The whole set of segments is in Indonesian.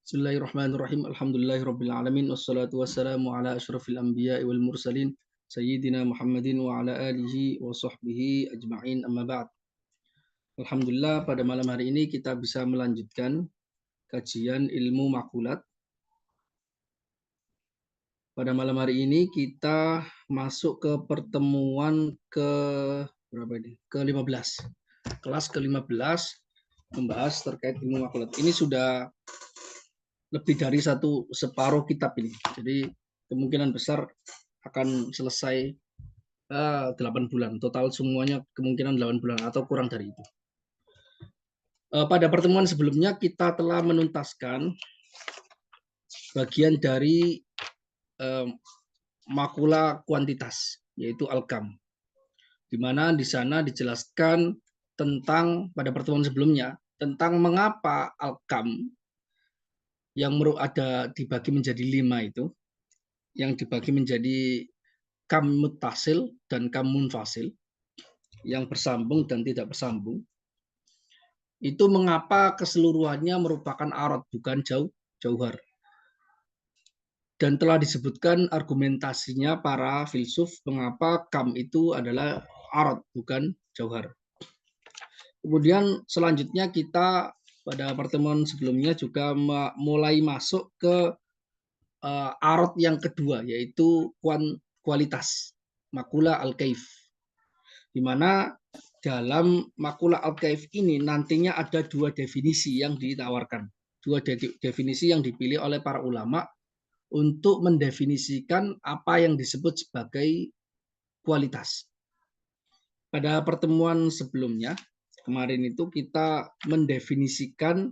Bismillahirrahmanirrahim. Alhamdulillahirabbil alamin wassalatu wassalamu ala asyrafil anbiya'i wal mursalin sayyidina Muhammadin wa ala alihi wa sahbihi ajma'in amma ba'd. Alhamdulillah pada malam hari ini kita bisa melanjutkan kajian ilmu makulat. Pada malam hari ini kita masuk ke pertemuan ke berapa ini? Ke-15. Kelas ke-15 membahas terkait ilmu makulat. Ini sudah lebih dari separuh kitab ini. Jadi kemungkinan besar akan selesai 8 bulan. Total semuanya kemungkinan 8 bulan atau kurang dari itu. Pada pertemuan sebelumnya kita telah menuntaskan bagian dari makula kuantitas, yaitu alkam. Di mana di sana dijelaskan tentang pada pertemuan sebelumnya tentang mengapa alkam yang ada dibagi menjadi 5 itu, yang dibagi menjadi kam muttasil dan kam munfasil, yang bersambung dan tidak bersambung, itu mengapa keseluruhannya merupakan arad bukan jauhar. Dan telah disebutkan argumentasinya para filsuf mengapa kam itu adalah arad bukan jauhar. Kemudian selanjutnya kita pada pertemuan sebelumnya juga mulai masuk ke arad yang kedua, yaitu kualitas makula al-kaif, di mana dalam makula al-kaif ini nantinya ada dua definisi yang ditawarkan, dua definisi yang dipilih oleh para ulama untuk mendefinisikan apa yang disebut sebagai kualitas. Pada pertemuan sebelumnya, kemarin itu kita mendefinisikan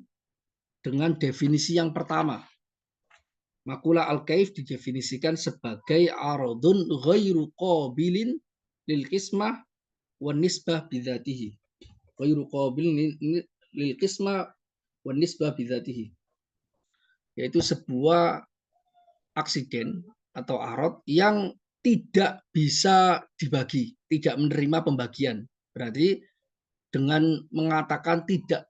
dengan definisi yang pertama. Makula al-kaif didefinisikan sebagai aradun ghairu qabilin lil qismah wan nisbah bidzatihi. Ghairu qabilin lil qismah wan nisbah bidzatihi. Yaitu sebuah aksiden atau arad yang tidak bisa dibagi, tidak menerima pembagian. Berarti dengan mengatakan tidak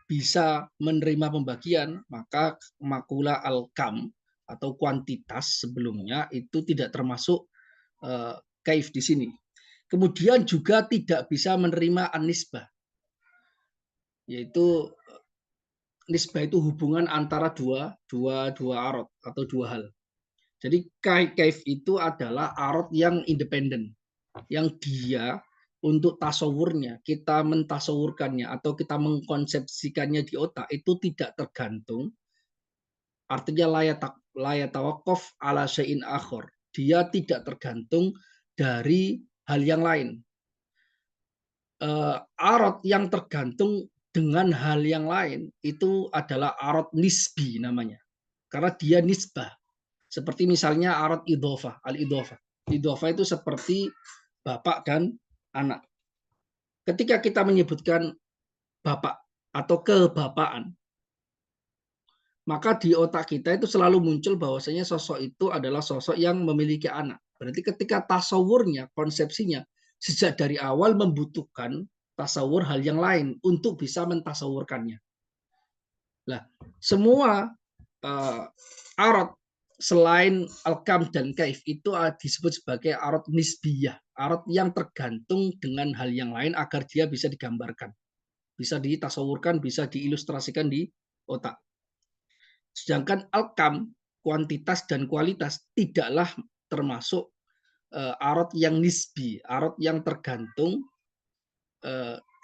bisa menerima pembagian, maka makula al-kam atau kuantitas sebelumnya itu tidak termasuk kaif di sini. Kemudian juga tidak bisa menerima an-nisbah, yaitu nisbah itu hubungan antara dua arad atau dua hal. Jadi kaif itu adalah arad yang independen, yang dia untuk tasawurnya, kita mentasawurkannya atau kita mengkonsepsikannya di otak itu tidak tergantung, artinya layatawakaf ala syai'in akhor. Dia tidak tergantung dari hal yang lain. Arad yang tergantung dengan hal yang lain itu adalah arad nisbi namanya. Karena dia nisbah. Seperti misalnya arad idhofah, al-idhofah. Idhofah itu seperti bapak dan anak. Ketika kita menyebutkan bapak atau kebapaan, maka di otak kita itu selalu muncul bahwasanya sosok itu adalah sosok yang memiliki anak. Berarti ketika tasawurnya, konsepsinya, sejak dari awal membutuhkan tasawur hal yang lain untuk bisa mentasawurkannya. Nah, semua arad selain al-kam dan kaif itu disebut sebagai arad nisbiyah, arad yang tergantung dengan hal yang lain agar dia bisa digambarkan, bisa ditasawurkan, bisa diilustrasikan di otak. Sedangkan al-kam, kuantitas dan kualitas, tidaklah termasuk arad yang nisbi, arad yang tergantung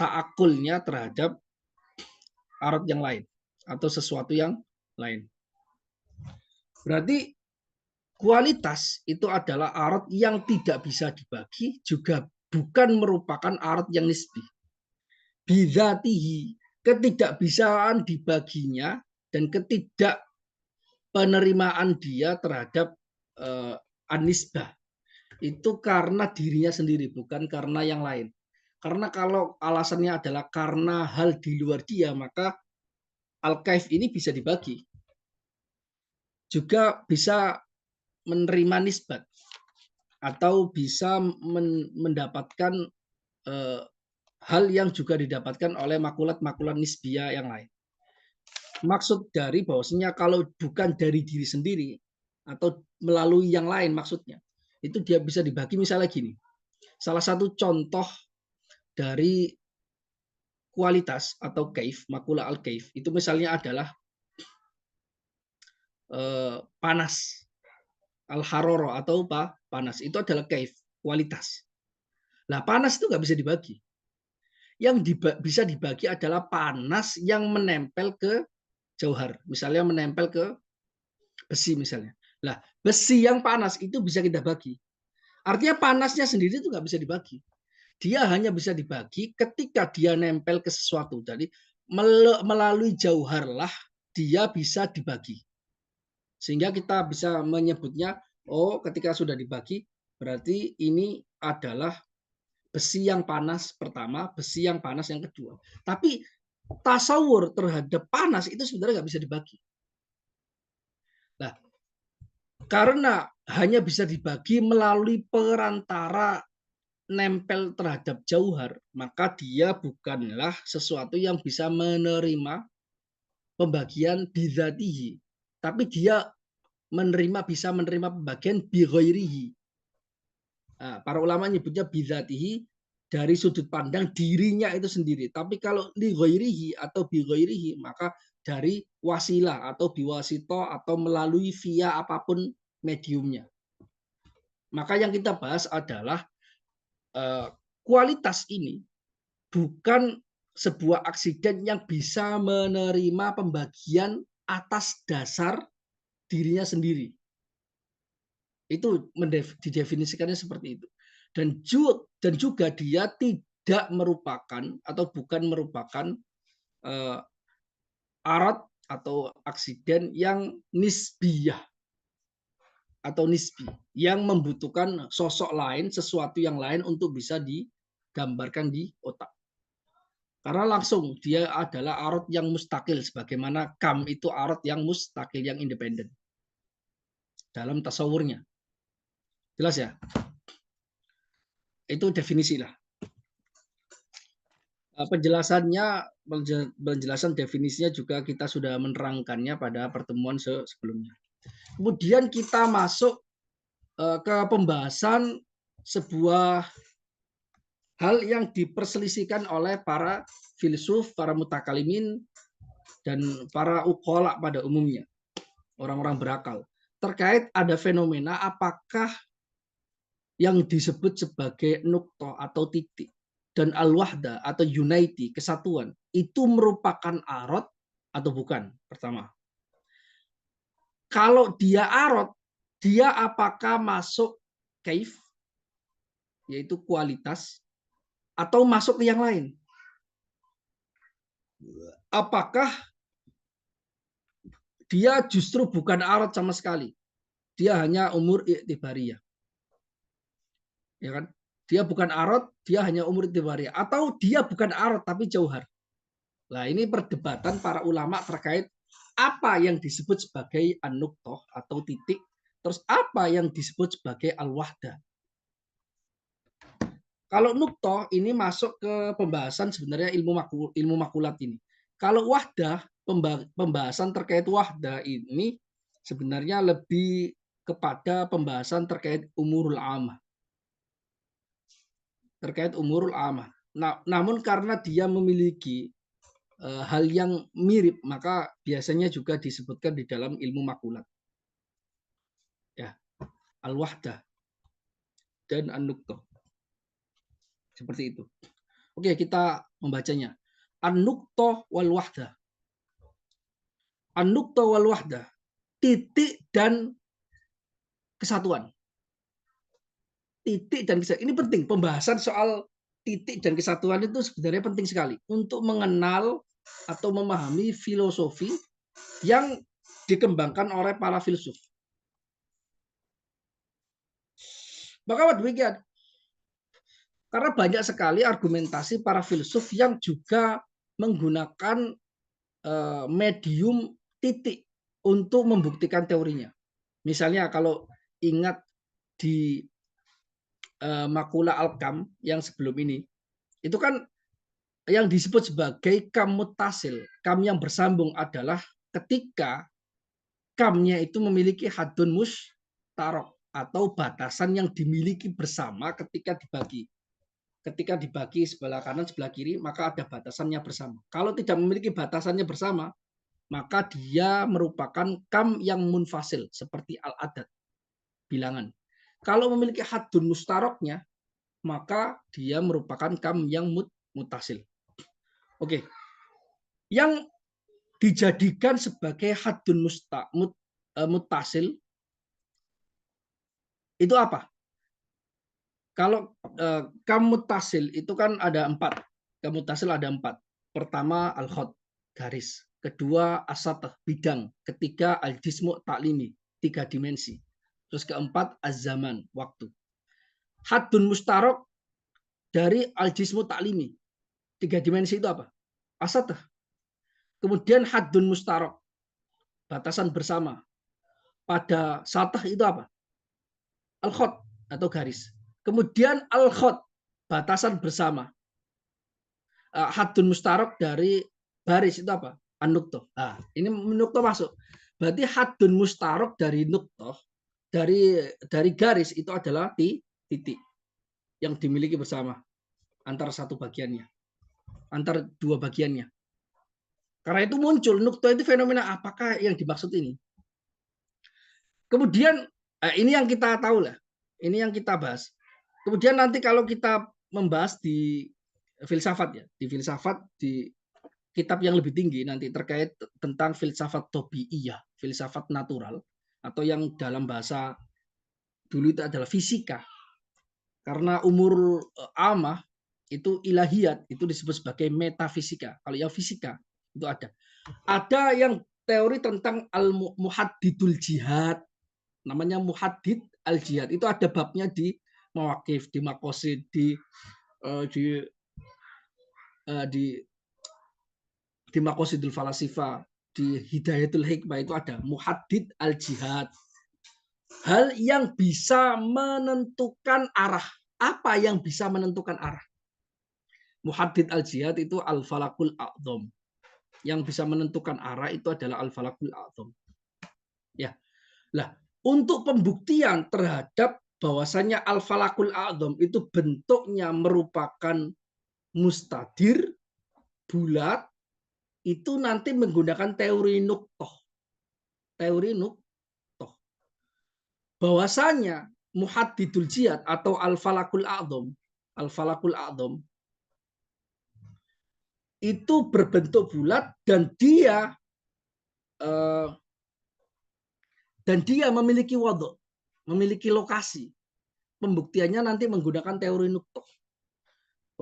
ta'akulnya terhadap arad yang lain atau sesuatu yang lain. Berarti kualitas itu adalah arad yang tidak bisa dibagi, juga bukan merupakan arad yang nisbi. Bidzatihi, ketidakbisaan dibaginya dan penerimaan dia terhadap an-nisbah itu karena dirinya sendiri, bukan karena yang lain. Karena kalau alasannya adalah karena hal di luar dia, maka al-kaif ini bisa dibagi. Juga bisa menerima nisbat atau bisa mendapatkan hal yang juga didapatkan oleh makulat-makulat nisbiyah yang lain. maksud dari bahwasanya kalau bukan dari diri sendiri atau melalui yang lain maksudnya, itu dia bisa dibagi misalnya gini. Salah satu contoh dari kualitas atau kaif, makula al-kaif, itu misalnya adalah panas, al-haroro atau apa? Panas. Itu adalah kaif, kualitas. Nah, panas itu nggak bisa dibagi. Yang bisa dibagi adalah panas yang menempel ke jauhar. Misalnya menempel ke besi misalnya. Nah, besi yang panas itu bisa kita bagi. Artinya panasnya sendiri itu nggak bisa dibagi. Dia hanya bisa dibagi ketika dia nempel ke sesuatu. Jadi melalui jauharlah dia bisa dibagi. Sehingga kita bisa menyebutnya, oh ketika sudah dibagi, berarti ini adalah besi yang panas pertama, besi yang panas yang kedua. Tapi tasawur terhadap panas itu sebenarnya nggak bisa dibagi. Nah, karena hanya bisa dibagi melalui perantara nempel terhadap jauhar, maka dia bukanlah sesuatu yang bisa menerima pembagian bidzatihi, tapi dia bisa menerima pembagian bighairihi. Nah, para ulama nyebutnya bidzatihi dari sudut pandang dirinya itu sendiri. Tapi kalau li ghairihi atau bi ghairihi, maka dari wasilah atau biwasito atau melalui via apapun mediumnya. Maka yang kita bahas adalah kualitas ini bukan sebuah aksiden yang bisa menerima pembagian atas dasar dirinya sendiri. Itu didefinisikannya seperti itu. Dan juga dia tidak merupakan atau bukan merupakan arat atau aksiden yang nisbiyah atau nisbi, yang membutuhkan sosok lain, sesuatu yang lain untuk bisa digambarkan di otak. Karena langsung dia adalah arat yang mustakil, sebagaimana kam itu arat yang mustakil, yang independen dalam tasawurnya. Jelas ya? Itu definisi lah. Penjelasan definisinya juga kita sudah menerangkannya pada pertemuan sebelumnya. Kemudian kita masuk ke pembahasan sebuah hal yang diperselisihkan oleh para filsuf, para mutakalimin, dan para ukola pada umumnya, orang-orang berakal. Terkait ada fenomena apakah yang disebut sebagai nuktoh atau titik dan al-wahda atau unity, kesatuan, itu merupakan arot atau bukan? Pertama, kalau dia arot, dia apakah masuk kaif, yaitu kualitas, atau masuk ke yang lain? Apakah dia justru bukan arot sama sekali? Dia hanya umur iktibariyah. Ya kan? Dia bukan arot, dia hanya umur iktibariyah. Atau dia bukan arot, tapi jauhar. Nah, ini perdebatan para ulama terkait apa yang disebut sebagai an-nuqtoh atau titik, terus apa yang disebut sebagai al-wahdah. Kalau nuktoh ini masuk ke pembahasan sebenarnya ilmu makulat ini. Kalau wahdah, pembahasan terkait wahdah ini sebenarnya lebih kepada pembahasan terkait umurul amah. Terkait umurul amah. Nah, namun karena dia memiliki hal yang mirip, maka biasanya juga disebutkan di dalam ilmu makulat. Ya, al-wahdah dan an-nuqtoh. Seperti itu. Oke, kita membacanya. An-nuqtoh wal wahdah. An-nuqtoh wal wahdah. Titik dan kesatuan. Titik dan kesatuan. Ini penting. Pembahasan soal titik dan kesatuan itu sebenarnya penting sekali untuk mengenal atau memahami filosofi yang dikembangkan oleh para filsuf. Maka demikian. Karena banyak sekali argumentasi para filsuf yang juga menggunakan medium titik untuk membuktikan teorinya. Misalnya kalau ingat di Makula Al-Kam yang sebelum ini, itu kan yang disebut sebagai kam muttasil, kam yang bersambung adalah ketika kamnya itu memiliki hadun mustarok atau batasan yang dimiliki bersama ketika dibagi. Ketika dibagi sebelah kanan, sebelah kiri, maka ada batasannya bersama. Kalau tidak memiliki batasannya bersama, maka dia merupakan kam yang munfasil, seperti al-adad, bilangan. Kalau memiliki hadun mustaroknya, maka dia merupakan kam yang mutasil. Oke, yang dijadikan sebagai hadun mutasil itu apa? Kalau kam mutasil itu kan ada 4. Kam mutasil ada 4. Pertama al-khot, garis. Kedua asatah, bidang. Ketiga al-jismu taklimi, 3 dimensi. Terus keempat az-zaman, waktu. Hadun mustarok dari al-jismu taklimi, 3 dimensi itu apa? Asatah. Kemudian hadun mustarok, batasan bersama. Pada satah itu apa? Al-khot atau garis. Kemudian al-khot, batasan bersama. Hadun mustarok dari baris itu apa? An-nuktoh. Nah, ini nuktoh masuk. Berarti hadun mustarok dari nuktoh, dari garis itu adalah titik yang dimiliki bersama antara satu bagiannya, antara 2 bagiannya. Karena itu muncul nuktoh itu fenomena apakah yang dimaksud ini. Kemudian ini yang kita tahu lah, ini yang kita bahas. Kemudian nanti kalau kita membahas di filsafat ya, di kitab yang lebih tinggi nanti terkait tentang filsafat tabiiyah, filsafat natural, atau yang dalam bahasa dulu itu adalah fisika. Karena umur amah itu ilahiyat itu disebut sebagai metafisika. Kalau yang fisika itu ada. Ada yang teori tentang al-muhaddidul jihad, namanya muhaddid al-jihad. Itu ada babnya di mawakif, di makosid, di makosidul falasifa, di hidayatul hikmah itu ada muhaddid al-jihad. Hal yang bisa menentukan arah. Apa yang bisa menentukan arah? Muhaddid al-jihad itu al-falakul a'zam. Yang bisa menentukan arah itu adalah al-falakul a'zam. Ya. Lah, untuk pembuktian terhadap bahwasanya al-falakul a'zam itu bentuknya merupakan mustadir, bulat, itu nanti menggunakan teori nuktoh. Teori nuktoh. Bahwasanya muhaddidul jihad atau al-falakul a'zam itu berbentuk bulat dan dia memiliki waduk, memiliki lokasi. Pembuktiannya nanti menggunakan teori nuktoh.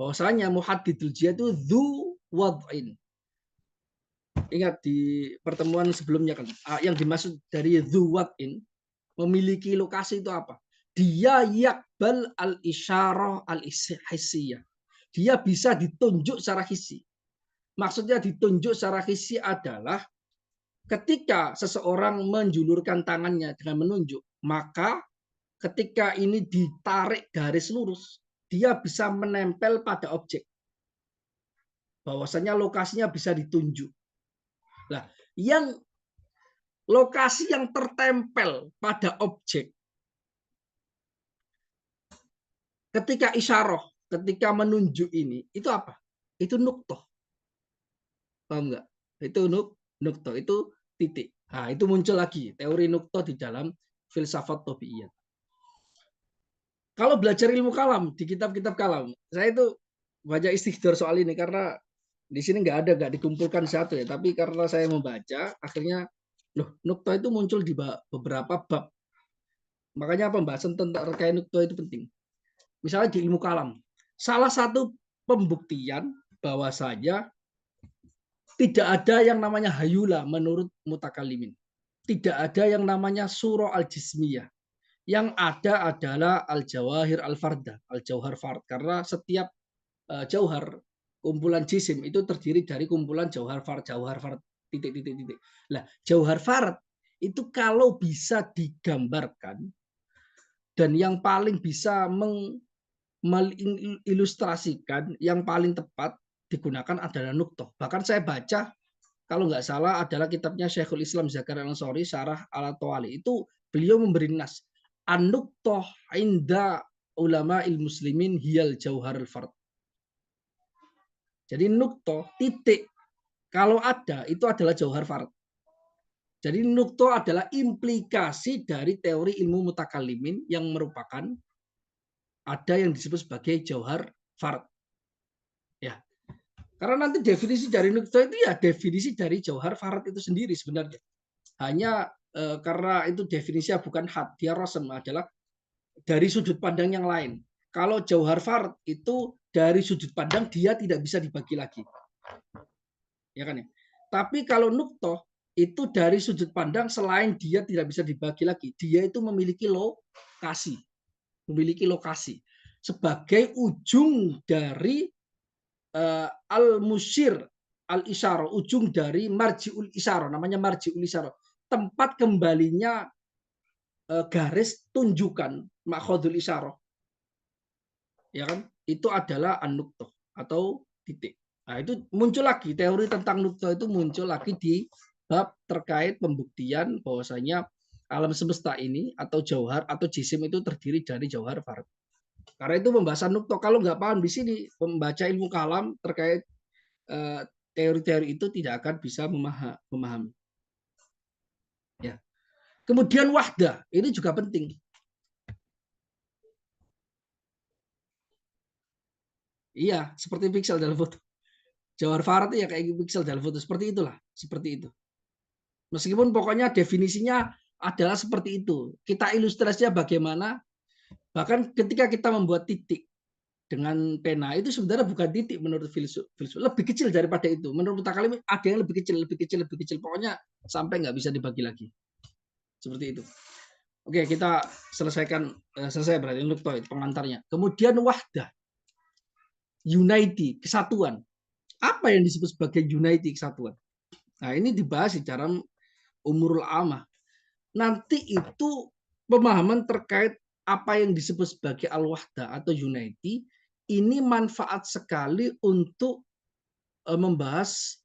Bahwasanya muhaddidul jihad itu dzu wad'in. Ingat di pertemuan sebelumnya kan, yang dimaksud dari dzu wad'in, memiliki lokasi itu apa? Dia yakbal al-isyarah al-hissiyah. Dia bisa ditunjuk secara hisi. Maksudnya ditunjuk secara hisi adalah ketika seseorang menjulurkan tangannya dengan menunjuk, maka ketika ini ditarik garis lurus, dia bisa menempel pada objek. Bahwasanya lokasinya bisa ditunjuk. Nah, yang lokasi yang tertempel pada objek ketika isyarah, ketika menunjuk ini, itu apa? Itu nuktoh. Paham nggak? Itu nuktoh, itu titik. Nah, itu muncul lagi teori nuktoh di dalam filsafat tabiiyah. Kalau belajar ilmu kalam di kitab-kitab kalam, saya itu baca istighfar soal ini karena di sini nggak dikumpulkan satu ya. Tapi karena saya membaca, akhirnya loh nuktoh itu muncul di beberapa bab. Makanya pembahasan tentang terkait nuktoh itu penting. Misalnya di ilmu kalam, salah satu pembuktian bahwa saja tidak ada yang namanya hayula menurut mutakalimin. Tidak ada yang namanya surah al-jismiyah. Yang ada adalah al-jawahir al-farda, al-jauhar fard. Karena setiap jauhar, kumpulan jisim itu terdiri dari kumpulan jauhar fard, titik. Nah, jauhar fard itu kalau bisa digambarkan dan yang paling bisa mengilustrasikan, yang paling tepat digunakan adalah nuktoh. Bahkan saya baca, kalau nggak salah adalah kitabnya Syekhul Islam Zakaria Al-Ansari, Syarah Al-Tawali. Itu beliau memberi nas. An-nuktoh inda ulama muslimin hiyal jauhar al-fard. Jadi nuktoh, titik, kalau ada, itu adalah jauhar fard. Jadi nuktoh adalah implikasi dari teori ilmu mutakalimin yang merupakan ada yang disebut sebagai jauhar fard. Ya, karena nanti definisi dari nuktoh itu ya definisi dari jauhar fard itu sendiri sebenarnya. Hanya karena itu definisinya bukan had, dia rosem adalah dari sudut pandang yang lain. Kalau jauhar fard itu dari sudut pandang dia tidak bisa dibagi lagi. Ya kan ya? Tapi kalau nuktoh itu dari sudut pandang selain dia tidak bisa dibagi lagi, dia itu memiliki lokasi sebagai ujung dari al-musyir al-isyarah, ujung dari marjiul isyarah, namanya marjiul isyarah, tempat kembalinya garis tunjukkan makhadul isyarah. Ya kan? Itu adalah an-nuktoh atau titik. Nah, itu muncul lagi teori tentang nuktoh itu muncul lagi di bab terkait pembuktian bahwasanya alam semesta ini atau jauhar atau jisim itu terdiri dari jauhar fard. Karena itu pembahasan nuktoh. Kalau nggak paham di sini membaca ilmu kalam terkait teori-teori itu tidak akan bisa memahami. Ya. Kemudian wahdah ini juga penting. Iya, seperti piksel dalam foto. Jauhar fard ya kayak piksel dalam foto, seperti itulah, seperti itu. Meskipun pokoknya definisinya adalah seperti itu. Kita ilustrasinya bagaimana, bahkan ketika kita membuat titik dengan pena, itu sebenarnya bukan titik menurut filsuf. Lebih kecil daripada itu. Menurut mutakalim ada yang lebih kecil. Pokoknya sampai nggak bisa dibagi lagi. Seperti itu. Oke, kita selesai berarti untuk pengantarnya. Kemudian wahdah. Unity, kesatuan. Apa yang disebut sebagai unity, kesatuan? Nah, ini dibahas secara umurul amah. Nanti itu pemahaman terkait apa yang disebut sebagai al-wahdah atau unity ini manfaat sekali untuk membahas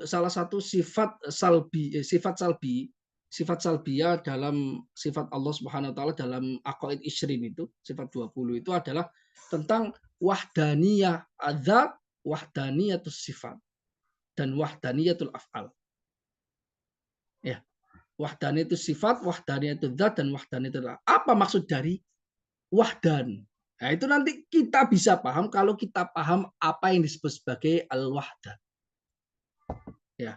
salah satu sifat salbiyah dalam sifat Allah Subhanahu wa taala dalam aqaid isyrin itu, sifat 20 itu adalah tentang wahdaniyah adzat, wahdaniyatus sifat dan wahdaniyatul af'al. Ya. Wahdan itu sifat, wahdan itu zat, dan wahdan itu apa maksud dari wahdan? Nah, itu nanti kita bisa paham kalau kita paham apa yang disebut sebagai al-wahdah. Ya.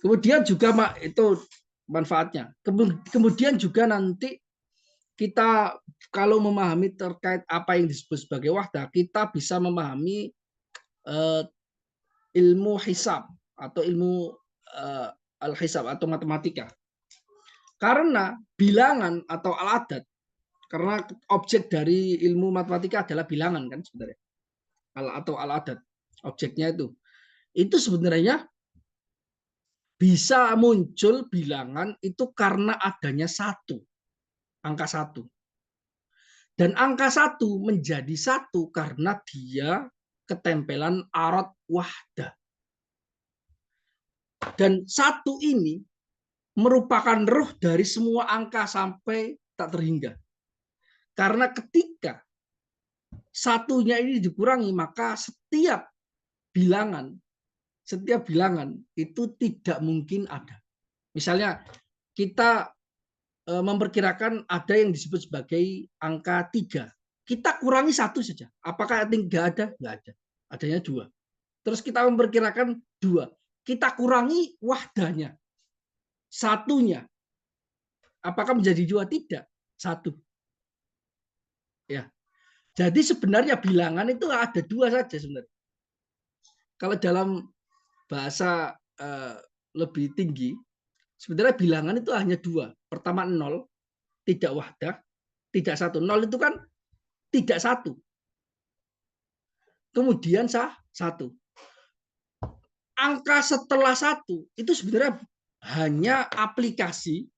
Kemudian juga itu manfaatnya. Kemudian juga nanti kita kalau memahami terkait apa yang disebut sebagai wahdah, kita bisa memahami ilmu hisab atau ilmu al-hisab atau matematika. Karena bilangan atau al-adat, karena objek dari ilmu matematika adalah bilangan kan sebenarnya, atau al-adat, objeknya itu sebenarnya bisa muncul bilangan itu karena adanya angka satu. Dan angka satu menjadi satu karena dia ketempelan arad wahdah. Dan satu ini merupakan ruh dari semua angka sampai tak terhingga. Karena ketika satunya ini dikurangi, maka setiap bilangan itu tidak mungkin ada. Misalnya kita memperkirakan ada yang disebut sebagai angka 3. Kita kurangi 1 saja. Apakah 3 ada? Nggak ada. Adanya 2. Terus kita memperkirakan 2. Kita kurangi wahdanya. Satunya. Apakah menjadi 2? Tidak. 1. Ya. Jadi sebenarnya bilangan itu ada 2 saja sebenarnya. Kalau dalam bahasa lebih tinggi, sebenarnya bilangan itu hanya 2. Pertama 0, tidak wahdah, tidak 1. 0 itu kan tidak 1. Kemudian 1. Angka setelah 1 itu sebenarnya hanya aplikasi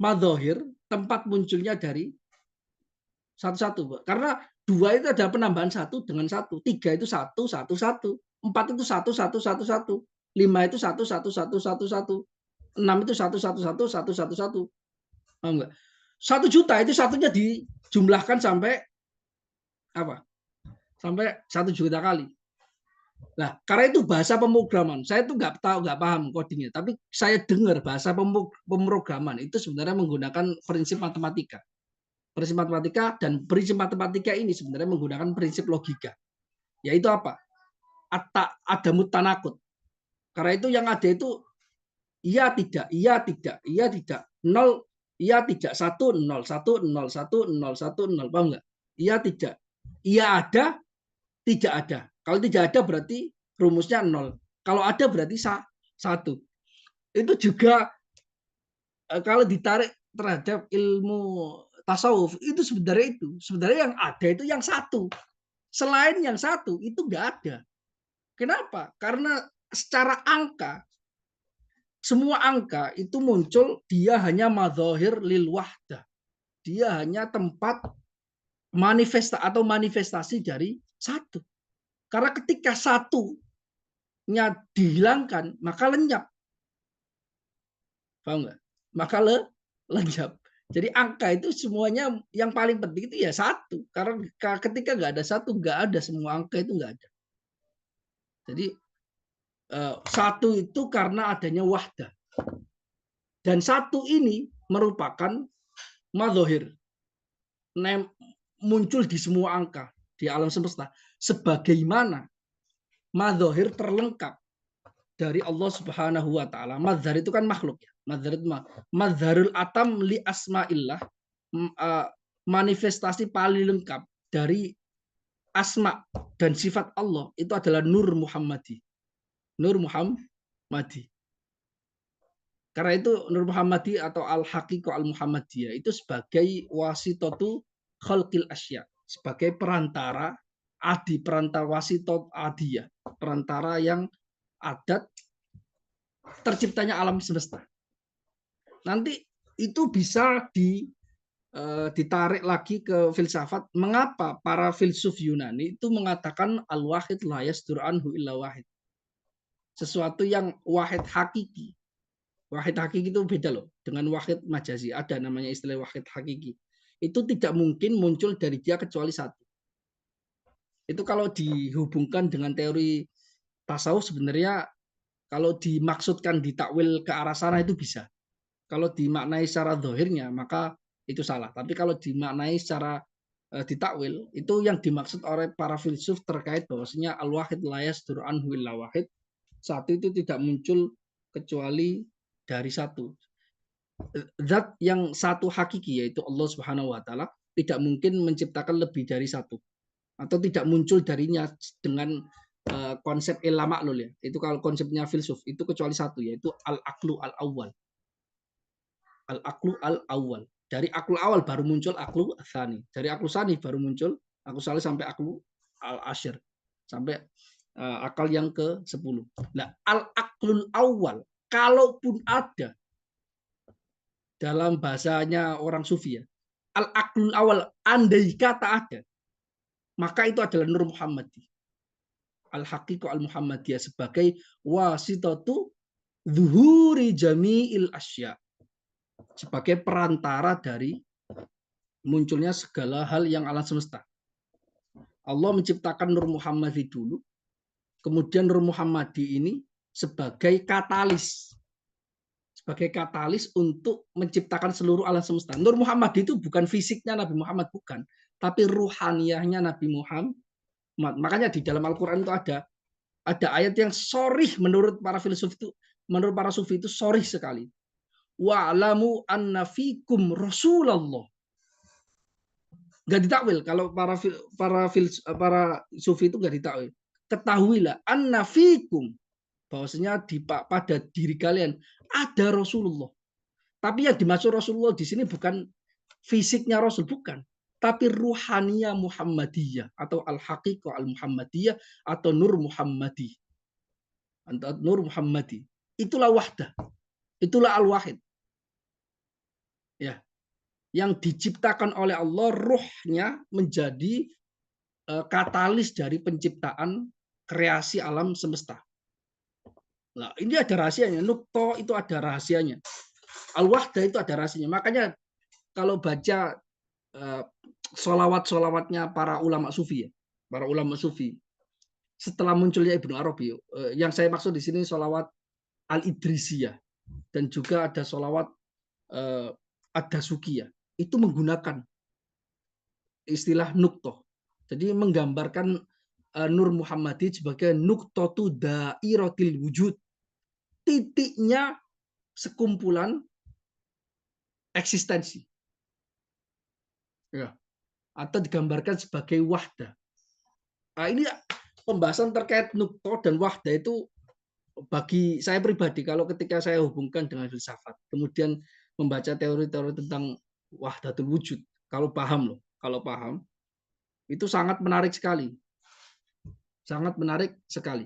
madzohir, tempat munculnya dari satu-satu. Karena 2 itu ada penambahan 1 dengan 1. 3 itu 1, 1, 1. 4 itu 1, 1, 1, 1. 5 itu 1, 1, 1, 1, 1. 6 itu 1, 1, 1, 1, 1, 1. Paham nggak? 1 juta itu satunya dijumlahkan sampai apa? Sampai 1 juta kali. Nah, karena itu bahasa pemrograman. Saya tuh nggak tahu, nggak paham codingnya, tapi saya dengar bahasa pemrograman itu sebenarnya menggunakan prinsip matematika. Prinsip matematika, dan prinsip matematika ini sebenarnya menggunakan prinsip logika. Yaitu apa? Ada mutanakut. Karena itu yang ada itu iya tidak, iya tidak, iya tidak, nol, iya tidak, 1, 0, 1, 0, 1, 0, 1, 0, paham nggak? Iya tidak, iya ada, tidak ada. Kalau tidak ada berarti rumusnya 0. Kalau ada berarti 1. Itu juga kalau ditarik terhadap ilmu tasawuf itu sebenarnya yang ada itu yang 1. Selain yang 1 itu nggak ada. Kenapa? Karena secara angka, semua angka itu muncul, dia hanya madzahir lil wahdah. Dia hanya tempat manifestasi dari 1. Karena ketika 1-nya dihilangkan, maka lenyap. Paham nggak? Maka lenyap. Jadi angka itu semuanya yang paling penting itu ya 1. Karena ketika nggak ada 1, nggak ada, semua angka itu nggak ada. Jadi 1 itu karena adanya wahdah. Dan 1 ini merupakan madzohir, muncul di semua angka di alam semesta, sebagaimana madzohir terlengkap dari Allah Subhanahu wa taala. Madzhar itu kan makhluk ya. Madzharul atam li asmaillah, manifestasi paling lengkap dari asma dan sifat Allah itu adalah Nur Muhammadi. Nur Muhammadi. Karena itu Nur Muhammadi atau Al-Haqiqah Al-Muhammadiyah itu sebagai wasitatu khalqil asya, sebagai perantara wasito adiyah, perantara yang adat terciptanya alam semesta. Nanti itu bisa ditarik lagi ke filsafat. Mengapa para filsuf Yunani itu mengatakan al-wahid la yasdur anhu illa wahid. Sesuatu yang wahid hakiki. Wahid hakiki itu beda loh dengan wahid majazi. Ada namanya istilah wahid hakiki. Itu tidak mungkin muncul dari dia kecuali 1. Itu kalau dihubungkan dengan teori tasawuf sebenarnya kalau dimaksudkan ditakwil ke arah sana itu bisa. Kalau dimaknai secara zahirnya maka itu salah. Tapi kalau dimaknai secara ditakwil itu yang dimaksud oleh para filsuf terkait bahwasanya al-wahid la yasdur anhu illa wahid. 1 itu tidak muncul kecuali dari 1. Zat yang 1 hakiki yaitu Allah Subhanahu wa taala tidak mungkin menciptakan lebih dari 1 atau tidak muncul darinya dengan konsep ilah maklul ya. Itu kalau konsepnya filsuf itu kecuali 1 yaitu al-aqlu al-awwal. Al-aqlu al-awwal. Dari aklu awal baru muncul aklu tsani. Dari aklu tsani baru muncul aklu salih sampai aklu al-asyir. Sampai akal yang ke-10. Nah, al-aqlul awal kalaupun ada dalam bahasanya orang sufi ya. Al-aqlul awal andai kata ada, maka itu adalah Nur Muhammadi. Al-Haqiqah Al-Muhammadiyah sebagai wasitatu zuhuri jami'il asya. Sebagai perantara dari munculnya segala hal yang alam semesta. Allah menciptakan Nur Muhammadi dulu, kemudian Nur Muhammadi ini sebagai katalis. Sebagai katalis untuk menciptakan seluruh alam semesta. Nur Muhammadi itu bukan fisiknya Nabi Muhammad, bukan. Tapi ruhaniyahnya Nabi Muhammad. Makanya di dalam Al-Quran itu ada ayat yang sorih menurut para filsuf itu, menurut para sufi itu sorih sekali. Wa'lamu anna fikum Rasulullah. Nggak ditakwil kalau para sufi itu nggak ditakwil. Ketahuilah anna fikum, bahwasanya pada diri kalian ada Rasulullah. Tapi yang dimaksud Rasulullah di sini bukan fisiknya Rasul, bukan. Tapi ruhaniyah Muhammadiyah atau al-haqiqah al-Muhammadiyah atau Nur Muhammadi. Nur Muhammadi. Itulah wahdah. Itulah al-wahid. Ya. Yang diciptakan oleh Allah, ruhnya menjadi katalis dari penciptaan kreasi alam semesta. Nah, ini ada rahasianya. Nukto itu ada rahasianya. Al-Wahdah itu ada rahasianya. Makanya kalau baca solawat-solawatnya para ulama sufi ya, para ulama sufi setelah munculnya Ibnu Arabi, yang saya maksud di sini solawat Al-Idrisiyah dan juga ada solawat Ad-Dasukiyah, itu menggunakan istilah nuktoh. Jadi menggambarkan Nur Muhammadi sebagai nuktotu dairatil wujud, titiknya sekumpulan eksistensi, ya, atau digambarkan sebagai wahdah. Nah, ini pembahasan terkait nuktoh dan wahdah itu bagi saya pribadi, kalau ketika saya hubungkan dengan filsafat, kemudian membaca teori-teori tentang wahdatul wujud, kalau paham loh, kalau paham, itu sangat menarik sekali. Sangat menarik sekali.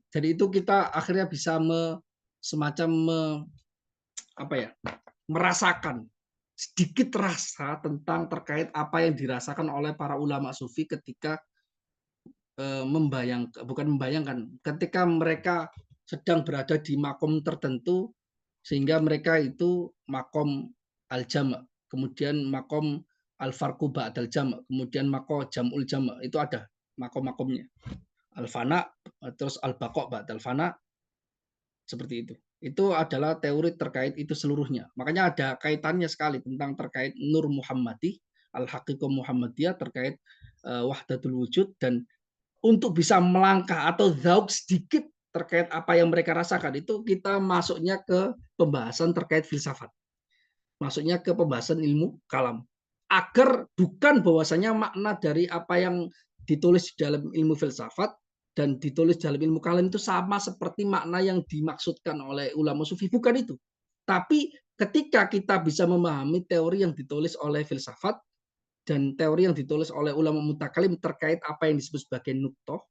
Jadi itu kita akhirnya bisa semacam merasakan sedikit rasa tentang terkait apa yang dirasakan oleh para ulama sufi ketika membayangkan, ketika mereka sedang berada di makom tertentu, sehingga mereka itu makom al-jama', kemudian makom al-farqu ba'dal jama', kemudian makom jam'ul jama', itu ada makom-makomnya. Al-fana, terus al-baqa' ba'dal fana, seperti itu. Itu adalah teori terkait itu seluruhnya. Makanya ada kaitannya sekali tentang terkait Nur Muhammadi, Al-Haqiqah Muhammadiyah, terkait wahdatul wujud, dan untuk bisa melangkah atau zauk sedikit terkait apa yang mereka rasakan, itu kita masuknya ke pembahasan terkait filsafat. Masuknya ke pembahasan ilmu kalam. Agar bukan bahwasanya makna dari apa yang ditulis dalam ilmu filsafat dan ditulis dalam ilmu kalam itu sama seperti makna yang dimaksudkan oleh ulama sufi. Bukan itu. Tapi ketika kita bisa memahami teori yang ditulis oleh filsafat dan teori yang ditulis oleh ulama mutakalim terkait apa yang disebut sebagai nuktoh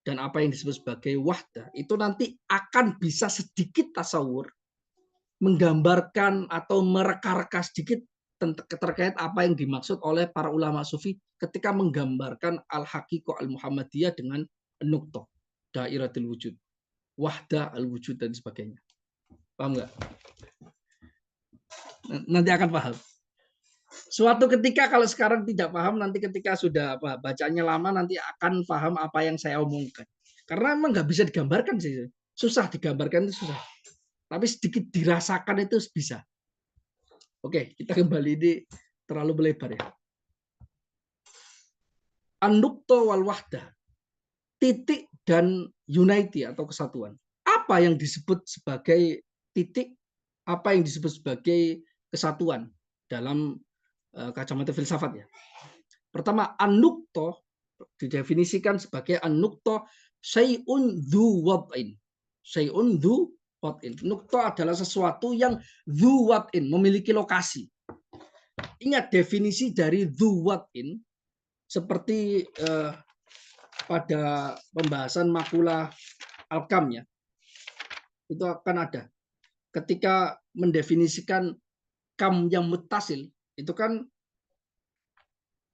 dan apa yang disebut sebagai wahdah, itu nanti akan bisa sedikit tasawur, menggambarkan atau mereka-reka sedikit terkait apa yang dimaksud oleh para ulama sufi ketika menggambarkan al-haqiqah al-muhammadiyah dengan nuktoh, dairatul wujud, wahdah al-wujud, dan sebagainya. Paham nggak? Nanti akan paham. Suatu ketika kalau sekarang tidak paham, nanti ketika sudah bacanya lama nanti akan paham apa yang saya omongkan. Karena emang nggak bisa digambarkan sih, susah digambarkan itu susah. Tapi sedikit dirasakan itu bisa. Oke, kita kembali, ini terlalu melebar ya. An-nukta wal wahdah, titik dan unity atau kesatuan. Apa yang disebut sebagai titik? Apa yang disebut sebagai kesatuan dalam kacamata filsafat ya? Pertama, an-nukta didefinisikan sebagai an-nukta syai'un dzu wad'in. Syai'un dzu wad'in. Nukta adalah sesuatu yang dzu wad'in, memiliki lokasi. Ingat definisi dari dzu wad'in seperti pada pembahasan makalah Al-Kam ya. Itu akan ada. Ketika mendefinisikan kam yang muttasil, itu kan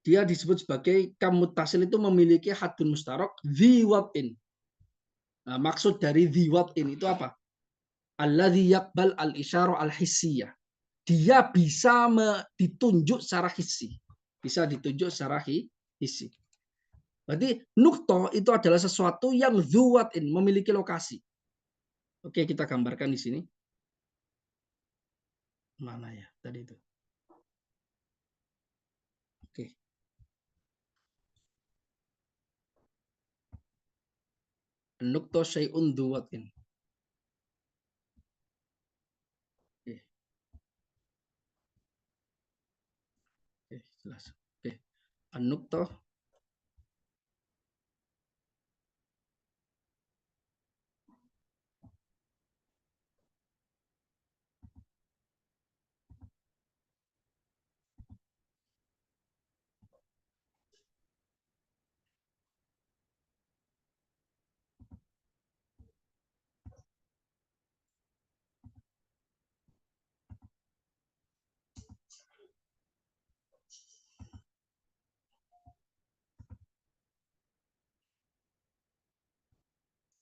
dia disebut sebagai kam muttasil itu memiliki hadun mustarok dzi wad'in. Nah, maksud dari dzi wad'in itu apa? Alladzi yaqbal al-isyara al-hissiyah. Dia bisa ditunjuk secara hissi. Bisa ditunjuk secara hissi. Berarti nukto itu adalah sesuatu yang dzu wad'in, memiliki lokasi. Oke, kita gambarkan di sini. Mana ya tadi itu? Oke. Nukto syai'un dzu wad'in. Oke. Oke, jelas. Oke. An-nukto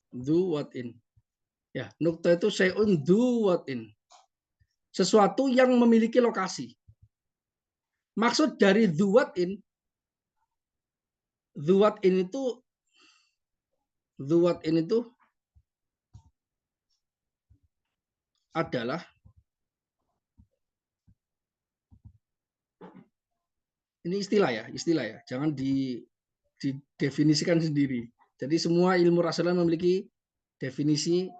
Du what in. Ya, nukta itu syai'un du what in. Sesuatu yang memiliki lokasi. Maksud dari du what in itu adalah, ini istilah ya, jangan didefinisikan sendiri. Jadi semua ilmu rasional memiliki definisi,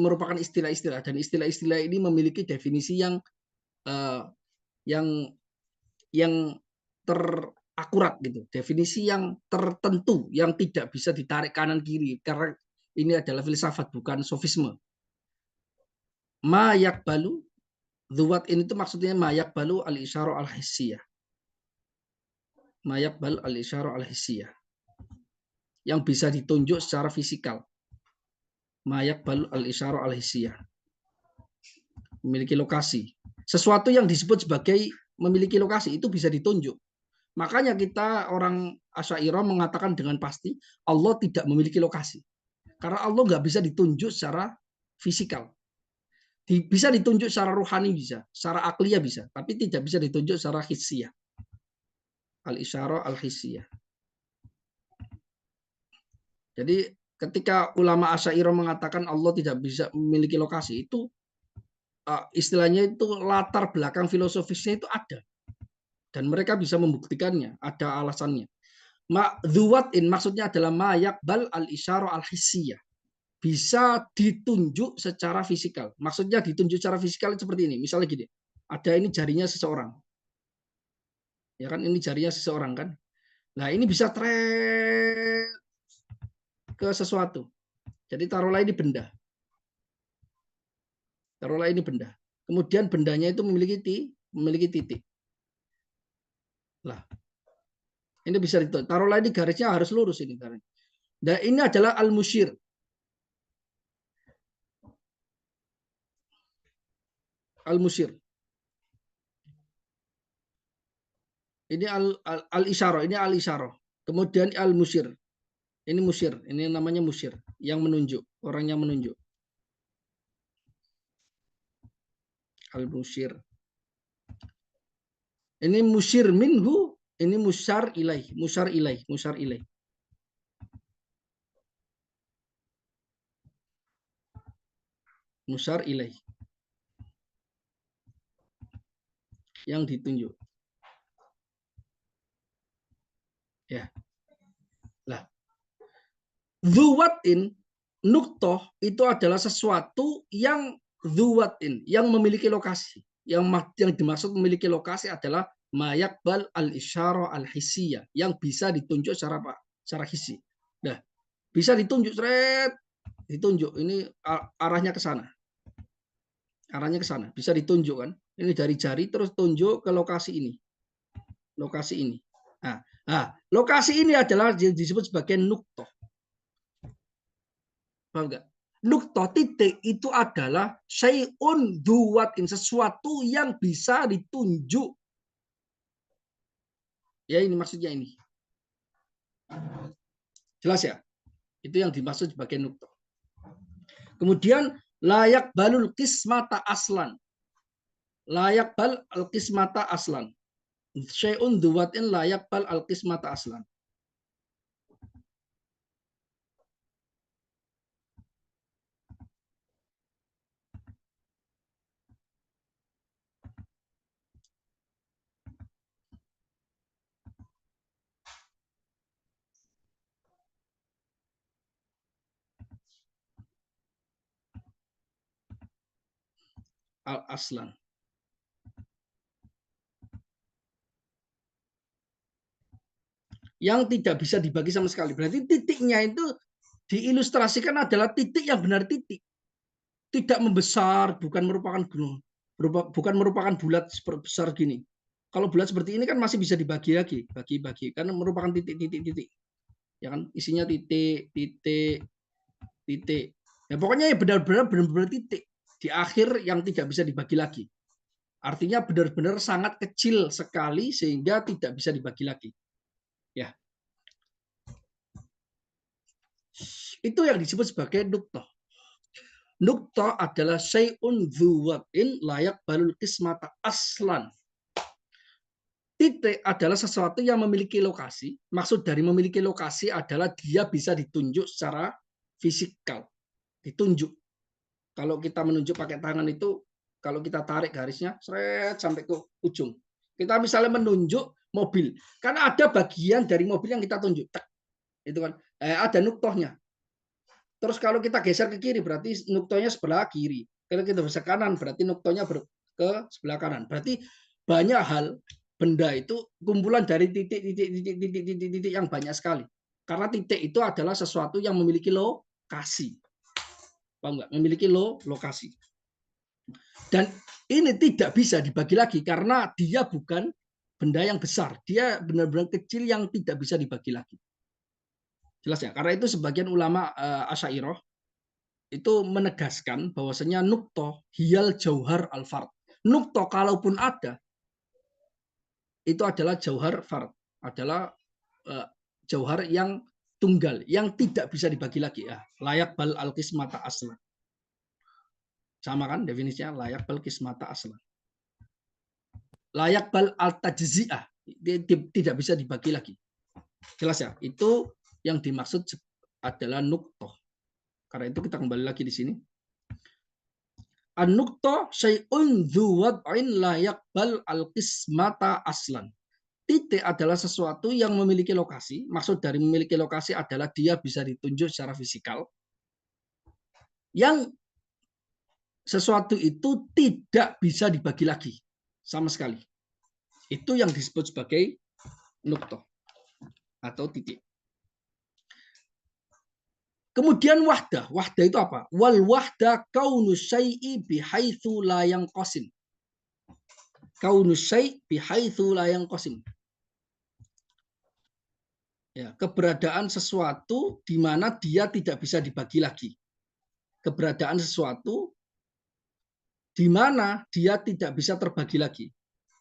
merupakan istilah-istilah, dan istilah-istilah ini memiliki definisi yang uh, yang terakurat gitu, definisi yang tertentu, yang tidak bisa ditarik kanan kiri, karena ini adalah filsafat bukan sofisme. Ma yakbalu Zuwat ini itu maksudnya mayak balu al isyaro al hissiyah. Mayak bal al isyaro al hissiyah. Yang bisa ditunjuk secara fisikal. Mayak bal al isyaro al hissiyah. Memiliki lokasi. Sesuatu yang disebut sebagai memiliki lokasi itu bisa ditunjuk. Makanya kita orang Asy'ariyah mengatakan dengan pasti Allah tidak memiliki lokasi. Karena Allah nggak bisa ditunjuk secara fisikal. Bisa ditunjuk secara ruhani bisa, secara akliyah bisa, tapi tidak bisa ditunjuk secara hissiyah. Al-isyarah al-hissiyah. Jadi ketika ulama Asy'ariyah mengatakan Allah tidak bisa memiliki lokasi, itu istilahnya itu latar belakang filosofisnya itu ada. Dan mereka bisa membuktikannya, ada alasannya. Dzuwatin maksudnya adalah mayakbal al-isyarah al-hissiyah. Bisa ditunjuk secara fisikal. Maksudnya ditunjuk secara fisikal seperti ini. Misalnya gini, ada ini jarinya seseorang. Ya kan, ini jarinya seseorang kan. Nah, ini bisa ke sesuatu. Jadi taruhlah ini benda. Taruhlah ini benda. Kemudian bendanya itu memiliki titik. Lah, ini bisa ditutup. Taruhlah ini garisnya harus lurus ini garis. Dan ini adalah al-musyir. Al-musyir. Ini al-isyarah, ini al-isyarah. Kemudian al-musyir. Ini musyir, ini namanya musyir, yang menunjuk, orang yang menunjuk. Al-musyir. Ini musyir minhu, ini musyar ilaih, musyar ilaih, musyar ilaih. Musyar ilaih. Yang ditunjuk. Ya. Lah, dzuwatin nuktoh itu adalah sesuatu yang dzuwatin, yang memiliki lokasi. Yang dimaksud memiliki lokasi adalah mayakbal al-isyarah al-hissiyah, yang bisa ditunjuk secara apa? Secara hissi. Nah, bisa ditunjuk, ditunjuk. Ini arahnya ke sana. Arahnya ke sana. Bisa ditunjuk kan? Ini dari jari terus tunjuk ke lokasi ini. Lokasi ini. Nah, lokasi ini adalah disebut sebagai nuktoh. Paham nggak? Nuktoh titik itu adalah syai'un duwatin, sesuatu yang bisa ditunjuk. Ya, ini maksudnya ini. Jelas ya? Itu yang dimaksud sebagai nuktoh. Kemudian layak balul kismata aslan. Layak bal al kismata aslan. Syai'un duwatin layak bal al kismata aslan. Al aslan. Yang tidak bisa dibagi sama sekali. Berarti titiknya itu diilustrasikan adalah titik yang benar titik. Tidak membesar, bukan merupakan bulat besar gini. Kalau bulat seperti ini kan masih bisa dibagi lagi, bagi-bagi, karena merupakan titik-titik-titik. Ya kan, isinya titik, titik, titik. Ya pokoknya ya benar-benar titik di akhir yang tidak bisa dibagi lagi. Artinya benar-benar sangat kecil sekali sehingga tidak bisa dibagi lagi. Ya. Itu yang disebut sebagai nuktah. Nuktah adalah syai'un dzuwatin layak balul qismata aslan. Titik adalah sesuatu yang memiliki lokasi. Maksud dari memiliki lokasi adalah dia bisa ditunjuk secara fisikal. Ditunjuk. Kalau kita menunjuk pakai tangan itu, kalau kita tarik garisnya, seret sampai ke ujung. Kita misalnya menunjuk mobil. Karena ada bagian dari mobil yang kita tunjuk. Itu kan. Ada nuktohnya. Terus kalau kita geser ke kiri, berarti nuktohnya sebelah kiri. Kalau kita geser kanan, berarti nuktohnya ke sebelah kanan. Berarti banyak hal benda itu kumpulan dari titik yang banyak sekali. Karena titik itu adalah sesuatu yang memiliki lokasi. Paham nggak? Memiliki lokasi. Dan ini tidak bisa dibagi lagi karena dia bukan benda yang besar. Dia benar-benar kecil yang tidak bisa dibagi lagi. Jelas ya? Karena itu sebagian ulama Asy'ariyah itu menegaskan bahwasanya nuktoh hiyal jauhar al-fard. Nuktoh kalaupun ada, itu adalah jauhar fard, adalah jauhar yang tunggal, yang tidak bisa dibagi lagi. Ya, layak bal al-qismata aslan. Sama kan definisinya, layak bal qismata aslan. Layak bal al-tajzi'ah, tidak bisa dibagi lagi. Jelas ya? Itu yang dimaksud adalah nuktoh. Karena itu kita kembali lagi di sini. An-nuqta syai'un dzu wad'in la yaqbal al-qismata aslan. Titik adalah sesuatu yang memiliki lokasi. Maksud dari memiliki lokasi adalah dia bisa ditunjuk secara fisikal. Yang sesuatu itu tidak bisa dibagi lagi sama sekali. Itu yang disebut sebagai nuqta atau titik. Kemudian wahdah. Wahdah itu apa? Wal wahdah kaunu syai'i bihaitsu la yanqasim. Kaunu syai' bihaitsu la yanqasim. Ya, keberadaan sesuatu di mana dia tidak bisa dibagi lagi. Keberadaan sesuatu di mana dia tidak bisa terbagi lagi.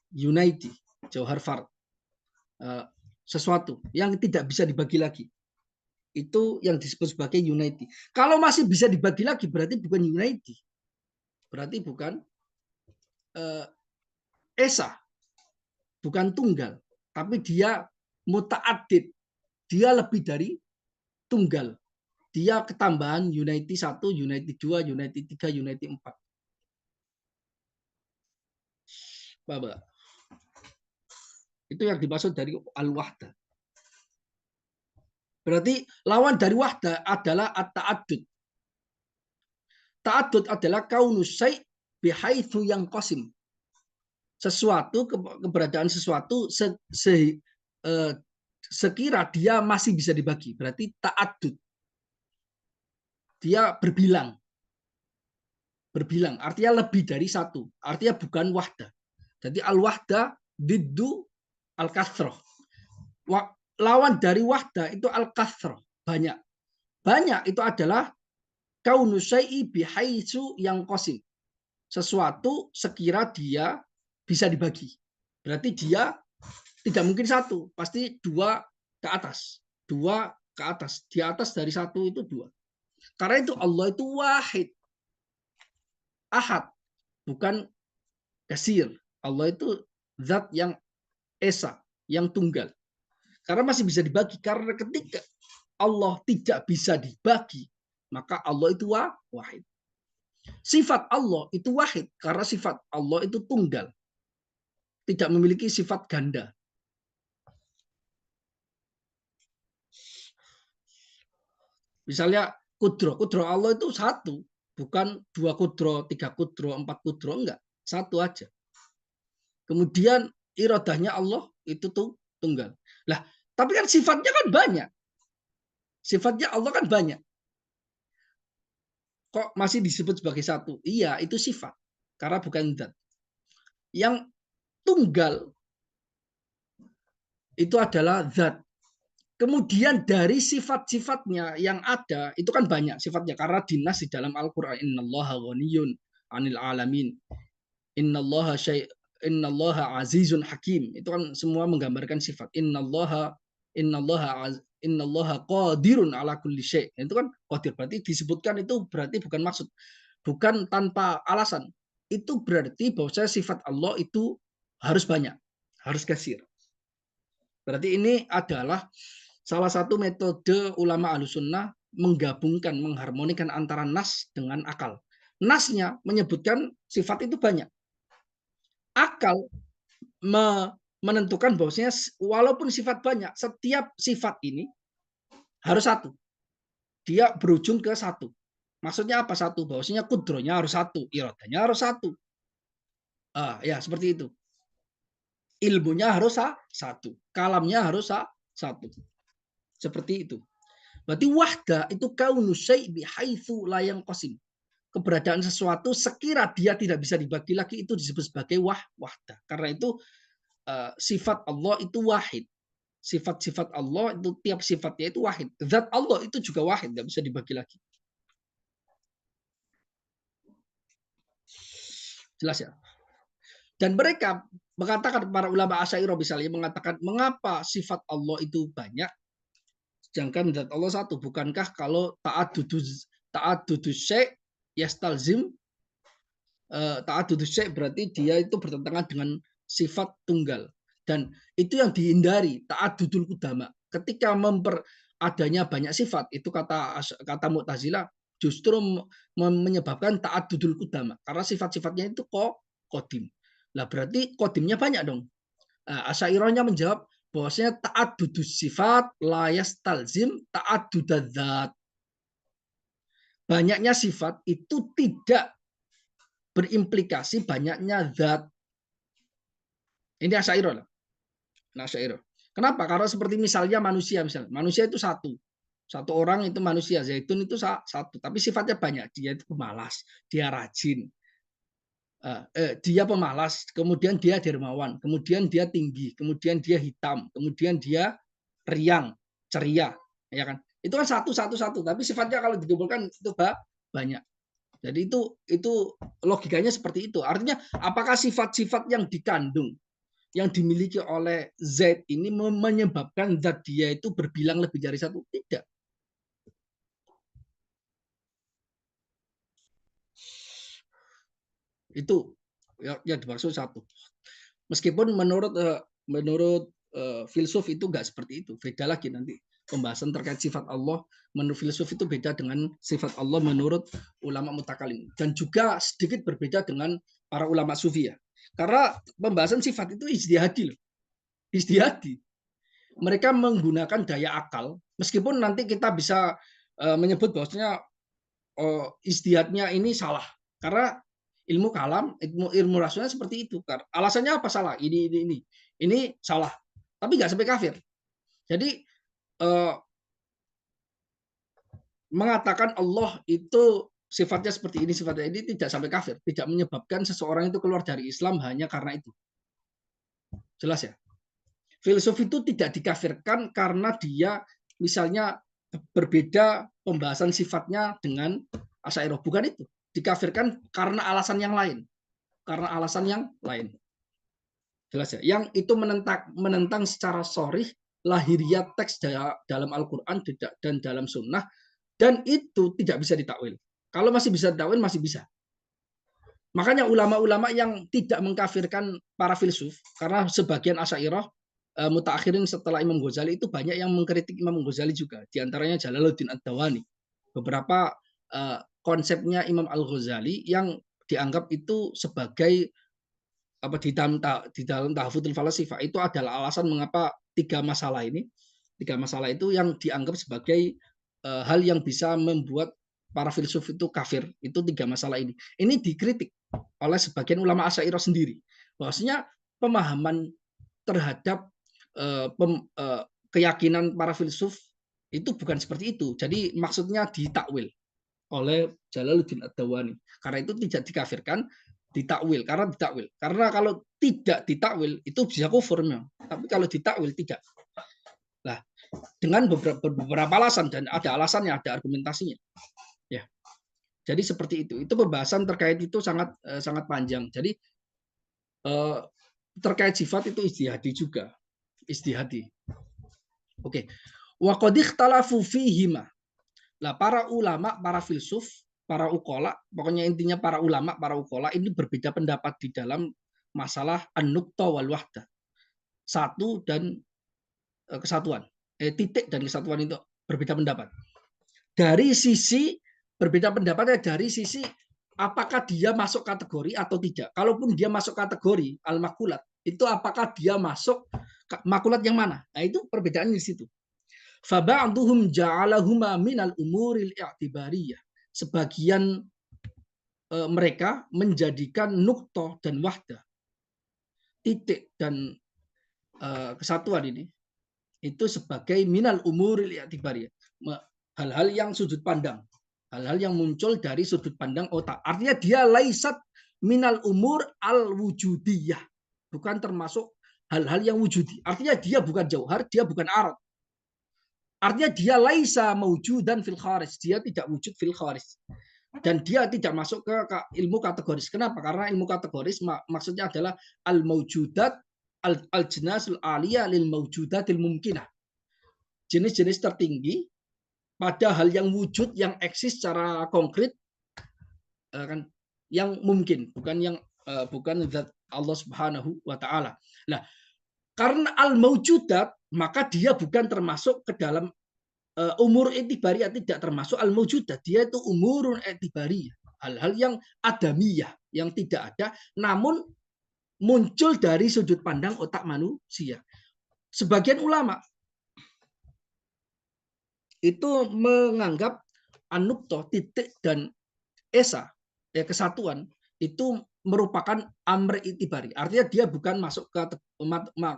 Unity, jauhar fard. Sesuatu yang tidak bisa dibagi lagi. Itu yang disebut sebagai unity. Kalau masih bisa dibagi lagi berarti bukan unity. Berarti bukan esa. Bukan tunggal. Tapi dia muta'addid. Dia lebih dari tunggal. Dia ketambahan unity 1, unity 2, unity 3, unity 4. Bapak. Itu yang dimaksud dari al-wahdah. Berarti lawan dari wahdah adalah at-ta'addud. Ta'addud adalah kaunus syai' bihaitsu yang qasim. Sesuatu, keberadaan sesuatu sekira dia masih bisa dibagi. Berarti ta'addud. Dia berbilang. Berbilang. Artinya lebih dari satu. Artinya bukan wahdah. Jadi al-wahdah diddu al-kathroh. Lawan dari wahdah itu al-kathroh. Banyak. Banyak itu adalah kaunus syai'i bihaitsu yang qasim. Sesuatu sekira dia bisa dibagi. Berarti dia tidak mungkin satu, pasti dua ke atas. Dua ke atas. Di atas dari satu itu dua. Karena itu Allah itu wahid. Ahad. Bukan kasir. Allah itu zat yang esa, yang tunggal. Karena masih bisa dibagi. Karena ketika Allah tidak bisa dibagi, maka Allah itu wahid. Sifat Allah itu wahid. Karena sifat Allah itu tunggal. Tidak memiliki sifat ganda. Misalnya kudro. Kudro Allah itu satu. Bukan 2 kudro, 3 kudro, 4 kudro. Enggak. Satu aja. Kemudian iradahnya Allah itu tuh tunggal. Lah, tapi kan sifatnya kan banyak. Sifatnya Allah kan banyak. Kok masih disebut sebagai satu? Iya, itu sifat. Karena bukan zat. Yang tunggal itu adalah zat. Kemudian dari sifat-sifatnya yang ada, itu kan banyak sifatnya. Karena dinas di dalam Al-Quran. Innallaha ghaniyun anil alamin. Innallaha azizun hakim. Itu kan semua menggambarkan sifat. Innallaha innallaha qadirun ala kulli syai. Itu kan qadir, berarti disebutkan itu berarti bukan maksud, bukan tanpa alasan. Itu berarti bahwa sifat Allah itu harus banyak, harus kasir. Berarti ini adalah salah satu metode ulama Ahlussunnah menggabungkan, mengharmonikan antara nas dengan akal. Nasnya menyebutkan sifat itu banyak. Akal menentukan bahwasanya walaupun sifat banyak, setiap sifat ini harus satu. Dia berujung ke satu. Maksudnya apa satu? Bahwasanya kudronya harus satu, iradanya harus satu. Ya seperti itu. Ilmunya harus satu, kalamnya harus satu. Seperti itu. Berarti wahda itu kaunus syai' bihaitsu la yanqasim. Keberadaan sesuatu sekira dia tidak bisa dibagi lagi itu disebut sebagai wahda. Karena itu sifat Allah itu wahid. Sifat-sifat Allah itu tiap sifatnya itu wahid. Zat Allah itu juga wahid, tidak bisa dibagi lagi. Jelas ya? Dan mereka mengatakan, para ulama Asy'ariyah misalnya mengatakan, mengapa sifat Allah itu banyak sedangkan zat Allah satu? Bukankah kalau ta'addudus syai' yastalzim, ta'addudus syai' berarti dia itu bertentangan dengan sifat tunggal, dan itu yang dihindari ta'addudul qudama. Ketika adanya banyak sifat, itu kata Mu'tazilah justru menyebabkan ta'addudul qudama, karena sifat-sifatnya itu qadim. Lah berarti qadimnya banyak dong. Asy'ariyahnya menjawab bahwasanya ta'addudus sifat la yastalzim ta'addudadz dzat. Banyaknya sifat itu tidak berimplikasi banyaknya zat. Ini Asy'ariyah. Nah, Asy'ariyah. Kenapa? Karena seperti misalnya manusia, manusia itu satu. Satu orang itu manusia, Zaitun itu satu, tapi sifatnya banyak. Dia itu pemalas, dia rajin, dia pemalas, kemudian dia dermawan, kemudian dia tinggi, kemudian dia hitam, kemudian dia riang, ceria, ya kan? Itu kan satu, tapi sifatnya kalau dikumpulkan itu banyak. Jadi itu logikanya seperti itu. Artinya apakah sifat-sifat yang dikandung, yang dimiliki oleh Z ini menyebabkan zat dia itu berbilang lebih dari satu? Tidak. Itu yang dimaksud satu. Meskipun menurut filsuf itu nggak seperti itu. Beda lagi nanti pembahasan terkait sifat Allah menurut filsuf itu beda dengan sifat Allah menurut ulama mutakalim, dan juga sedikit berbeda dengan para ulama sufi ya. Karena pembahasan sifat itu ijtihadi loh. Ijtihadi. Mereka menggunakan daya akal, meskipun nanti kita bisa menyebut bahwasanya ijtihadnya ini salah. Karena ilmu kalam, ilmu rasional seperti itu. Alasannya apa salah? Ini salah. Tapi nggak sampai kafir. Jadi mengatakan Allah itu sifatnya seperti ini, sifatnya ini tidak sampai kafir, tidak menyebabkan seseorang itu keluar dari Islam hanya karena itu. Jelas ya? Filsuf itu tidak dikafirkan karena dia misalnya berbeda pembahasan sifatnya dengan Asy'ariyah, bukan itu. Dikafirkan karena alasan yang lain. Karena alasan yang lain. Jelas ya? Yang itu menentang secara sharih lahiriat teks dalam Al-Qur'an dan dalam sunnah, dan itu tidak bisa ditakwil. Kalau masih bisa ditakwil, masih bisa. Makanya ulama-ulama yang tidak mengkafirkan para filsuf, karena sebagian Asy'ariyah mutaakhirin setelah Imam Ghazali itu banyak yang mengkritik Imam Ghazali juga. Di antaranya Jalaluddin Ad-Dawani. Beberapa konsepnya Imam Al-Ghazali yang dianggap itu sebagai di dalam Tahfudzul Falasifah itu adalah alasan mengapa tiga masalah itu yang dianggap sebagai hal yang bisa membuat para filsuf itu kafir. Itu tiga masalah ini. Ini dikritik oleh sebagian ulama Asy'ariyah sendiri. Bahwasanya pemahaman terhadap keyakinan para filsuf itu bukan seperti itu. Jadi maksudnya ditakwil oleh Jalaluddin Ad-Dawani. Karena itu tidak dikafirkan, ditakwil. Karena kalau tidak ditakwil itu bisa kufurnya. Tapi kalau ditakwil tidak. Nah, dengan beberapa alasan, dan ada alasannya, ada argumentasinya. Ya. Jadi seperti itu. Itu pembahasan terkait itu sangat panjang. Jadi terkait sifat itu ijtihadi juga. Ijtihadi. Oke. Wa qad ikhtalafu fihima. Lah para ulama, para filsuf, para ukola, pokoknya intinya para ulama, para ukola ini berbeda pendapat di dalam masalah an-nuqta wal wahdah. Satu dan kesatuan. Titik dan kesatuan itu berbeda pendapat. Dari sisi berbeda pendapatnya dari sisi apakah dia masuk kategori atau tidak. Kalaupun dia masuk kategori al-makulat, itu apakah dia masuk makulat yang mana? Nah, itu perbedaannya di situ. Faba'duhum ja'alahuma minal umuril i'tibariyah. Sebagian mereka menjadikan nuktoh dan wahdah, titik dan kesatuan ini itu sebagai minal umuril i'tibariyah. Hal-hal yang sudut pandang, hal-hal yang muncul dari sudut pandang otak. Artinya dia laisat minal umur al wujudiyah, bukan termasuk hal-hal yang wujudi. Artinya dia bukan jauhar, dia bukan arad. Artinya dia laisa mawjudan fil kharij, dia tidak wujud fil kharij. Dan dia tidak masuk ke ilmu kategoris. Kenapa? Karena ilmu kategoris maksudnya adalah al mawjudat al jinasul aliyah lil mawjudatil mumkinah. Jenis-jenis tertinggi pada hal yang wujud, yang eksis secara konkret, kan, yang mungkin, bukan zat Allah Subhanahu wa taala. Nah, karena al mawjudat, maka dia bukan termasuk ke dalam umur etibariyah, tidak termasuk al mawjudat. Dia itu umurun etibariyah, hal-hal yang adamiyah, yang tidak ada namun muncul dari sudut pandang otak manusia. Sebagian ulama itu menganggap an-nuqtah, titik, dan esa, kesatuan, itu merupakan amr itibari. Artinya dia bukan masuk ke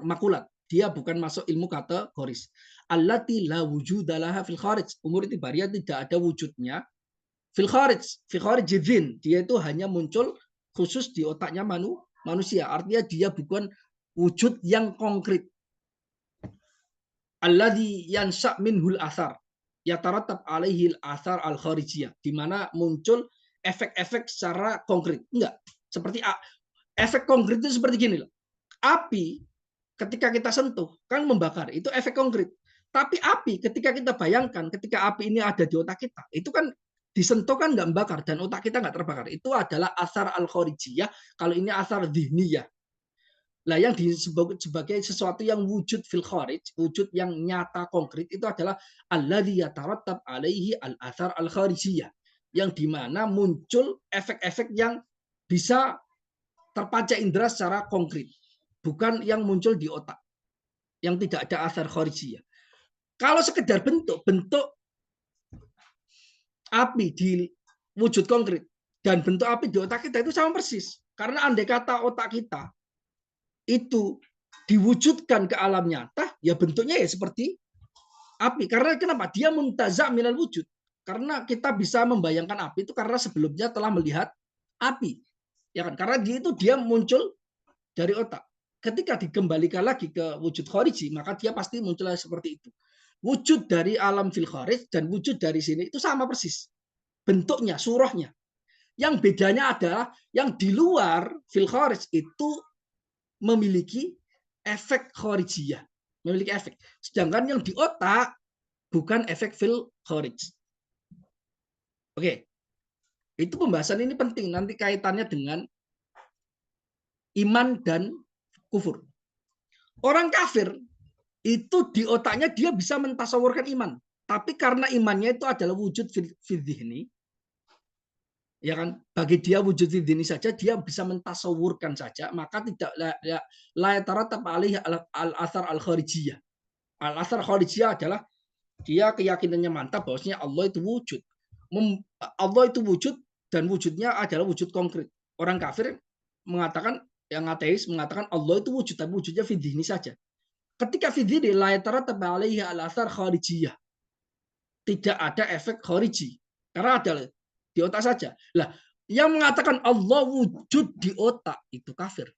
makulat. Dia bukan masuk ilmu kategoris. Allati la wujudalaha fil kharij. Umur itibariyah tidak ada wujudnya fil kharij. Fil kharij jidhin. Dia itu hanya muncul khusus di otaknya manusia. Artinya dia bukan wujud yang konkret. Alladhi yansha' minhul athar. Yataratab alaihil athar al-kharijiyah. Di mana muncul efek-efek secara konkret. Enggak. Seperti efek konkret itu seperti gini loh. Api ketika kita sentuh kan membakar, itu efek konkret. Tapi api ketika kita bayangkan, ketika api ini ada di otak kita, itu kan disentuh kan nggak membakar dan otak kita nggak terbakar. Itu adalah asar al-kharijiyah. Kalau ini asar dhihniyah. Lah yang disebut sebagai sesuatu yang wujud fil kharij, wujud yang nyata konkret, itu adalah alladzi yatarattab alaihi al-athar al-kharijiyah, yang dimana muncul efek-efek yang bisa terpancar indera secara konkret, bukan yang muncul di otak, yang tidak ada athar kharijiyah. Kalau sekedar bentuk api di wujud konkret dan bentuk api di otak kita itu sama persis. Karena andai kata otak kita itu diwujudkan ke alam nyata, ya bentuknya ya seperti api. Karena kenapa? Dia muntaza' minal wujud. Karena kita bisa membayangkan api itu karena sebelumnya telah melihat api. Ya kan? Karena dia muncul dari otak. Ketika dikembalikan lagi ke wujud khariji, maka dia pasti munculnya seperti itu. Wujud dari alam fil kharij dan wujud dari sini itu sama persis. Bentuknya, surahnya. Yang bedanya adalah yang di luar fil kharij itu memiliki efek kharijiyah, memiliki efek. Sedangkan yang di otak bukan efek fil kharij. Oke. Itu pembahasan ini penting, nanti kaitannya dengan iman dan kufur. Orang kafir itu di otaknya dia bisa mentasawurkan iman, tapi karena imannya itu adalah wujud fil dhihni, ya kan, bagi dia wujud ini saja, dia bisa mentasawurkan saja, maka tidak la yataratab alaihi al-athar al-kharijiyah. Al-athar kharijiyah adalah dia keyakinannya mantap bahwasanya Allah itu wujud. Allah itu wujud dan wujudnya adalah wujud konkret. Orang kafir mengatakan, yang ateis mengatakan Allah itu wujud, tapi wujudnya fi dhihni saja. Ketika fi dhihni la yataratab alaihi al-athar kharijiyah. Tidak ada efek khariji. Karena ada di otak saja. Lah, yang mengatakan Allah wujud di otak itu kafir.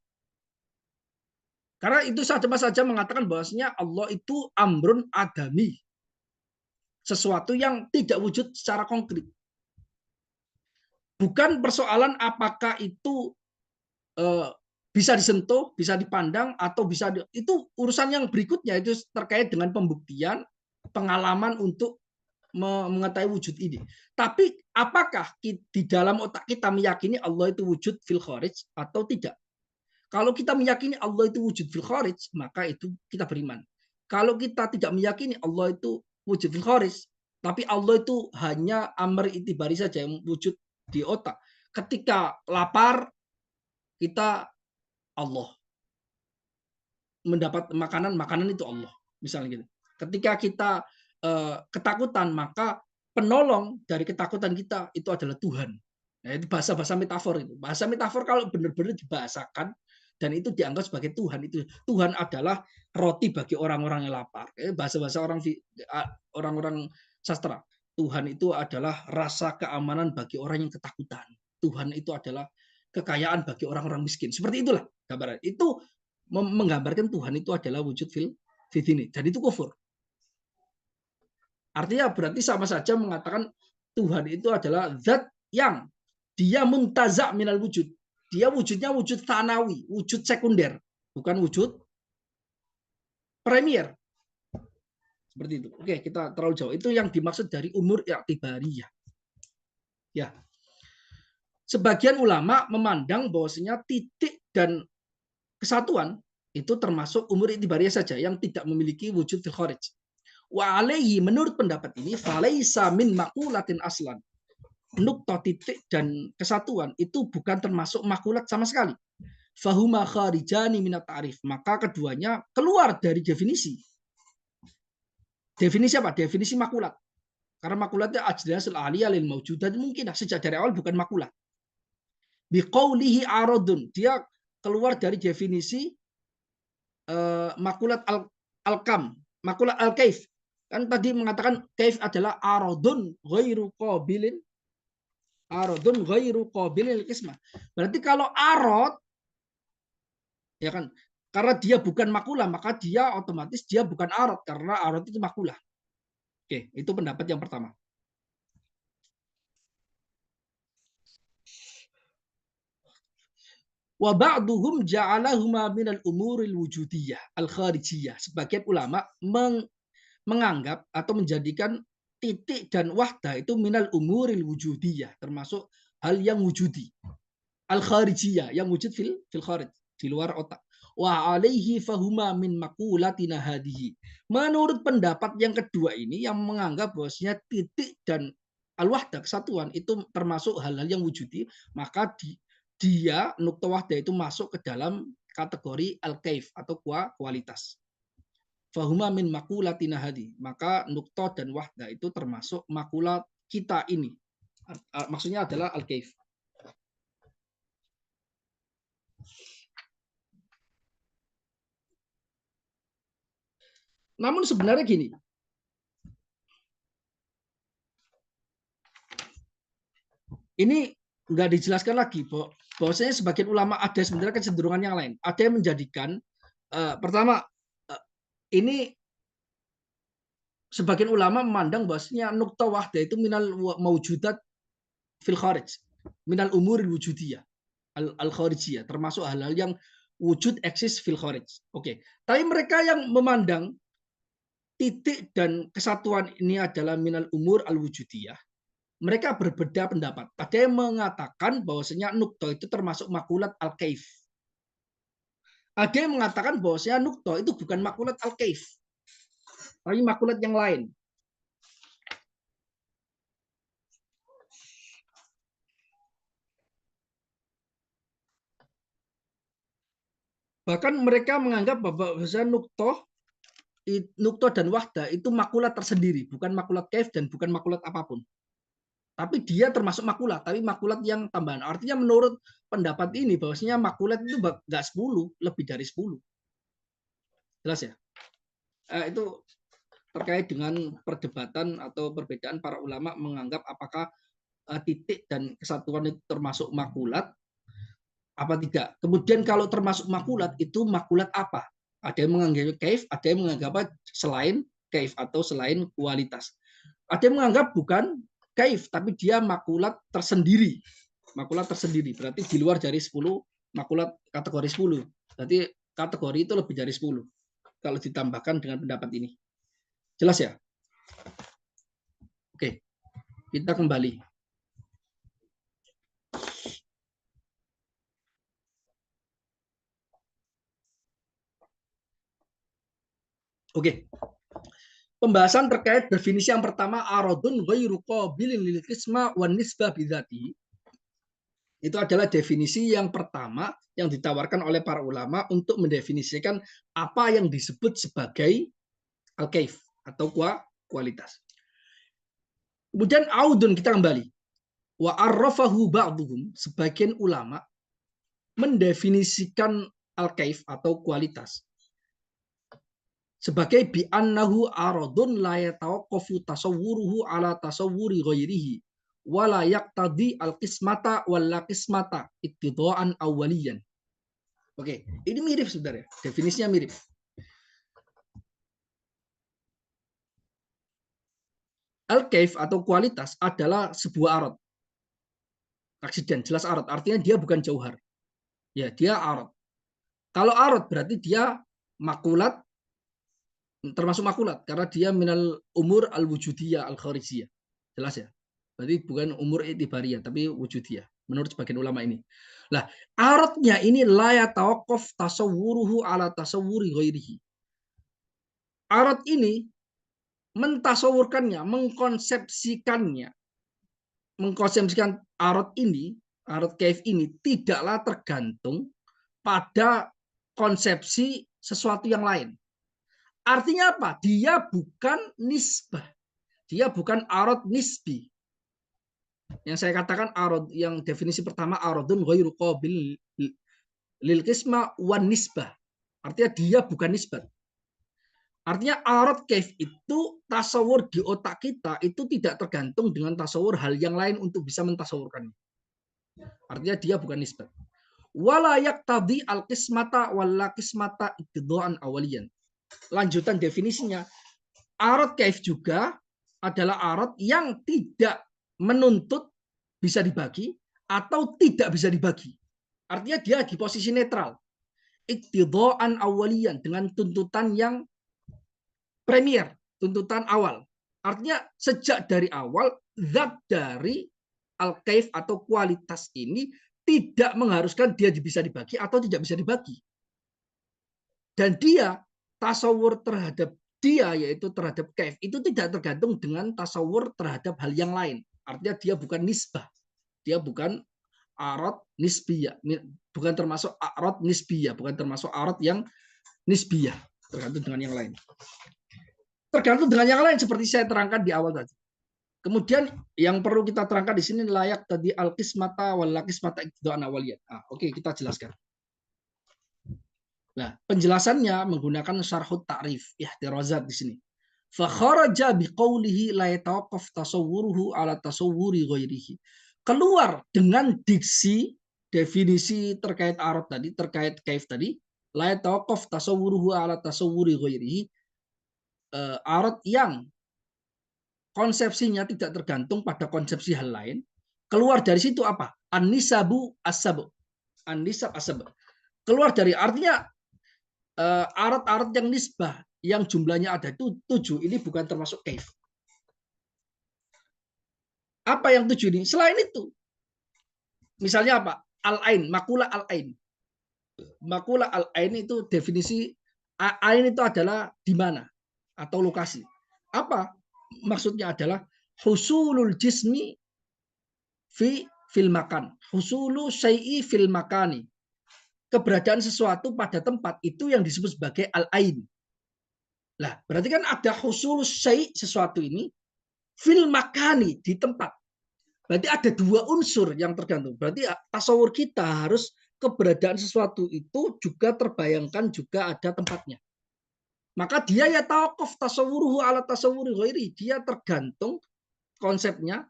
Karena itu saja mengatakan bahwasanya Allah itu amrun adami. Sesuatu yang tidak wujud secara konkret. Bukan persoalan apakah itu bisa disentuh, bisa dipandang, atau bisa itu urusan yang berikutnya, itu terkait dengan pembuktian, pengalaman untuk mengetahui wujud ini. Tapi apakah di dalam otak kita meyakini Allah itu wujud fil kharij atau tidak? Kalau kita meyakini Allah itu wujud fil kharij, maka itu kita beriman. Kalau kita tidak meyakini Allah itu wujud fil kharij, tapi Allah itu hanya amr itibari saja yang wujud di otak. Ketika lapar, kita Allah. Mendapat makanan itu Allah. Misalnya gitu. Ketika kita ketakutan, maka penolong dari ketakutan kita itu adalah Tuhan. Nah, itu bahasa-bahasa metafor itu. Bahasa metafor kalau benar-benar dibahasakan dan itu dianggap sebagai Tuhan, itu Tuhan adalah roti bagi orang-orang yang lapar. Bahasa-bahasa orang-orang sastra. Tuhan itu adalah rasa keamanan bagi orang yang ketakutan. Tuhan itu adalah kekayaan bagi orang-orang miskin. Seperti itulah gambaran. Itu menggambarkan Tuhan itu adalah wujud fil ini. Dan itu kufur. Artinya berarti sama saja mengatakan Tuhan itu adalah zat yang dia muntaza minal wujud. Dia wujudnya wujud thanawi, wujud sekunder, bukan wujud premier. Seperti itu. Oke, kita terlalu jauh. Itu yang dimaksud dari umur i'tibariyah. Ya. Sebagian ulama memandang bahwasanya titik dan kesatuan itu termasuk umur i'tibariyah saja yang tidak memiliki wujud fil kharij. Wa alaihi, menurut pendapat ini, falaisa min makulatin aslan. Nukta titik dan kesatuan itu bukan termasuk makulat sama sekali. Fahuma kharijani minat ta'rif. Maka keduanya keluar dari definisi. Definisi apa? Definisi makulat. Karena makulatnya ajlasul aliyah lil mawjudat, mungkin sejak dari awal bukan makulat. Biqaulihi aradun. Dia keluar dari definisi makulat al-kam, makulat al-kaif. Kan tadi mengatakan kaif adalah aradun ghairu qabilin, aradun ghairu qabilil qismah. Berarti kalau arad, ya kan, karena dia bukan makulah, maka dia otomatis dia bukan arad, karena arad itu makulah. Oke, itu pendapat yang pertama. Wa ba'duhum ja'alahuma minal umuril wujudiyah al-kharijiyah. Sebagian ulama menganggap atau menjadikan titik dan wahdah itu minal umuril wujudiyah, termasuk hal yang wujudi. Al-kharijiyah, yang wujud fil kharij, di luar otak. Wa alaihi fahuma min makulatina hadihi. Menurut pendapat yang kedua ini, yang menganggap bahwasanya titik dan al-wahdah, kesatuan, itu termasuk hal-hal yang wujudi, maka dia nukta wahdah itu masuk ke dalam kategori al-kaif atau kualitas. Fahuma min makulatina hadi. Maka nukta dan wahda itu termasuk makulat kita ini. Maksudnya adalah al-kaif. Namun sebenarnya gini. Ini nggak dijelaskan lagi bahwasanya sebagian ulama ada sebenarnya kecenderungan yang lain. Ada yang menjadikan pertama ini sebagian ulama memandang bahwasanya nukta wahda itu minal maujudat fil kharij, minal umuril wujudiyah al kharijiyah, termasuk hal-hal yang wujud eksis fil kharij. Oke. Tapi mereka yang memandang titik dan kesatuan ini adalah minal umur al wujudiyah, mereka berbeda pendapat. Ada yang mengatakan bahwasanya nukta itu termasuk makulat al kaif. Ada yang mengatakan bahwasanya nukta itu bukan makulat al kaif, tapi makulat yang lain. Bahkan mereka menganggap bahwa nukta dan wahda itu makulat tersendiri, bukan makulat kaif dan bukan makulat apapun. Tapi dia termasuk makulat, tapi makulat yang tambahan. Artinya menurut pendapat ini bahwasanya makulat itu nggak 10, lebih dari 10. Jelas ya? Itu terkait dengan perdebatan atau perbedaan para ulama menganggap apakah titik dan kesatuan itu termasuk makulat apa tidak. Kemudian kalau termasuk makulat, itu makulat apa? Ada yang menganggap kaif, ada yang menganggap selain kaif atau selain kualitas. Ada yang menganggap bukan kaif, tapi dia makulat tersendiri. Makulat tersendiri, berarti di luar dari 10 makulat kategori 10. Berarti kategori itu lebih dari 10 kalau ditambahkan dengan pendapat ini. Jelas ya? Oke, kita kembali. Oke. Pembahasan terkait definisi yang pertama, aradun ghairu qabilin lil qisma wan nisbah bidzati. Itu adalah definisi yang pertama yang ditawarkan oleh para ulama untuk mendefinisikan apa yang disebut sebagai al-kaif atau kualitas. Kemudian audun, kita kembali. Wa arrafahu ba'duhum, sebagian ulama mendefinisikan al-kaif atau kualitas sebagai bi annahu aradun la yatawaqqafu tasawwuruhu ala tasawwuri ghairihi wa la yaqtadi al-qismata wal la qismata ittidaan awwaliyan. Oke, ini mirip sebenarnya, definisinya mirip. Al-kaif atau kualitas adalah sebuah arad. Aksiden, jelas arad, artinya dia bukan jauhar. Ya, dia arad. Kalau arad berarti dia makulat, termasuk makulat karena dia minal umur al-wujudiyah al-kharijiyah. Jelas ya? Berarti bukan umur itibariyah tapi wujudiyah menurut sebagian ulama ini. Lah, aradnya ini la yatawaqqaf tasawwuruhu ala tasawwuri ghairihi. Arad ini mentasawurkannya, mengkonsepsikan arad ini, arad kaif ini tidaklah tergantung pada konsepsi sesuatu yang lain. Artinya apa? Dia bukan nisbah. Dia bukan arad nisbi. Yang saya katakan arad, yang definisi pertama aradun ghairu qabil lil qisma wan nisbah. Artinya dia bukan nisbat. Artinya arad kaif itu tasawur di otak kita itu tidak tergantung dengan tasawur hal yang lain untuk bisa mentasawurkannya. Artinya dia bukan nisbat. Wala yaqtadi al qismata wala qismata ittidaan awaliyan. Lanjutan definisinya, arad kaif juga adalah arad yang tidak menuntut bisa dibagi atau tidak bisa dibagi. Artinya dia di posisi netral. Iktidaan awalian, dengan tuntutan yang premier, tuntutan awal. Artinya sejak dari awal zat dari al-kaif atau kualitas ini tidak mengharuskan dia bisa dibagi atau tidak bisa dibagi. Dan dia tasawur terhadap dia, yaitu terhadap kaif, itu tidak tergantung dengan tasawur terhadap hal yang lain. Artinya dia bukan nisbah. Dia bukan arad nisbiyah. Bukan termasuk arad nisbiyah. Bukan termasuk arad yang nisbiyah. Tergantung dengan yang lain. Tergantung dengan yang lain seperti saya terangkan di awal tadi. Kemudian yang perlu kita terangkan di sini layak tadi al-qismata wal qismata iktidaan awaliyat. Oke, kita jelaskan. Nah, penjelasannya menggunakan syarhut ta'rif, ihtirazat di sini. Fa kharaja biqaulihi la yatawaqqaf tasawwuruhu ala tasawwuri ghairihi. Keluar dengan diksi definisi terkait arad tadi, terkait kaif tadi, la yatawaqqaf tasawwuruhu ala tasawwuri ghairihi. Arad yang konsepsinya tidak tergantung pada konsepsi hal lain. Keluar dari situ apa? An-nisabu as-sab. An-nisab as-sab. Keluar dari, artinya arad-arad yang nisbah yang jumlahnya ada itu 7 ini bukan termasuk kaif. Apa yang 7 ini? Selain itu, misalnya apa? Al-ain, makula al-ain. Makula al-ain itu definisi ain itu adalah di mana atau lokasi. Apa maksudnya? Adalah husulul jismi fil makan. Husulu syai'i fil makani. Keberadaan sesuatu pada tempat itu yang disebut sebagai al-ain. Lah, berarti kan ada husul syai' sesuatu ini fil makani, di tempat. Berarti ada dua unsur yang tergantung. Berarti tasawur kita harus keberadaan sesuatu itu juga terbayangkan juga ada tempatnya. Maka dia ya tawakuf tasawuruhu ala tasawuri ghairi. Dia tergantung konsepnya,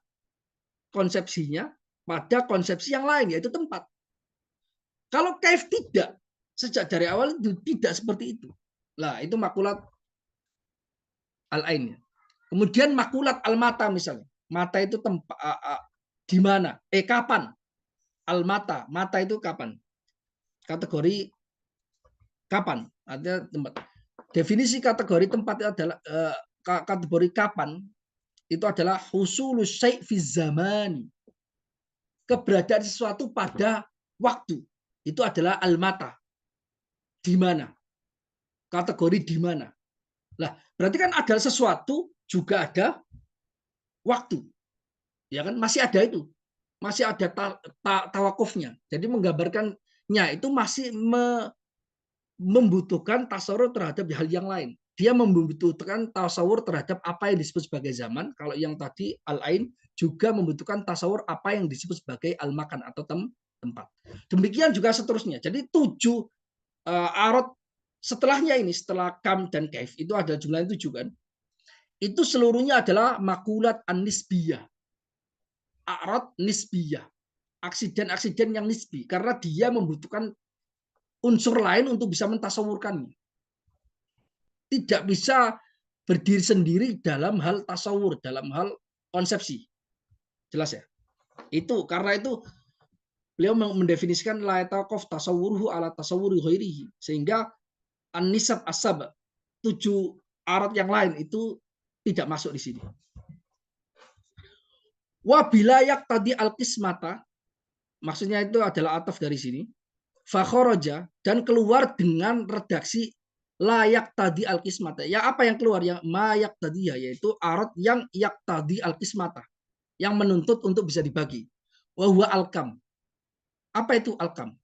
konsepsinya pada konsepsi yang lain, yaitu tempat. Kalau kaif tidak, sejak dari awal itu tidak seperti itu. Lah, itu makulat al-ain. Kemudian makulat al-mata misalnya. Mata itu tempat di mana? Kapan? Al-mata. Mata itu kapan? kategori kapan. Artinya tempat. Definisi kategori tempat adalah kategori kapan itu adalah husulus syai' fi zaman. Keberadaan sesuatu pada waktu. Itu adalah al-mata. Di mana? Kategori di mana? Lah, berarti kan ada sesuatu juga ada waktu. Ya kan? Masih ada itu. Masih ada tawakufnya. Jadi menggambarkannya itu masih membutuhkan tasawur terhadap hal yang lain. Dia membutuhkan tasawur terhadap apa yang disebut sebagai zaman. Kalau yang tadi al-ain juga membutuhkan tasawur apa yang disebut sebagai al-makan atau tempat. Demikian juga seterusnya. Jadi 7 arad setelahnya ini, setelah kam dan kaif, itu ada jumlahnya 7 kan. Itu seluruhnya adalah makulat an-nisbiyah. Arad nisbiyah. Aksiden-aksiden yang nisbi. Karena dia membutuhkan unsur lain untuk bisa mentasawurkannya. Tidak bisa berdiri sendiri dalam hal tasawur, dalam hal konsepsi. Jelas ya? Itu karena itu beliau mendefinisikan la yataqaf tasawwuruhu ala tasawwuri ghairihi, sehingga an-nisab as-sab, 7 arad yang lain itu tidak masuk di sini. Wa bila yaqtadi al-qismata, maksudnya itu adalah ataf dari sini. Fa kharaja, dan keluar dengan redaksi layak tadi al-qismata. Ya apa yang keluar? Yang mayak tadi, yaitu arad yang yak tadi al-qismata, yang menuntut untuk bisa dibagi. Wa huwa al-kam. Apa itu al-kam?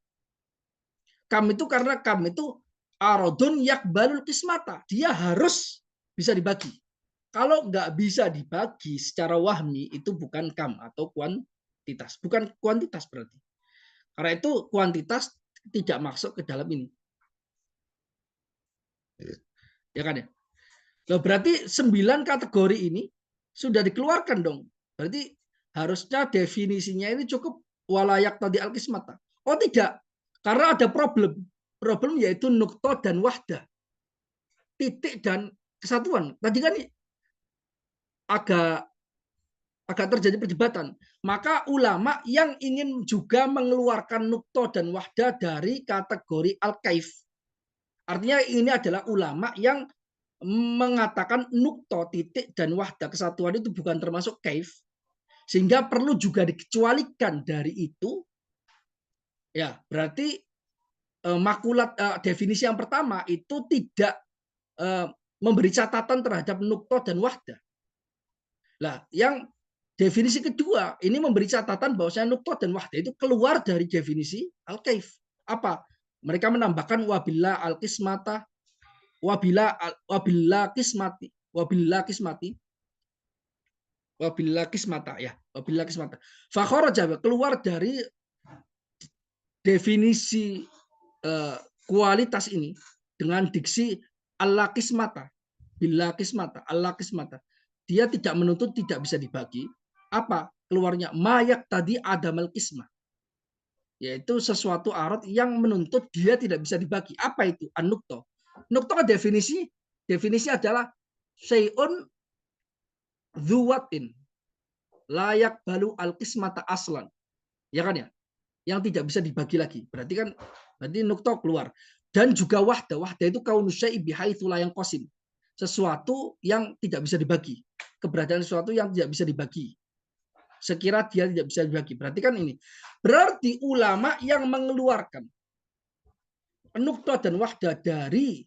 Kam itu karena kam itu aradun yakbalul qismata. Dia harus bisa dibagi. Kalau nggak bisa dibagi secara wahmi, itu bukan kam atau kuantitas. Bukan kuantitas berarti. Karena itu kuantitas tidak masuk ke dalam ini. Ya kan ya? Loh, berarti 9 kategori ini sudah dikeluarkan dong. Berarti harusnya definisinya ini cukup walayak tadi al-qismata. Oh tidak, karena ada problem. Problem yaitu nukto dan wahdah. Titik dan kesatuan. Tadi kan agak terjadi perdebatan. Maka ulama yang ingin juga mengeluarkan nukto dan wahdah dari kategori al-kaif. Artinya ini adalah ulama yang mengatakan nukto, titik, dan wahdah kesatuan itu bukan termasuk kaif, sehingga perlu juga dikecualikan dari itu. Ya, berarti makulat definisi yang pertama itu tidak memberi catatan terhadap nukto dan wahdah. Lah, yang definisi kedua ini memberi catatan bahwasanya nukto dan wahdah itu keluar dari definisi al-kaif. Apa? Mereka menambahkan wabilla al-qismata, wabilla kismati, wabilla kismata ya, wabilla kismata. Fakharaja, keluar dari definisi kualitas ini dengan diksi Allah kismata, bila kismata, Allah kismata. Dia tidak menuntut tidak bisa dibagi. Apa keluarnya? Mayak tadi adamal kismah, yaitu sesuatu arad yang menuntut dia tidak bisa dibagi. Apa itu? An-nukto. Nukto definisi adalah syai'un dzuwatin layak balu al-qismata aslan. Ya kan ya? Yang tidak bisa dibagi lagi. Berarti kan nukto keluar. Dan juga wahdah. Wahdah itu kaunu syai' bihaitsu la yanqasim. Sesuatu yang tidak bisa dibagi. Keberadaan sesuatu yang tidak bisa dibagi. Sekira dia tidak bisa dibagi. Berarti kan ini. Berarti ulama yang mengeluarkan nukto dan wahdah dari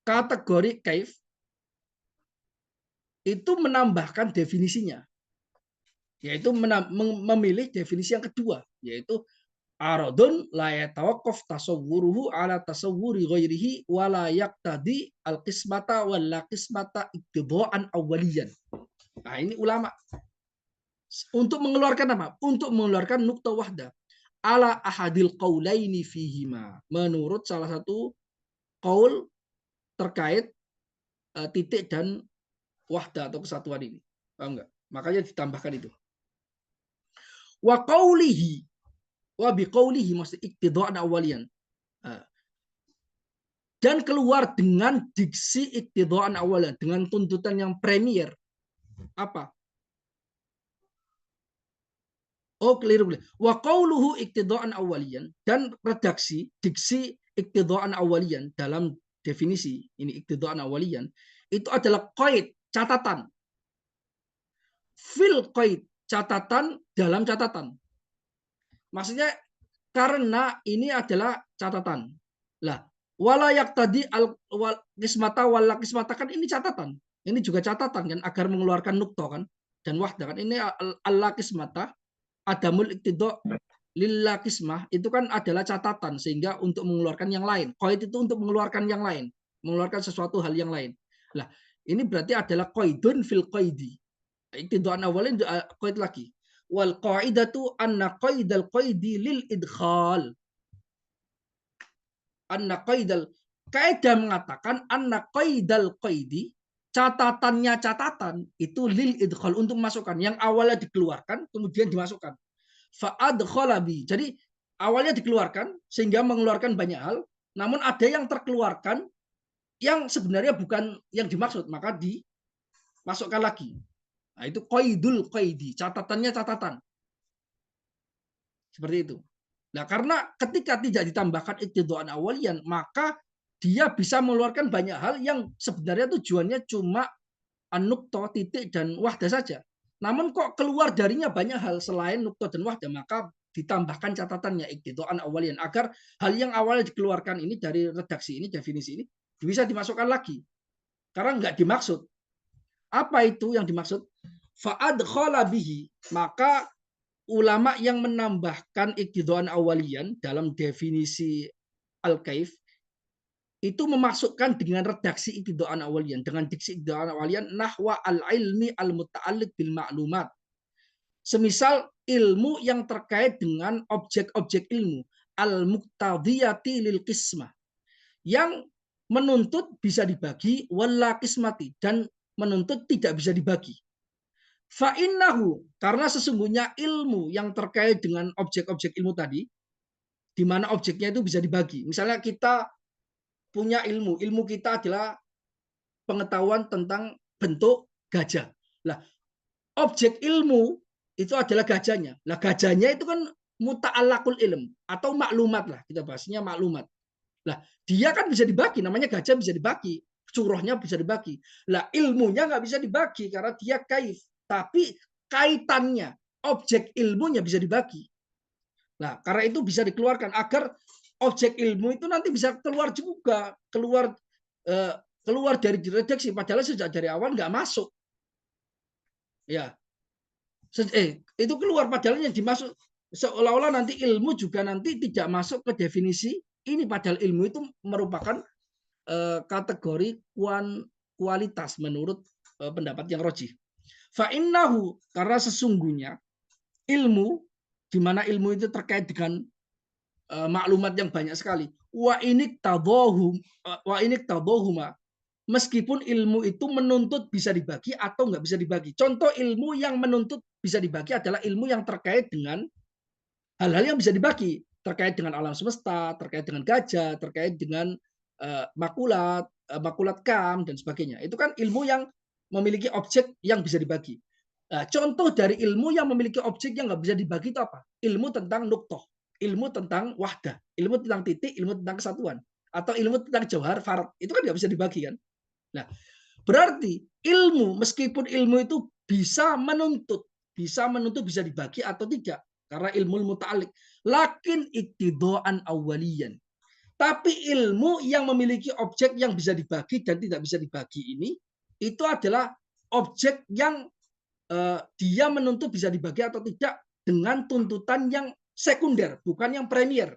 kategori kaif itu menambahkan definisinya, yaitu memilih definisi yang kedua, yaitu aradun la yatawaqqaf tasawwuruhu ala tasawwuri ghairihi wa la yaqtadi al-qismata wal la qismata iktidaan awwaliyan. Nah, ini ulama untuk mengeluarkan apa? Untuk mengeluarkan nukta wahdah ala ahadil qaulaini fihima, menurut salah satu qaul terkait titik dan wahdah atau kesatuan ini. Paham enggak? Makanya ditambahkan itu. Wa qaulihi wa biqaulihi maksud iktidaan awalian. Dan keluar dengan diksi iktidaan awalian, dengan tuntutan yang premier. Apa? Oh, keliru. Wa qauluhu iktidaan awalian, dan redaksi diksi iktidaan awalian dalam definisi ini iktidaan awalian itu adalah qaid, catatan. Fil qaid, catatan dalam catatan. Maksudnya karena ini adalah catatan. Lah, walayak tadi al kismata wal kismata kan ini catatan. Ini juga catatan kan agar mengeluarkan nukto kan dan wahdah kan. Ini al kismata adamul iktidha lillah kismah itu kan adalah catatan sehingga untuk mengeluarkan yang lain. Qaid itu untuk mengeluarkan yang lain, mengeluarkan sesuatu hal yang lain. Lah, ini berarti adalah qaidun fil qaidi. Iktidaan awalin qaid lagi. Wal qaidatu anna qaidal qaidi lil idkhal. Anna qaidal kaidah mengatakan anna qaidal qaidi catatannya catatan itu lil idkhal untuk masukkan yang awalnya dikeluarkan kemudian dimasukkan. Fa'adkhalabi. Jadi awalnya dikeluarkan sehingga mengeluarkan banyak hal, namun ada yang terkeluarkan yang sebenarnya bukan yang dimaksud, maka dimasukkan lagi. Nah, itu qaidul qaidi, catatannya catatan. Seperti itu. Nah, karena ketika tidak ditambahkan iktidaan awalian, maka dia bisa mengeluarkan banyak hal yang sebenarnya tujuannya cuma nukto, titik, dan wahdah saja. Namun kok keluar darinya banyak hal selain nukto dan wahdah, maka ditambahkan catatannya iktidaan awalian agar hal yang awalnya dikeluarkan ini dari redaksi ini, definisi ini bisa dimasukkan lagi. Karena nggak dimaksud. Apa itu yang dimaksud? Fa'adkhala bihi, maka ulama yang menambahkan iktidaan awalian dalam definisi al-kaif itu memasukkan dengan redaksi iktidaan awalian, dengan diksi iktidaan awalian nahwa al-ilmi al-muta'alliq bil ma'lumat. Semisal ilmu yang terkait dengan objek-objek ilmu al-muqtadiyati lil qismah yang menuntut bisa dibagi wala qismati dan menuntut tidak bisa dibagi. Fa'innahu, karena sesungguhnya ilmu yang terkait dengan objek-objek ilmu tadi, di mana objeknya itu bisa dibagi. Misalnya kita punya ilmu kita adalah pengetahuan tentang bentuk gajah. Lah, objek ilmu itu adalah gajahnya. Lah, gajahnya itu kan muta'allaqul ilm atau maklumat lah, kita bahasnya maklumat. Lah, dia kan bisa dibagi, namanya gajah bisa dibagi, curohnya bisa dibagi. Lah, ilmunya nggak bisa dibagi karena dia kaif. Tapi kaitannya, objek ilmunya bisa dibagi. Nah, karena itu bisa dikeluarkan agar objek ilmu itu nanti bisa keluar juga, keluar dari redaksi. Padahal sejak dari awal nggak masuk. Ya, itu keluar padahal yang dimasuk seolah-olah nanti ilmu juga nanti tidak masuk ke definisi ini. Padahal ilmu itu merupakan kategori kualitas menurut pendapat yang rojih. Fa'innahu, karena sesungguhnya ilmu, di mana ilmu itu terkait dengan maklumat yang banyak sekali. Wa inik tadohuma, meskipun ilmu itu menuntut bisa dibagi atau nggak bisa dibagi. Contoh ilmu yang menuntut bisa dibagi adalah ilmu yang terkait dengan hal-hal yang bisa dibagi, terkait dengan alam semesta, terkait dengan gajah, terkait dengan makulat kam dan sebagainya. Itu kan ilmu yang memiliki objek yang bisa dibagi. Nah, contoh dari ilmu yang memiliki objek yang nggak bisa dibagi itu apa? Ilmu tentang nuktoh, ilmu tentang wahdah, ilmu tentang titik, ilmu tentang kesatuan, atau ilmu tentang jauhar farad. Itu kan nggak bisa dibagi kan? Nah, berarti ilmu, meskipun ilmu itu bisa menuntut bisa dibagi atau tidak, karena ilmu muta'alliq. Lakin iktidoan awalian. Tapi ilmu yang memiliki objek yang bisa dibagi dan tidak bisa dibagi ini, itu adalah objek yang dia menuntut bisa dibagi atau tidak dengan tuntutan yang sekunder, bukan yang premier.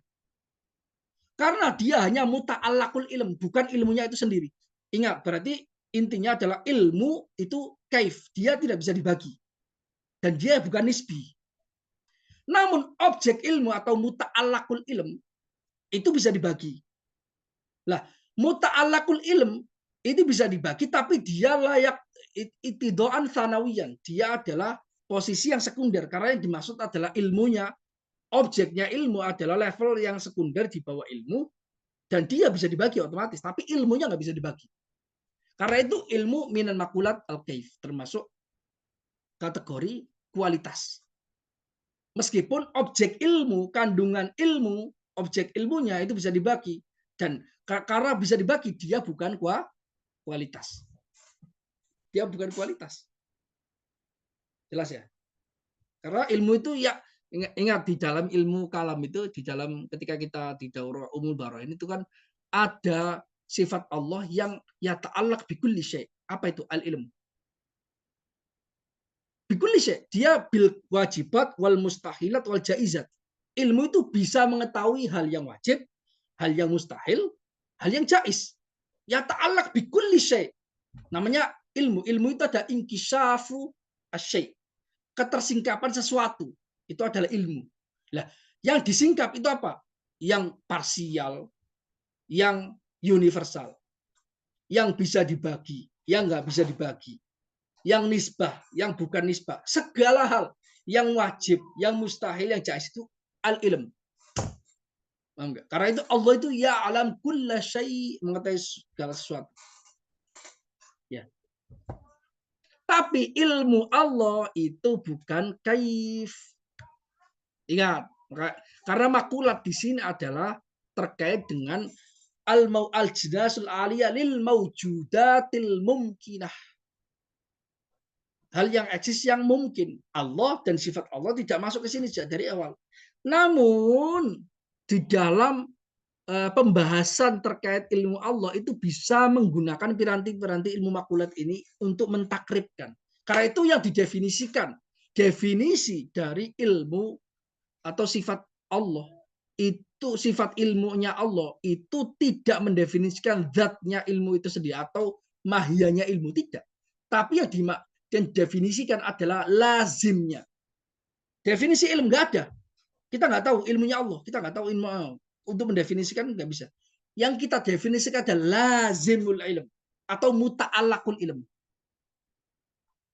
Karena dia hanya muta'allaqul ilm, bukan ilmunya itu sendiri. Ingat, berarti intinya adalah ilmu itu kaif, dia tidak bisa dibagi. Dan dia bukan nisbi. Namun objek ilmu atau muta'allaqul ilm itu bisa dibagi. Lah, muta'allaqul ilm itu bisa dibagi, tapi dia layak itidoan sanawiyan. Dia adalah posisi yang sekunder, karena yang dimaksud adalah ilmunya. Objeknya ilmu adalah level yang sekunder di bawah ilmu, dan dia bisa dibagi otomatis, tapi ilmunya nggak bisa dibagi. Karena itu ilmu minan makulat al-kaif, termasuk kategori kualitas. Meskipun objek ilmu, kandungan ilmu, objek ilmunya itu bisa dibagi. Dan karena bisa dibagi, dia bukan kualitas. Dia bukan kualitas. Jelas ya? Karena ilmu itu ya, ingat di dalam ilmu kalam itu, di dalam ketika kita di daurah umul baro'in itu kan ada sifat Allah yang ya ta'allaq bikulli syai'. Apa itu al-ilm? Bikulli syai'. Dia bil wajibat wal mustahilat wal jaizat. Ilmu itu bisa mengetahui hal yang wajib, hal yang mustahil, hal yang jaiz. Ya ta'allaq bikulli syai'. Namanya ilmu. Ilmu itu ada inkisyafu asyai'. Ketersingkapan sesuatu itu adalah ilmu. Nah, yang disingkap itu apa? Yang parsial, yang universal, yang bisa dibagi, yang nggak bisa dibagi, yang nisbah, yang bukan nisbah, segala hal yang wajib, yang mustahil, yang jaiz itu al-ilm. Karena itu Allah itu ya alam kulla syai', mengetahui segala sesuatu. Ya. Tapi ilmu Allah itu bukan kaif. Ingat, karena makulat di sini adalah terkait dengan al-jinasul aliyah lil maujudatil mumkinah. Hal yang eksis yang mungkin. Allah dan sifat Allah tidak masuk ke sini sejak dari awal. Namun di dalam pembahasan terkait ilmu Allah itu bisa menggunakan piranti-piranti ilmu makulat ini untuk mentakribkan. Karena itu yang didefinisikan. Definisi dari ilmu atau sifat Allah itu, sifat ilmunya Allah itu tidak mendefinisikan zatnya ilmu itu sendiri atau mahiyanya ilmu, tidak. Tapi yang didefinisikan adalah lazimnya. Definisi ilmu nggak ada. Kita nggak tahu ilmunya Allah. Kita nggak tahu ilmu Allah. Untuk mendefinisikan nggak bisa. Yang kita definisikan adalah lazimul ilm atau muta'allaqul ilm.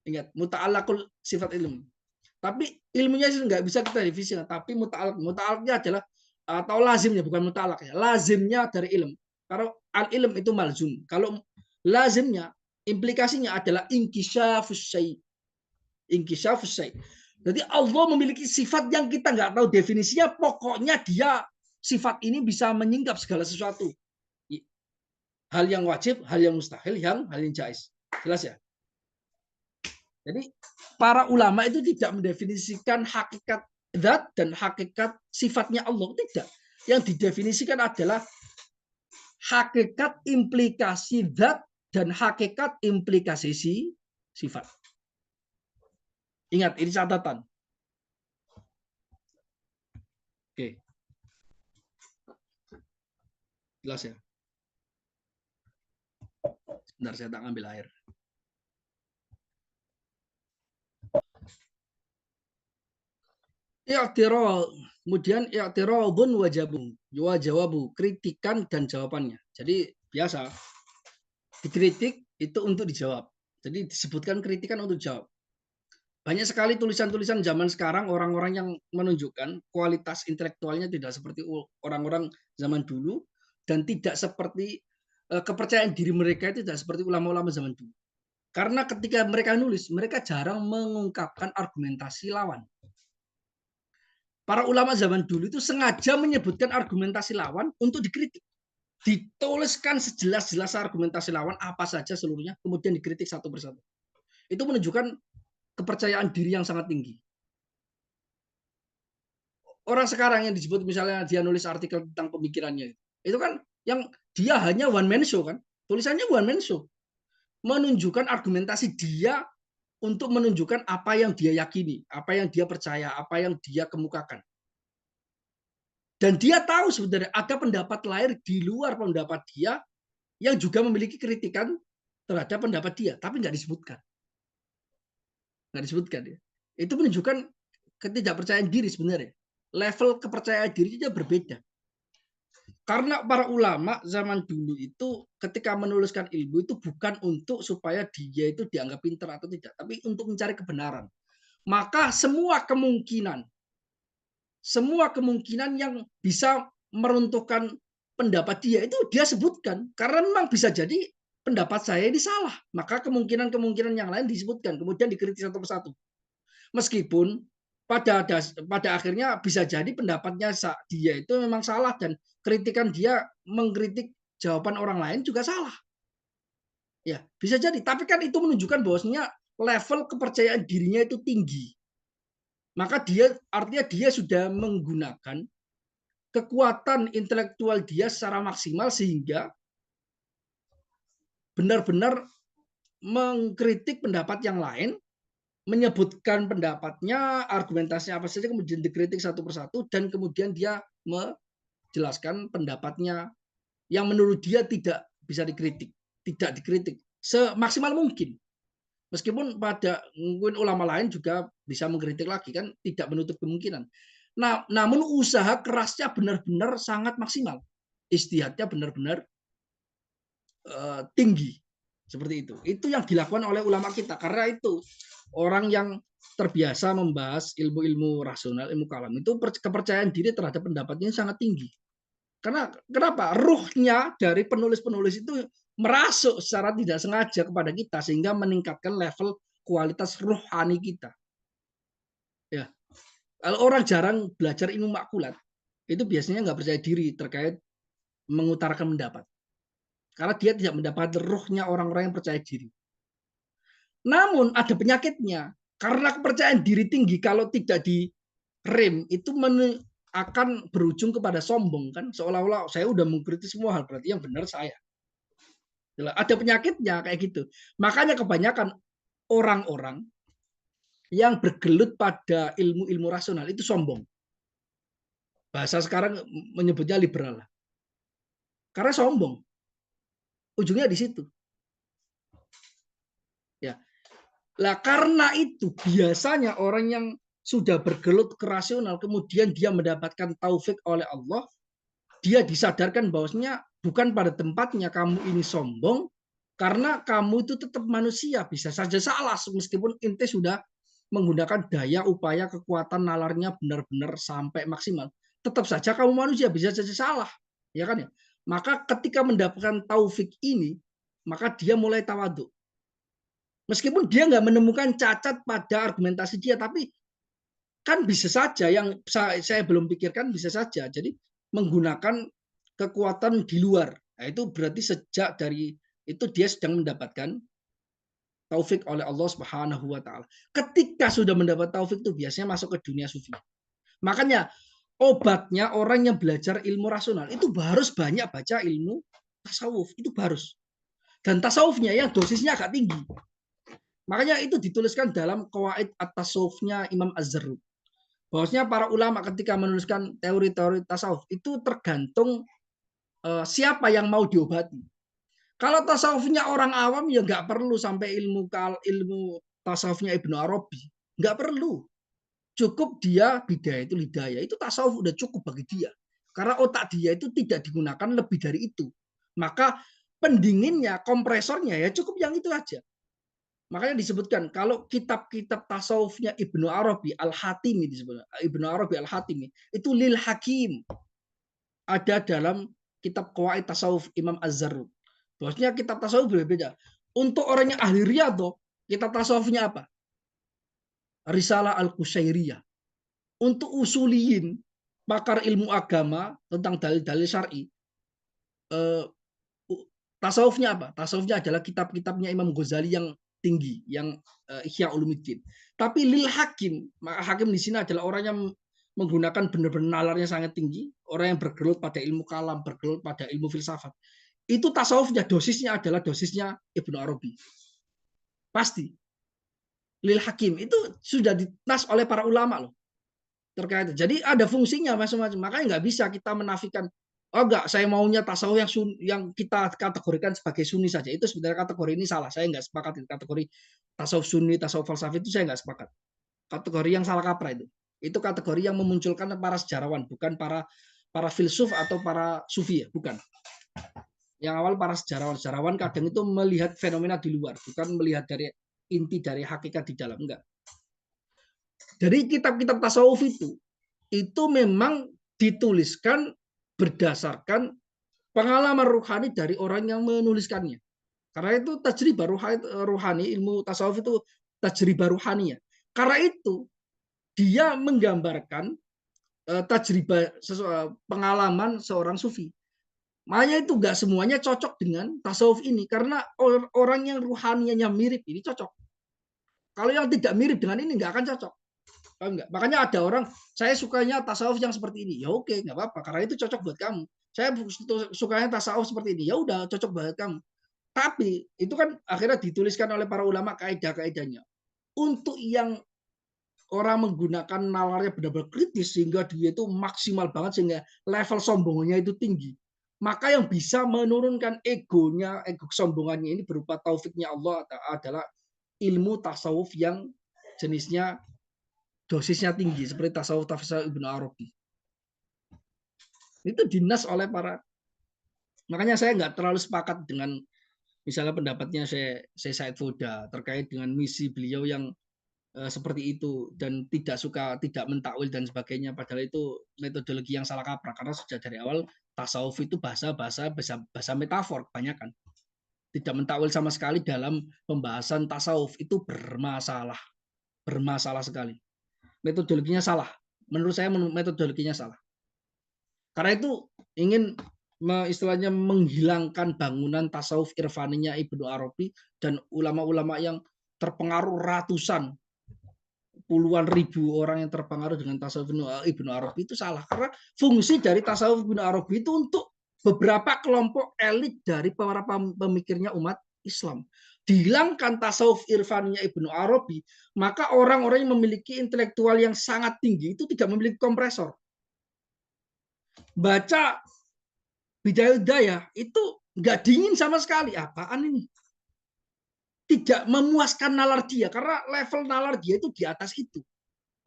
Ingat, muta'allaqul sifat ilmu. Tapi ilmunya sih nggak bisa kita definisikan. Tapi muta'alaqnya adalah atau lazimnya, bukan muta'alaq ya. Lazimnya dari ilmu. Kalau al-ilm itu malzum. Kalau lazimnya, implikasinya adalah inkisyafus syai'. Inkisyafus syai'. Jadi Allah memiliki sifat yang kita nggak tahu definisinya. Pokoknya dia sifat ini bisa menyingkap segala sesuatu. Hal yang wajib, hal yang mustahil, hal yang jaiz. Jelas ya? Jadi para ulama itu tidak mendefinisikan hakikat zat dan hakikat sifatnya Allah. Tidak. Yang didefinisikan adalah hakikat implikasi zat dan hakikat implikasi sifat. Ingat, ini catatan. Oke. Jelas ya? Bentar, saya tak ambil air. Kemudian i'tiradun wa jawabu, kritikan dan jawabannya. Jadi biasa dikritik itu untuk dijawab. Jadi disebutkan kritikan untuk jawab. Banyak sekali tulisan-tulisan zaman sekarang orang-orang yang menunjukkan kualitas intelektualnya tidak seperti orang-orang zaman dulu dan tidak seperti kepercayaan diri mereka itu tidak seperti ulama-ulama zaman dulu. Karena ketika mereka nulis, mereka jarang mengungkapkan argumentasi lawan. Para ulama zaman dulu itu sengaja menyebutkan argumentasi lawan untuk dikritik. Dituliskan sejelas-jelas argumentasi lawan apa saja seluruhnya, kemudian dikritik satu persatu. Itu menunjukkan kepercayaan diri yang sangat tinggi. Orang sekarang yang disebut misalnya dia nulis artikel tentang pemikirannya, itu kan yang dia hanya one man show kan, tulisannya one man show, menunjukkan argumentasi dia untuk menunjukkan apa yang dia yakini, apa yang dia percaya, apa yang dia kemukakan. Dan dia tahu sebenarnya ada pendapat lain di luar pendapat dia yang juga memiliki kritikan terhadap pendapat dia, tapi nggak disebutkan. Nggak disebutkan ya. Itu menunjukkan ketidakpercayaan diri sebenarnya. Level kepercayaan dirinya berbeda. Karena para ulama zaman dulu itu ketika menuliskan ilmu itu bukan untuk supaya dia itu dianggap pintar atau tidak, tapi untuk mencari kebenaran. Maka semua kemungkinan yang bisa meruntuhkan pendapat dia itu dia sebutkan. Karena memang bisa jadi pendapat saya ini salah. Maka kemungkinan yang lain disebutkan, kemudian dikritik satu persatu. Meskipun pada akhirnya bisa jadi pendapatnya dia itu memang salah dan kritikan dia mengkritik jawaban orang lain juga salah. Ya, bisa jadi. Tapi kan itu menunjukkan bahwasanya level kepercayaan dirinya itu tinggi. Maka artinya dia sudah menggunakan kekuatan intelektual dia secara maksimal sehingga benar-benar mengkritik pendapat yang lain, menyebutkan pendapatnya, argumentasinya apa saja, kemudian dikritik satu persatu, dan kemudian dia menjelaskan pendapatnya yang menurut dia tidak bisa dikritik, tidak dikritik semaksimal mungkin. Meskipun pada mungkin ulama lain juga bisa mengkritik lagi, kan tidak menutup kemungkinan. Nah, namun usaha kerasnya benar-benar sangat maksimal, ijtihadnya benar-benar tinggi seperti itu. Itu yang dilakukan oleh ulama kita, karena itu orang yang terbiasa membahas ilmu-ilmu rasional, ilmu kalam itu kepercayaan diri terhadap pendapatnya sangat tinggi. Karena kenapa? Ruhnya dari penulis-penulis itu merasuk secara tidak sengaja kepada kita sehingga meningkatkan level kualitas rohani kita. Ya, kalau orang jarang belajar ilmu makulat, itu biasanya nggak percaya diri terkait mengutarakan pendapat. Karena dia tidak mendapat ruhnya orang-orang yang percaya diri. Namun ada penyakitnya. Karena kepercayaan diri tinggi kalau tidak direm itu akan berujung kepada sombong, kan, seolah-olah saya udah mengkritik semua hal, berarti yang benar saya. Ada penyakitnya kayak gitu. Makanya kebanyakan orang-orang yang bergelut pada ilmu-ilmu rasional itu sombong. Bahasa sekarang menyebutnya liberal. Karena sombong. Ujungnya di situ. Ya. Lah karena itu biasanya orang yang sudah bergelut ke rasional kemudian dia mendapatkan taufik oleh Allah, dia disadarkan bahwasanya bukan pada tempatnya kamu ini sombong, karena kamu itu tetap manusia, bisa saja salah meskipun ente sudah menggunakan daya upaya kekuatan nalarnya benar-benar sampai maksimal. Tetap saja kamu manusia, bisa saja salah, ya kan ya. Maka ketika mendapatkan taufik ini, maka dia mulai tawadhu. Meskipun dia nggak menemukan cacat pada argumentasi dia, tapi kan bisa saja yang saya belum pikirkan bisa saja. Jadi menggunakan kekuatan di luar. Nah, itu berarti sejak dari itu dia sedang mendapatkan taufik oleh Allah Subhanahu wa taala. Ketika sudah mendapat taufik itu biasanya masuk ke dunia sufi. Makanya obatnya orang yang belajar ilmu rasional itu harus banyak baca ilmu tasawuf, itu harus. Dan tasawufnya yang dosisnya agak tinggi. Makanya itu dituliskan dalam Qawaid at-Tasawufnya Imam Az-Zarruq. Bahwasanya para ulama ketika menuliskan teori-teori tasawuf itu tergantung siapa yang mau diobati. Kalau tasawufnya orang awam ya nggak perlu sampai ilmu tasawufnya Ibnu Arabi, nggak perlu. Cukup dia bidayatul hidayah, itu tasawuf udah cukup bagi dia. Karena otak dia itu tidak digunakan lebih dari itu. Maka pendinginnya, kompresornya ya cukup yang itu aja. Makanya disebutkan kalau kitab-kitab tasawufnya Ibnu Arabi Al-Hatimi disebut Ibnu Arabi Al-Hatimi itu lil hakim. Ada dalam kitab Qawaid Tasawuf Imam Az-Zarruq. Bahwasanya kitab tasawuf berbeda. Untuk orang yang ahli riyadhah, kitab tasawufnya apa? Risalah Al-Qusyairiyah. Untuk usuliyin, pakar ilmu agama tentang dalil-dalil syar'i, tasawufnya apa? Tasawufnya adalah kitab-kitabnya Imam Ghazali yang tinggi, yang Ihya Ulumuddin. Tapi lil hakim, maka hakim di sini adalah orang yang menggunakan benar-benar nalarnya sangat tinggi, orang yang bergelut pada ilmu kalam, bergelut pada ilmu filsafat. Itu tasawufnya, dosisnya adalah dosisnya Ibnu Arabi. Pasti. Lil hakim itu sudah ditas oleh para ulama loh. Terkait. Jadi ada fungsinya masing-masing. Makanya nggak bisa kita menafikan, oh enggak, saya maunya tasawuf yang kita kategorikan sebagai sunni saja. Itu sebenarnya kategori ini salah. Saya nggak sepakat kategori tasawuf sunni, tasawuf falsafi itu saya nggak sepakat. Kategori yang salah kaprah itu. Itu kategori yang memunculkan para sejarawan, bukan para filsuf atau para sufi ya, bukan. Yang awal para sejarawan. Sejarawan kadang itu melihat fenomena di luar, bukan melihat dari inti dari hakikat di dalam, enggak. Dari kitab-kitab tasawuf itu memang dituliskan berdasarkan pengalaman ruhani dari orang yang menuliskannya. Karena itu tajribah ruhani, ilmu tasawuf itu tajribah ruhani ya. Karena itu dia menggambarkan tajribah pengalaman seorang sufi. Makanya itu nggak semuanya cocok dengan tasawuf ini karena orang yang ruhaninya mirip ini cocok. Kalau yang tidak mirip dengan ini nggak akan cocok. Enggak. Makanya ada orang, saya sukanya tasawuf yang seperti ini. Ya oke, nggak apa-apa karena itu cocok buat kamu. Saya sukanya tasawuf seperti ini. Ya udah, cocok buat kamu. Tapi itu kan akhirnya dituliskan oleh para ulama kaidah-kaidahnya. Untuk yang orang menggunakan nalarnya benar-benar kritis sehingga dia itu maksimal banget sehingga level sombongnya itu tinggi. Maka yang bisa menurunkan egonya, ego kesombongannya ini berupa taufiknya Allah adalah ilmu tasawuf yang jenisnya dosisnya tinggi seperti tasawuf Ibnu Arabi. Itu dinas oleh para, makanya saya nggak terlalu sepakat dengan misalnya pendapatnya saya Said Foda terkait dengan misi beliau yang seperti itu dan tidak mentakwil dan sebagainya, padahal itu metodologi yang salah kaprah karena sejak dari awal tasawuf itu bahasa metafor kebanyakan, tidak mentakwil sama sekali dalam pembahasan tasawuf itu bermasalah sekali, metodologinya salah, menurut saya metodologinya salah. Karena itu ingin istilahnya menghilangkan bangunan tasawuf irfaninya Ibnu Arabi dan ulama-ulama yang terpengaruh ratusan puluhan ribu orang yang terpengaruh dengan tasawuf Ibnu Arabi itu salah karena fungsi dari tasawuf Ibnu Arabi itu untuk beberapa kelompok elit dari para pemikirnya umat Islam. Dihilangkan tasawuf irfaninya Ibnu Arabi, maka orang-orang yang memiliki intelektual yang sangat tinggi itu tidak memiliki kompresor. Baca Bidayah itu nggak dingin sama sekali. Apaan ini? Tidak memuaskan nalar dia karena level nalar dia itu di atas itu.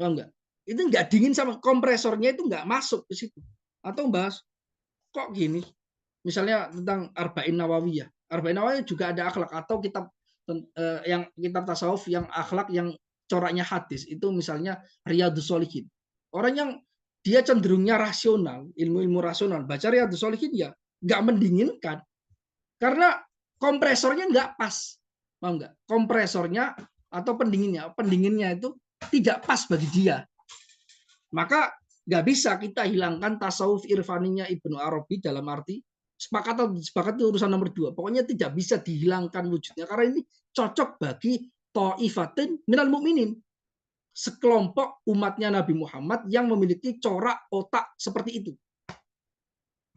Enggak. Itu nggak dingin sama kompresornya itu nggak masuk ke situ. Atau bahas kok gini? Misalnya tentang Arba'in Nawawiyah. Arba'in Nawawiyah juga ada akhlak atau kitab yang kitab tasawuf yang akhlak yang coraknya hadis itu misalnya Riyadhus Shalihin. Orang yang dia cenderungnya rasional, ilmu-ilmu rasional, baca Riyadhus Shalihin ya nggak mendinginkan karena kompresornya nggak pas, mau nggak? Kompresornya atau pendinginnya itu tidak pas bagi dia. Maka nggak bisa kita hilangkan tasawuf irfaninya Ibnu Arabi dalam arti sepakat itu urusan nomor 2. Pokoknya tidak bisa dihilangkan wujudnya karena ini cocok bagi ta'ifatin minal mu'minin. Sekelompok umatnya Nabi Muhammad yang memiliki corak otak seperti itu.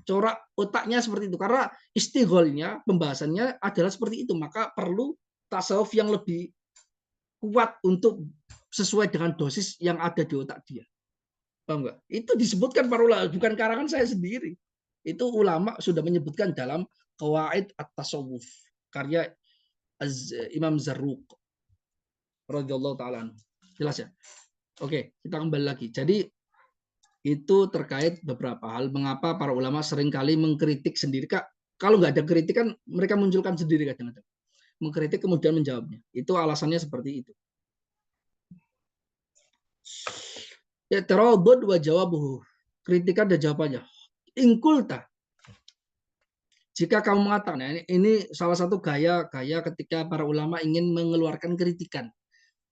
Corak otaknya seperti itu karena istigholnya pembahasannya adalah seperti itu, maka perlu tasawuf yang lebih kuat untuk sesuai dengan dosis yang ada di otak dia. Paham nggak? Itu disebutkan para ulama, bukan karangan saya sendiri. Itu ulama sudah menyebutkan dalam Qawaid at-Tasawuf karya Imam Zarruq radhiyallahu taala. Jelas ya? Oke, kita kembali lagi. Jadi itu terkait beberapa hal mengapa para ulama seringkali mengkritik sendiri. Kak, kalau nggak ada kritik kan mereka munculkan sendiri kadang-kadang. Mengkritik kemudian menjawabnya. Itu alasannya seperti itu. Ya terodod wa jawabuhu. Kritikan dan jawabannya. Ingkulta. Jika kamu mengatakan, nah ini salah satu gaya ketika para ulama ingin mengeluarkan kritikan.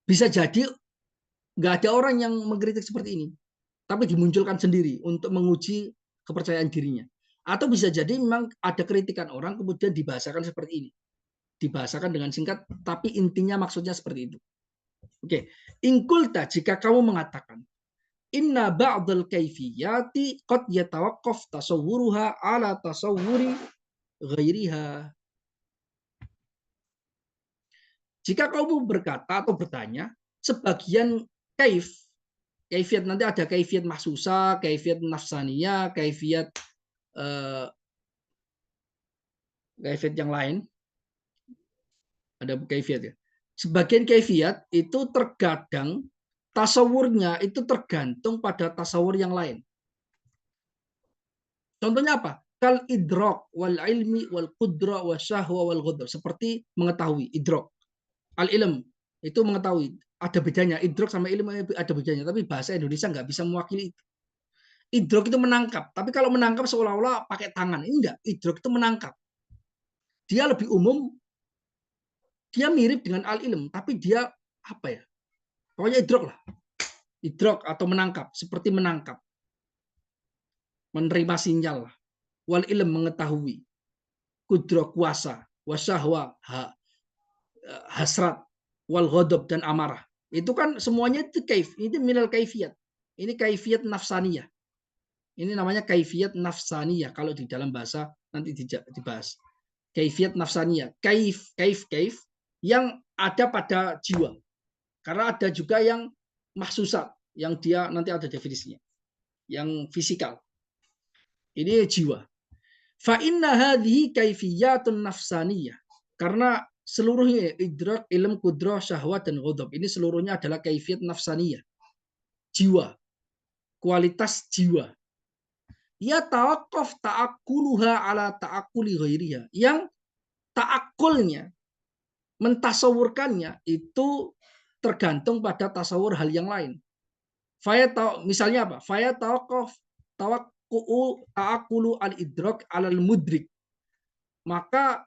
Bisa jadi nggak ada orang yang mengkritik seperti ini, tapi dimunculkan sendiri untuk menguji kepercayaan dirinya. Atau bisa jadi memang ada kritikan orang kemudian dibahasakan seperti ini. Dibahasakan dengan singkat, tapi intinya maksudnya seperti itu. Oke, ingkulta jika kamu mengatakan inna ba'dal kaifiyati qad yatawaqqaf tasawwuruha ala tasawwuri ghairiha. Jika kamu berkata atau bertanya, sebagian kaifiat nanti ada kaifiat mahsusa, kaifiat nafsaniyah, kaifiat yang lain. Ada kaifiat ya. Sebagian kaifiat itu terkadang tasawurnya itu tergantung pada tasawur yang lain. Contohnya apa? Kal idrok wal ilmi wal qudra wa syahwa wal ghadab. Seperti mengetahui idrok. Al ilm itu mengetahui. Ada bedanya. Idrok sama ilmu ada bedanya. Tapi bahasa Indonesia nggak bisa mewakili itu. Idrok itu menangkap. Tapi kalau menangkap seolah-olah pakai tangan. Enggak. Idrok itu menangkap. Dia lebih umum. Dia mirip dengan al ilm. Tapi dia apa ya? Pokoknya idrok lah. idrok atau menangkap, seperti menangkap, menerima sinyal, wal ilm mengetahui, kudro kuasa, wasyahwa hasrat, wal ghadab dan amarah. Itu kan semuanya itu kaif, ini minal kaifiyat. Ini kaifiyat nafsaniyah. Ini namanya kaifiyat nafsaniyah kalau di dalam bahasa nanti dibahas. Kaifiyat nafsaniyah, kaif yang ada pada jiwa. Karena ada juga yang mahsusat, yang dia nanti ada definisinya, yang fisikal. Ini jiwa. Fa inna hadhihi kaifiyatun nafsaniyah. Karena seluruhnya idrak, ilm, kudrah, syahwat dan ghadab ini seluruhnya adalah kaifiyat nafsaniyah. Jiwa, kualitas jiwa. Ya tawakuf ta'akuluha ala ta'akuli ghairiha. Yang ta'akulnya, mentasawurkannya itu tergantung pada tasawur hal yang lain. Misalnya apa? Faya tawakuf ta'akulu al-idrak alal mudrik. Maka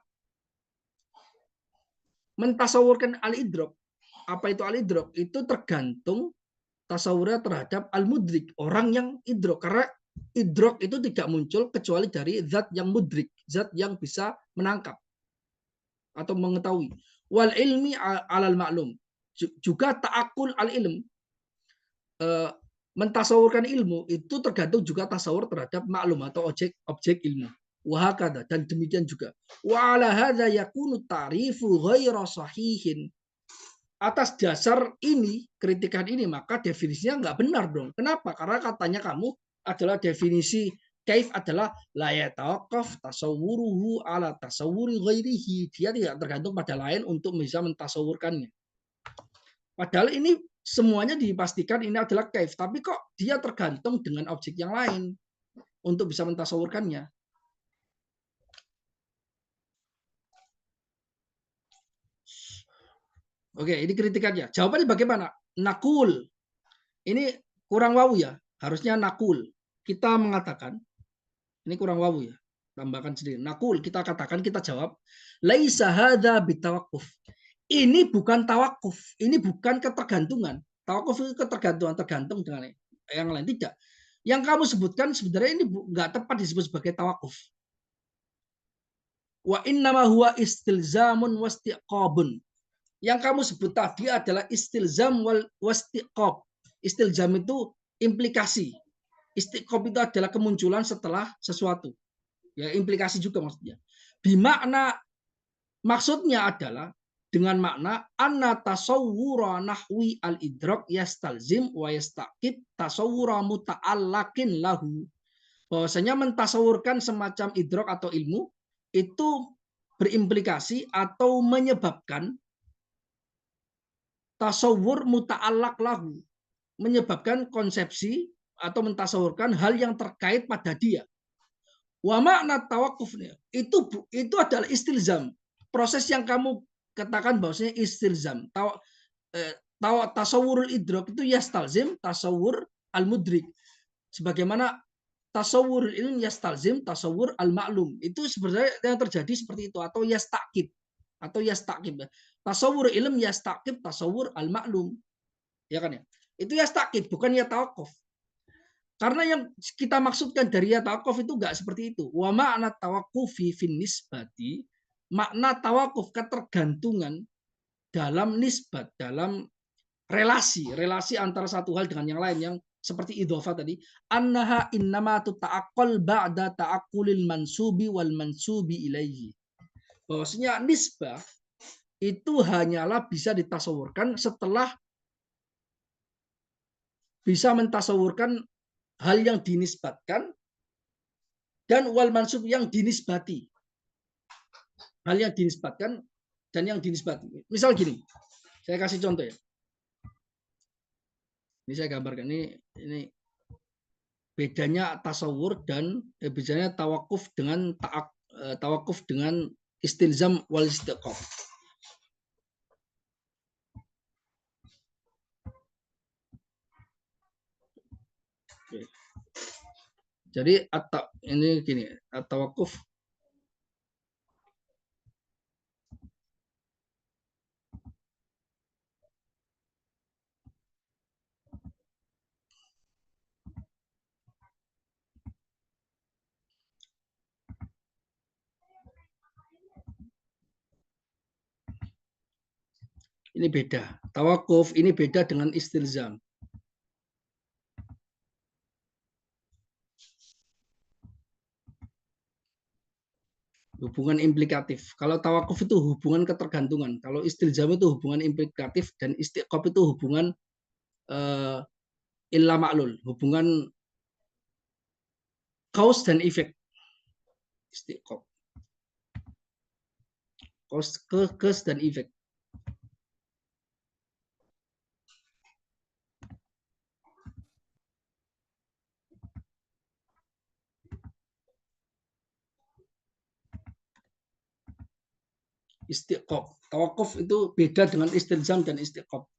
mentasawurkan al-idrak, apa itu al-idrak? Itu tergantung tasawurnya terhadap al-mudrik, orang yang idrak. Karena idrak itu tidak muncul kecuali dari zat yang mudrik, zat yang bisa menangkap atau mengetahui. Wal ilmi alal maklum, juga ta'akul al-ilm, mentasawurkan ilmu itu tergantung juga tasawur terhadap maklum atau objek ilmu. Wahakada, dan demikian juga. Wa ala hadza yakunu ta'rifu ghaira sahihin. Atas dasar ini, kritikan ini, maka definisinya nggak benar dong. Kenapa? Karena katanya kamu adalah definisi kaif adalah la yatawaqqaf tasawwuruhu ala tasawwuri ghairihi. Dia tidak tergantung pada lain untuk bisa mentasawurkannya. Padahal ini semuanya dipastikan ini adalah kaif, tapi kok dia tergantung dengan objek yang lain untuk bisa mentasawurkannya. Oke, ini kritikannya. Jawabannya bagaimana? Nakul. Ini kurang wawu ya. Harusnya nakul. Kita mengatakan, ini kurang wawu ya. Tambahkan sendiri. Nakul, kita katakan, kita jawab. Laisa hadza bitawakuf. Ini bukan tawakuf. Ini bukan ketergantungan. Tawakuf itu ketergantungan, tergantung dengan yang lain. Tidak. Yang kamu sebutkan sebenarnya ini nggak tepat disebut sebagai tawakuf. Wa innama huwa istilzamun wastiqabun. Yang kamu sebut tadi adalah istilzam wastiqab. Istilzam itu implikasi. Istiqab itu adalah kemunculan setelah sesuatu. Ya, implikasi juga maksudnya. Bimakna, maksudnya adalah dengan makna anna tasawwura nahwi al-idrak yastalzim wa yastaqib tasawwura muta'allakin lahu. Bahwasanya mentasawurkan semacam idrak atau ilmu itu berimplikasi atau menyebabkan tasawur muta'allak lahu, menyebabkan konsepsi atau mentasawurkan hal yang terkait pada dia. Wa makna tawakufnya itu adalah istilzam. Proses yang kamu katakan bahwasanya istilzam. Tasawurul idrak itu yastalzim tasawur al-mudrik. Sebagaimana tasawurul ilm yastalzim tasawur al-ma'lum. Itu sebenarnya yang terjadi seperti itu, atau yastakib. Tasawur ilm yastakib tasawur al-ma'lum. Ya kan ya? Itu yastakib, bukan ya tawakuf. Karena yang kita maksudkan dari ya tawakuf itu enggak seperti itu. Wa makna tawakufi fin nisbati, makna tawakuf ketergantungan dalam nisbat, dalam relasi antara satu hal dengan yang lain, yang seperti idhofa tadi, annaha innama tuta'aqqal ba'da ta'aqqulil mansubi wal mansubi ilaihi. Bahwasanya nisbah itu hanyalah bisa ditasawurkan setelah bisa mentasawurkan hal yang dinisbatkan dan wal mansub yang dinisbati. Hal yang dinisbatkan dan yang dinisbati. Misal gini, saya kasih contoh ya. Ini saya gambarkan, ini bedanya tasawur dan bedanya tawakuf dengan istilzam wal istiqam. Jadi ini gini, tawakuf Ini beda. Tawakuf ini beda dengan istilzam. Hubungan implikatif. Kalau tawakuf itu hubungan ketergantungan. Kalau istilzam itu hubungan implikatif dan istiqob itu hubungan illa ma'lul, hubungan cause dan efek. Istiqob. Cause dan efek. Istiqob. Tawakuf itu beda dengan istilzam dan istiqob.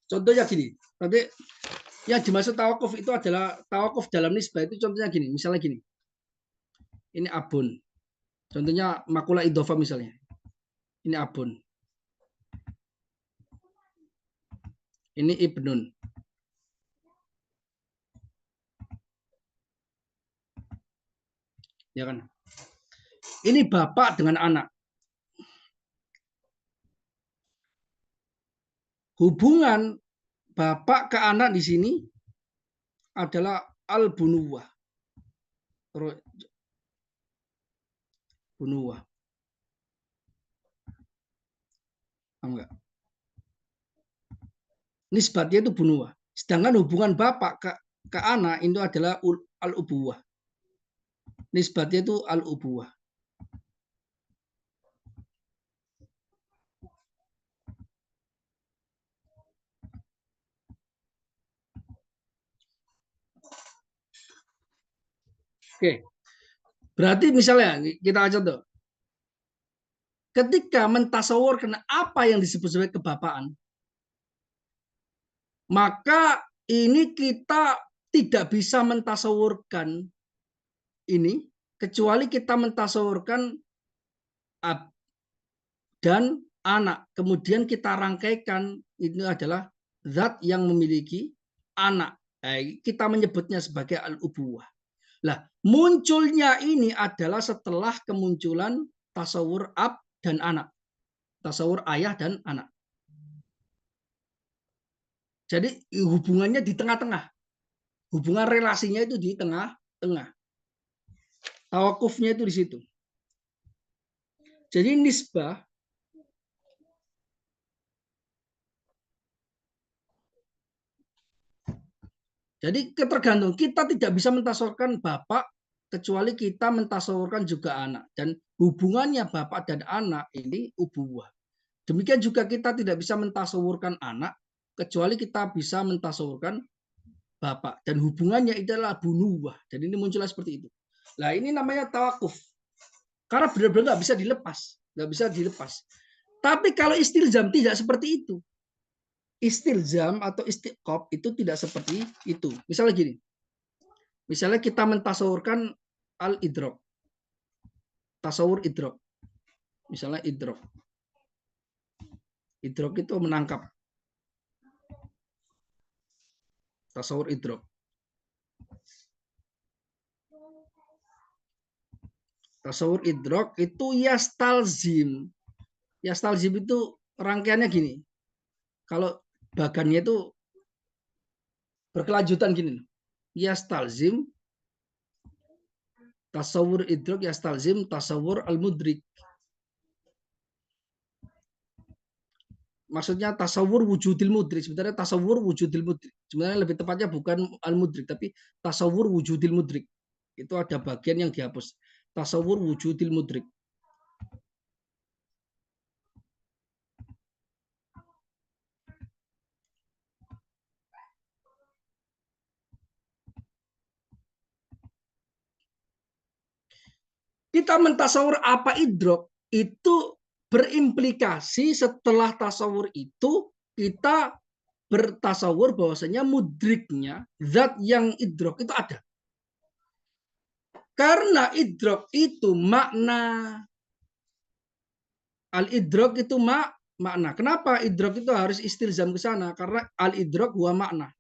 Contohnya gini, nanti yang dimaksud tawakuf itu adalah tawakuf dalam nisbah itu contohnya gini, misalnya gini. Ini abun. Contohnya makula idhofa misalnya. Ini abun. Ini ibnun. Ya kan? Ini bapak dengan anak. Hubungan bapak ke anak di sini adalah al-bunuwah. Bunuwah. Enggak. Nisbatnya itu bunuwah. Sedangkan hubungan bapak ke anak itu adalah al-ubuwah. Nisbatnya itu al-ubuwah. Oke. Berarti misalnya kita contoh. Ketika mentasawurkan apa yang disebut sebagai kebapaan, maka ini kita tidak bisa mentasawurkan ini kecuali kita mentasawurkan ab dan anak. Kemudian kita rangkaikan ini adalah zat yang memiliki anak. Kita menyebutnya sebagai al-ubuwah. Lah, munculnya ini adalah setelah kemunculan tasawur ab dan anak. Tasawur ayah dan anak. Jadi hubungannya di tengah-tengah. Hubungan relasinya itu di tengah-tengah. Tawakufnya itu di situ. Jadi nisbah jadi ketergantungan. Kita tidak bisa mentasawurkan bapak kecuali kita mentasawurkan juga anak. Dan hubungannya bapak dan anak ini ubuwah. Demikian juga kita tidak bisa mentasawurkan anak kecuali kita bisa mentasawurkan bapak. Dan hubungannya adalah bunuwah. Dan ini muncullah seperti itu. Nah ini namanya tawakuf. Karena benar-benar nggak bisa dilepas. Nggak bisa dilepas. Tapi kalau istilzam tidak seperti itu. Istilzam atau istiqob itu tidak seperti itu. Misalnya gini. Misalnya kita mentasawurkan al-idrok. Tasawur idrok. Misalnya idrok. Idrok itu menangkap. Tasawur idrok. Tasawur idrok itu yastalzim. Yastalzim itu rangkaiannya gini. Kalau bagannya itu berkelanjutan gini. Yastalzim tasawur idrok yastalzim tasawur al-mudrik. Maksudnya tasawur wujudil mudrik. Sebenarnya tasawur wujudil mudrik. Sebenarnya lebih tepatnya bukan al-mudrik, tapi tasawur wujudil mudrik. Itu ada bagian yang dihapus. Tasawur wujudil mudrik. Kita mentasawur apa idrok itu berimplikasi setelah tasawur itu kita bertasawur bahwasanya mudriknya zat yang idrok itu ada. Karena idrok itu makna. Al-idrok itu makna. Kenapa idrok itu harus istilzam ke sana? Karena al-idrok huwa makna.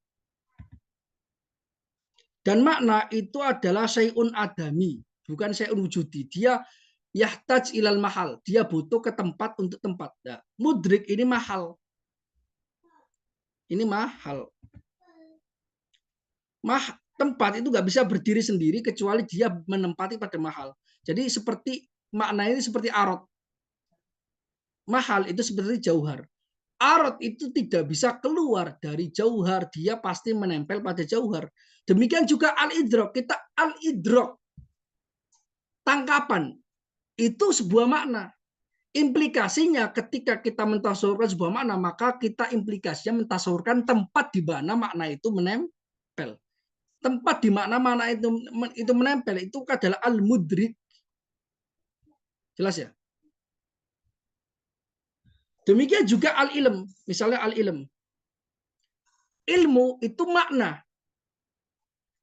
Dan makna itu adalah syai'un adami, bukan syai'un wujudi. Dia yahtaj ilal mahal, dia butuh ke tempat untuk tempat. Nah, mudrik ini mahal. Ini mahal. Tempat itu nggak bisa berdiri sendiri kecuali dia menempati pada mahal. Jadi seperti makna ini seperti arot. Mahal itu seperti jauhar. Arot itu tidak bisa keluar dari jauhar, dia pasti menempel pada jauhar. Demikian juga al-idrok. Kita al-idrok, tangkapan, itu sebuah makna. Implikasinya ketika kita mentasawurkan sebuah makna, maka kita implikasinya mentasawurkan tempat di mana makna itu menempel. Tempat di mana makna itu menempel itu adalah al-mudrik. Jelas ya? Demikian juga al-ilm. Misalnya al-ilm. Ilmu itu makna.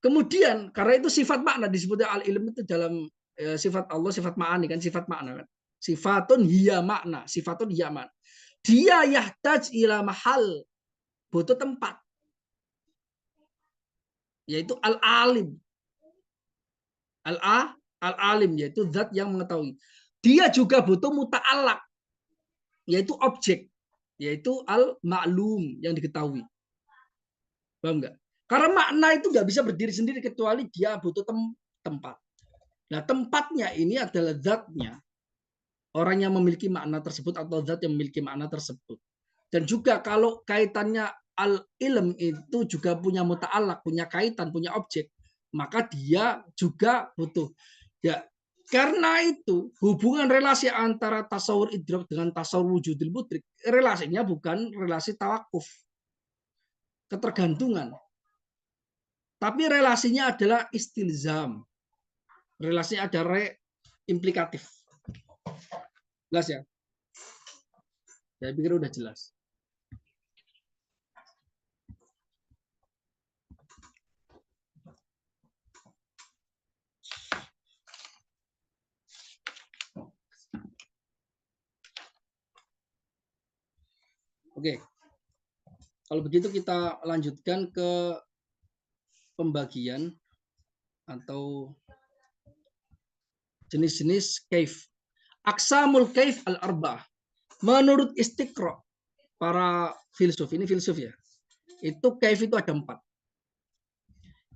Kemudian karena itu sifat makna disebutnya al-ilm itu dalam sifat Allah, sifat ma'ani kan, sifat makna kan. Sifatun hiya makna, sifatun hiya makna. Dia yahtaj ila mahal, butuh tempat. Yaitu al-alim. Al-alim yaitu zat yang mengetahui. Dia juga butuh muta'alaq, yaitu objek, yaitu al-ma'lum yang diketahui. Paham nggak? Karena makna itu nggak bisa berdiri sendiri kecuali dia butuh tempat. Nah, tempatnya ini adalah zatnya. Orang yang memiliki makna tersebut atau zat yang memiliki makna tersebut. Dan juga kalau kaitannya al-ilm itu juga punya muta'alaq, punya kaitan, punya objek, maka dia juga butuh. Ya, karena itu hubungan relasi antara tasawur idrak dengan tasawur wujudil mudrik, relasinya bukan relasi tawakuf, ketergantungan. Tapi relasinya adalah istilzam. Relasinya ada implikatif. Jelas ya? Saya pikir udah jelas. Oke. Kalau begitu kita lanjutkan ke pembagian atau jenis-jenis kaif. Aqsamul kaif al-arba'ah. Menurut Istiqra, para filsuf, ini filsuf ya, itu kaif itu ada 4.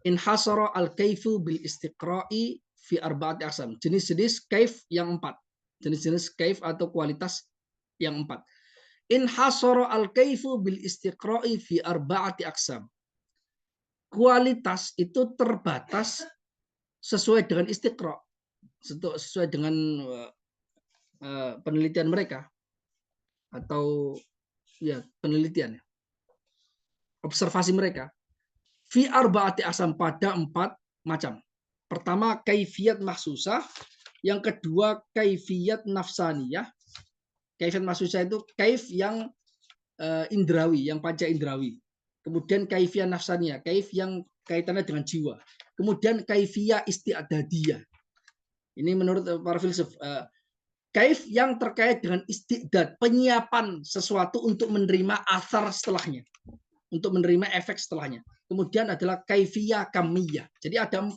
Inhasara al-kaifu bil istiqra'i fi arba'ati aqsam. Jenis-jenis kaif yang 4. Jenis-jenis kaif atau kualitas yang 4. Inhasara al-kaifu bil istiqra'i fi arba'ati aqsam. Kualitas itu terbatas sesuai dengan istiqra, sesuai dengan penelitian mereka atau ya penelitian, observasi mereka. Fi arba'ati aqsam, pada 4 macam. Pertama kaifiyat mahsusah, yang kedua kaifiyat nafsaniyah. Kaifiyat mahsusah itu kaif yang indrawi, yang panca indrawi. Kemudian kaifiyah nafsaniyah, kaif yang kaitannya dengan jiwa. Kemudian kaifiyah isti'dadiyah. Ini menurut para filsuf. Kaif yang terkait dengan istidad, penyiapan sesuatu untuk menerima asar setelahnya, untuk menerima efek setelahnya. Kemudian adalah kaifiyah kamiyah. Jadi ada 4.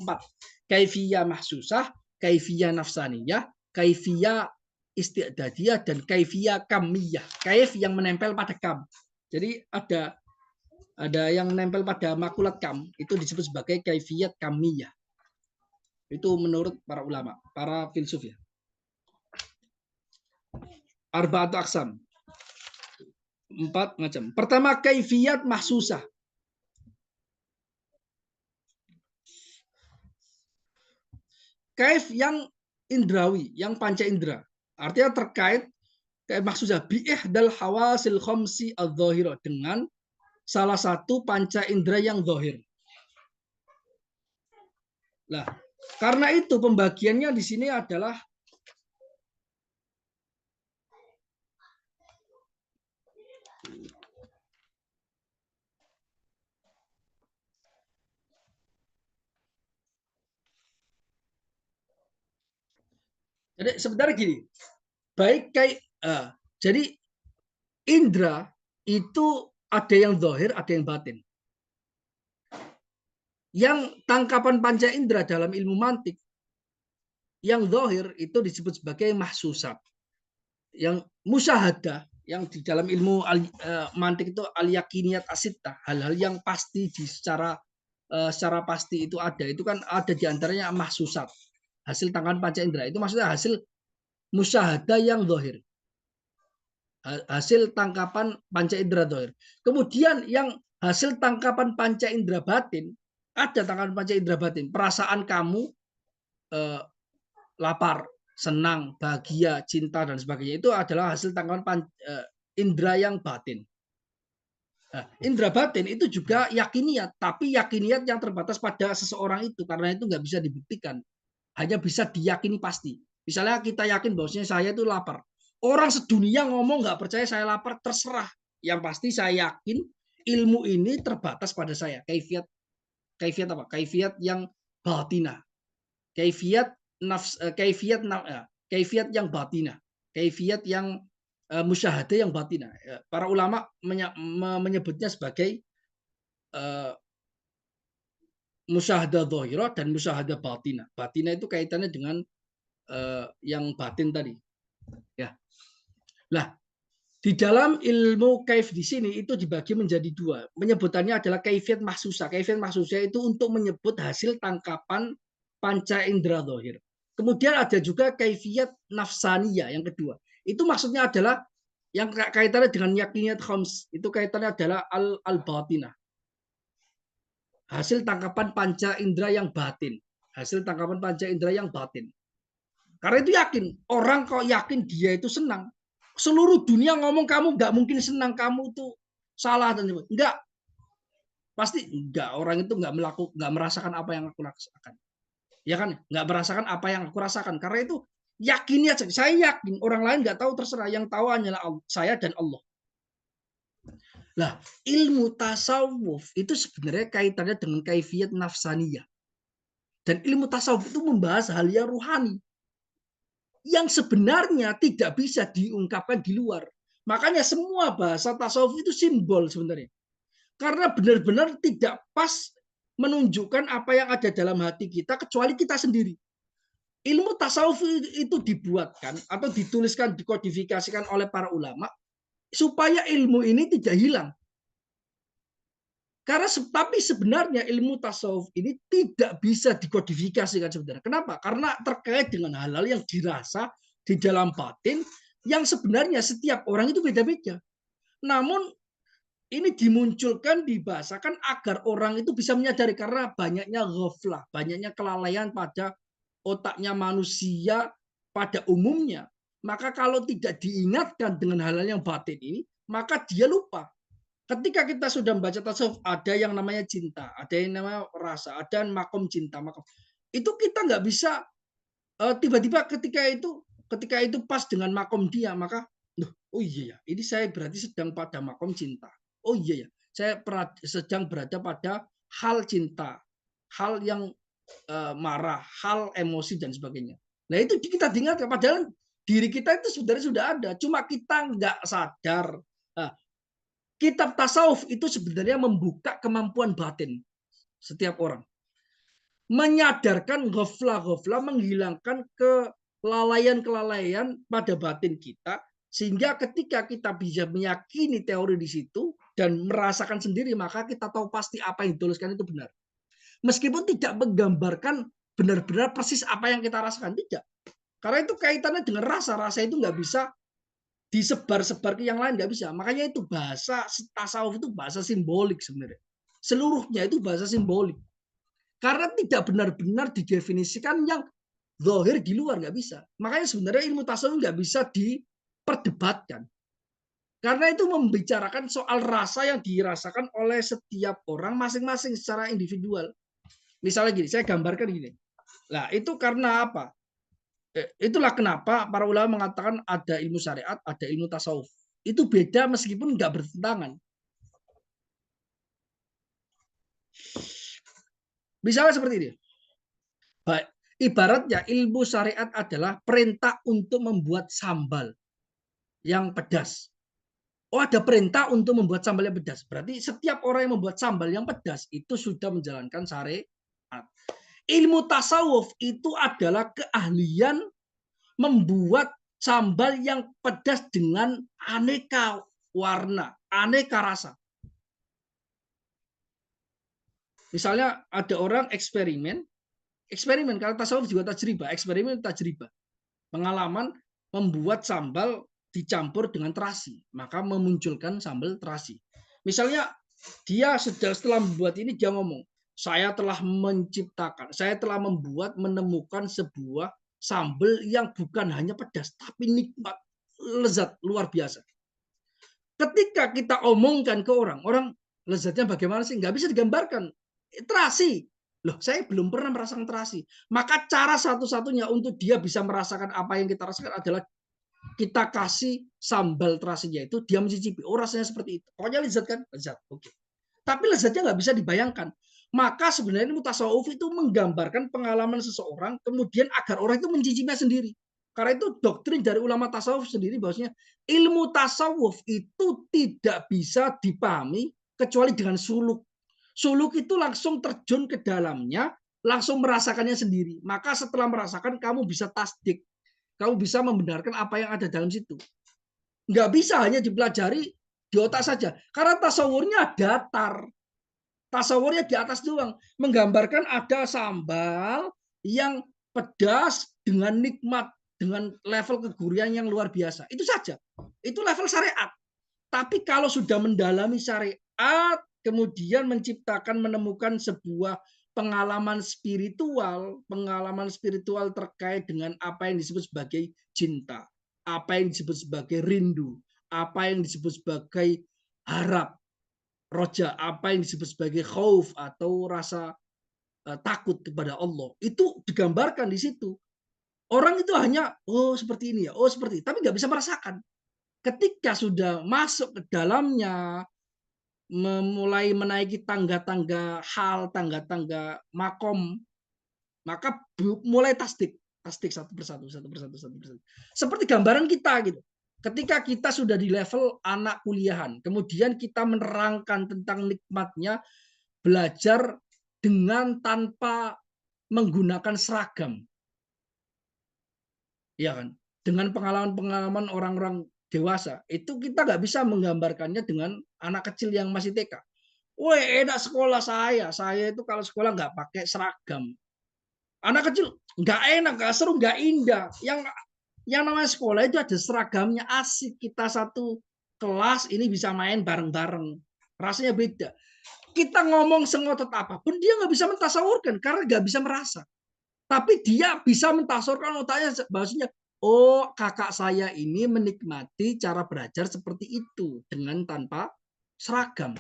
Kaifiyah mahsusah, kaifiyah nafsaniyah, kaifiyah isti'dadiyah, dan kaifiyah kamiyah. Kaif yang menempel pada kam. Jadi ada yang menempel pada makulat kam, itu disebut sebagai kaifiyat kamiyah. Itu menurut para ulama, para filsuf ya. Arba'atu aqsam. 4 macam. Pertama kaifiyat mahsusah. Kaif yang indrawi, yang panca indera. Artinya terkait kaif mahsusah bi'ihdal hawasil khamsi adz-dzahirah, dengan salah satu panca indera yang zahir. Nah, karena itu pembagiannya di sini adalah jadi sebenarnya gini, baik kayak jadi indera itu ada yang zahir, ada yang batin. Yang tangkapan panca indera dalam ilmu mantik, yang zahir itu disebut sebagai mahsusat. Yang musyahadah, yang di dalam ilmu mantik itu al-yakiniyat asita, hal-hal yang pasti secara pasti itu ada. Itu kan ada diantaranya mahsusat, hasil tangkapan panca indera. Itu maksudnya hasil musyahadah yang zahir, hasil tangkapan panca indera zahir. Kemudian yang hasil tangkapan panca indera batin, ada tangkapan panca indera batin. Perasaan kamu lapar, senang, bahagia, cinta dan sebagainya itu adalah hasil tangkapan indera yang batin. Nah, indera batin itu juga yakiniat, tapi yakiniat yang terbatas pada seseorang itu karena itu nggak bisa dibuktikan, hanya bisa diyakini pasti. Misalnya kita yakin bahwasanya saya itu lapar, orang sedunia ngomong nggak percaya saya lapar, terserah. Yang pasti saya yakin ilmu ini terbatas pada saya. Kaifiat apa? Kaifiat yang batinah, kaifiat kaifiat yang batinah, kaifiat yang musyahadah yang batinah. Para ulama menyebutnya sebagai musyahadah dhahirah dan musyahadah batinah. Batinah itu kaitannya dengan yang batin tadi. Ya. Lah, di dalam ilmu kaif di sini itu dibagi menjadi dua. Penyebutannya adalah kaifiat mahsusa. Kaifiat mahsusa itu untuk menyebut hasil tangkapan panca indera dhahir. Kemudian ada juga kaifiat nafsaniyah yang kedua. Itu maksudnya adalah yang kaitannya dengan yakiniyat khams. Itu kaitannya adalah al-batinah. Hasil tangkapan panca indera yang batin. Hasil tangkapan panca indera yang batin. Karena itu yakin. Orang kok yakin dia itu senang. Seluruh dunia ngomong kamu nggak mungkin senang, kamu itu salah dan enggak, pasti enggak. Orang itu nggak merasakan apa yang aku rasakan, ya kan? Nggak merasakan apa yang aku rasakan karena itu yakin aja. Saya yakin, orang lain nggak tahu, terserah. Yang tahu hanyalah saya dan Allah. Lah, ilmu tasawuf itu sebenarnya kaitannya dengan kaifiat nafsaniyah. Dan ilmu tasawuf itu membahas hal yang ruhani, yang sebenarnya tidak bisa diungkapkan di luar. Makanya semua bahasa tasawuf itu simbol sebenarnya. Karena benar-benar tidak pas menunjukkan apa yang ada dalam hati kita kecuali kita sendiri. Ilmu tasawuf itu dibuatkan atau dituliskan, dikodifikasikan oleh para ulama supaya ilmu ini tidak hilang. Karena tapi sebenarnya ilmu tasawuf ini tidak bisa dikodifikasikan sebenarnya. Kenapa? Karena terkait dengan hal-hal yang dirasa di dalam batin yang sebenarnya setiap orang itu beda-beda. Namun ini dimunculkan, dibahasakan agar orang itu bisa menyadari karena banyaknya ghaflah, banyaknya kelalaian pada otaknya manusia pada umumnya. Maka kalau tidak diingatkan dengan hal-hal yang batin ini, maka dia lupa. Ketika kita sudah membaca tasawuf, ada yang namanya cinta, ada yang namanya rasa, ada makom cinta, makom. Itu kita nggak bisa tiba-tiba ketika itu pas dengan makom dia, maka oh iya ya, ini saya berarti sedang pada makom cinta. Oh iya ya, saya sedang berada pada hal cinta, hal yang marah, hal emosi dan sebagainya. Nah itu kita diingatkan, padahal diri kita itu sebenarnya sudah ada, cuma kita nggak sadar. Nah, kitab tasawuf itu sebenarnya membuka kemampuan batin setiap orang, menyadarkan ghaflah-ghaflah, menghilangkan kelalaian-kelalaian pada batin kita, sehingga ketika kita bisa meyakini teori di situ dan merasakan sendiri, maka kita tahu pasti apa yang dituliskan itu benar. Meskipun tidak menggambarkan benar-benar persis apa yang kita rasakan, tidak. Karena itu kaitannya dengan rasa. Rasa itu nggak bisa disebar-sebar ke yang lain, nggak bisa. Makanya itu bahasa tasawuf itu bahasa simbolik sebenarnya. Seluruhnya itu bahasa simbolik. Karena tidak benar-benar didefinisikan yang zahir di luar, nggak bisa. Makanya sebenarnya ilmu tasawuf nggak bisa diperdebatkan. Karena itu membicarakan soal rasa yang dirasakan oleh setiap orang masing-masing secara individual. Misalnya gini, saya gambarkan gini. Nah, itu karena apa? Itulah kenapa para ulama mengatakan ada ilmu syariat, ada ilmu tasawuf. Itu beda meskipun nggak bertentangan. Misalnya seperti ini. Baik, ibaratnya ilmu syariat adalah perintah untuk membuat sambal yang pedas. Oh, ada perintah untuk membuat sambal yang pedas. Berarti setiap orang yang membuat sambal yang pedas itu sudah menjalankan syariat. Ilmu tasawuf itu adalah keahlian membuat sambal yang pedas dengan aneka warna, aneka rasa. Misalnya ada orang eksperimen kalau tasawuf juga tajribah, eksperimen tajribah. Pengalaman membuat sambal dicampur dengan terasi, maka memunculkan sambal terasi. Misalnya dia setelah membuat ini dia ngomong, saya telah menciptakan, saya telah menemukan sebuah sambal yang bukan hanya pedas tapi nikmat, lezat luar biasa. Ketika kita omongkan ke orang, lezatnya bagaimana sih? Nggak bisa digambarkan. Terasi. Loh, saya belum pernah merasakan terasi. Maka cara satu-satunya untuk dia bisa merasakan apa yang kita rasakan adalah kita kasih sambal terasinya itu, dia mencicipi. Oh, rasanya seperti itu. Pokoknya lezat kan? Lezat. Oke. Tapi lezatnya nggak bisa dibayangkan. Maka sebenarnya mutasawuf itu menggambarkan pengalaman seseorang, kemudian agar orang itu mencicipinya sendiri. Karena itu doktrin dari ulama tasawuf sendiri bahwasanya ilmu tasawuf itu tidak bisa dipahami kecuali dengan suluk. Suluk itu langsung terjun ke dalamnya, langsung merasakannya sendiri. Maka setelah merasakan kamu bisa tasdik, kamu bisa membenarkan apa yang ada dalam situ. Nggak bisa hanya dipelajari di otak saja. Karena tasawurnya datar. Tasawurnya di atas doang. Menggambarkan ada sambal yang pedas dengan nikmat, dengan level kegurian yang luar biasa. Itu saja. Itu level syariat. Tapi kalau sudah mendalami syariat, kemudian menemukan sebuah pengalaman spiritual terkait dengan apa yang disebut sebagai cinta, apa yang disebut sebagai rindu, apa yang disebut sebagai harap, roja, apa yang disebut sebagai khauf atau rasa takut kepada Allah, itu digambarkan di situ. Orang itu hanya oh seperti ini ya, oh seperti ini, tapi nggak bisa merasakan. Ketika sudah masuk ke dalamnya, memulai menaiki tangga-tangga hal, tangga-tangga makom, maka mulai tasdik satu persatu. Seperti gambaran kita gitu. Ketika kita sudah di level anak kuliahan, kemudian kita menerangkan tentang nikmatnya belajar dengan tanpa menggunakan seragam, ya kan? Dengan pengalaman-pengalaman orang-orang dewasa, itu kita nggak bisa menggambarkannya dengan anak kecil yang masih TK. Wah, enak sekolah saya itu kalau sekolah nggak pakai seragam. Anak kecil nggak enak, nggak seru, nggak indah. Yang namanya sekolah itu ada seragamnya, asik. Kita satu kelas ini bisa main bareng-bareng. Rasanya beda. Kita ngomong sengotot apapun, dia nggak bisa mentasawurkan karena nggak bisa merasa. Tapi dia bisa mentasawurkan otaknya bahwasanya, oh kakak saya ini menikmati cara belajar seperti itu dengan tanpa seragam.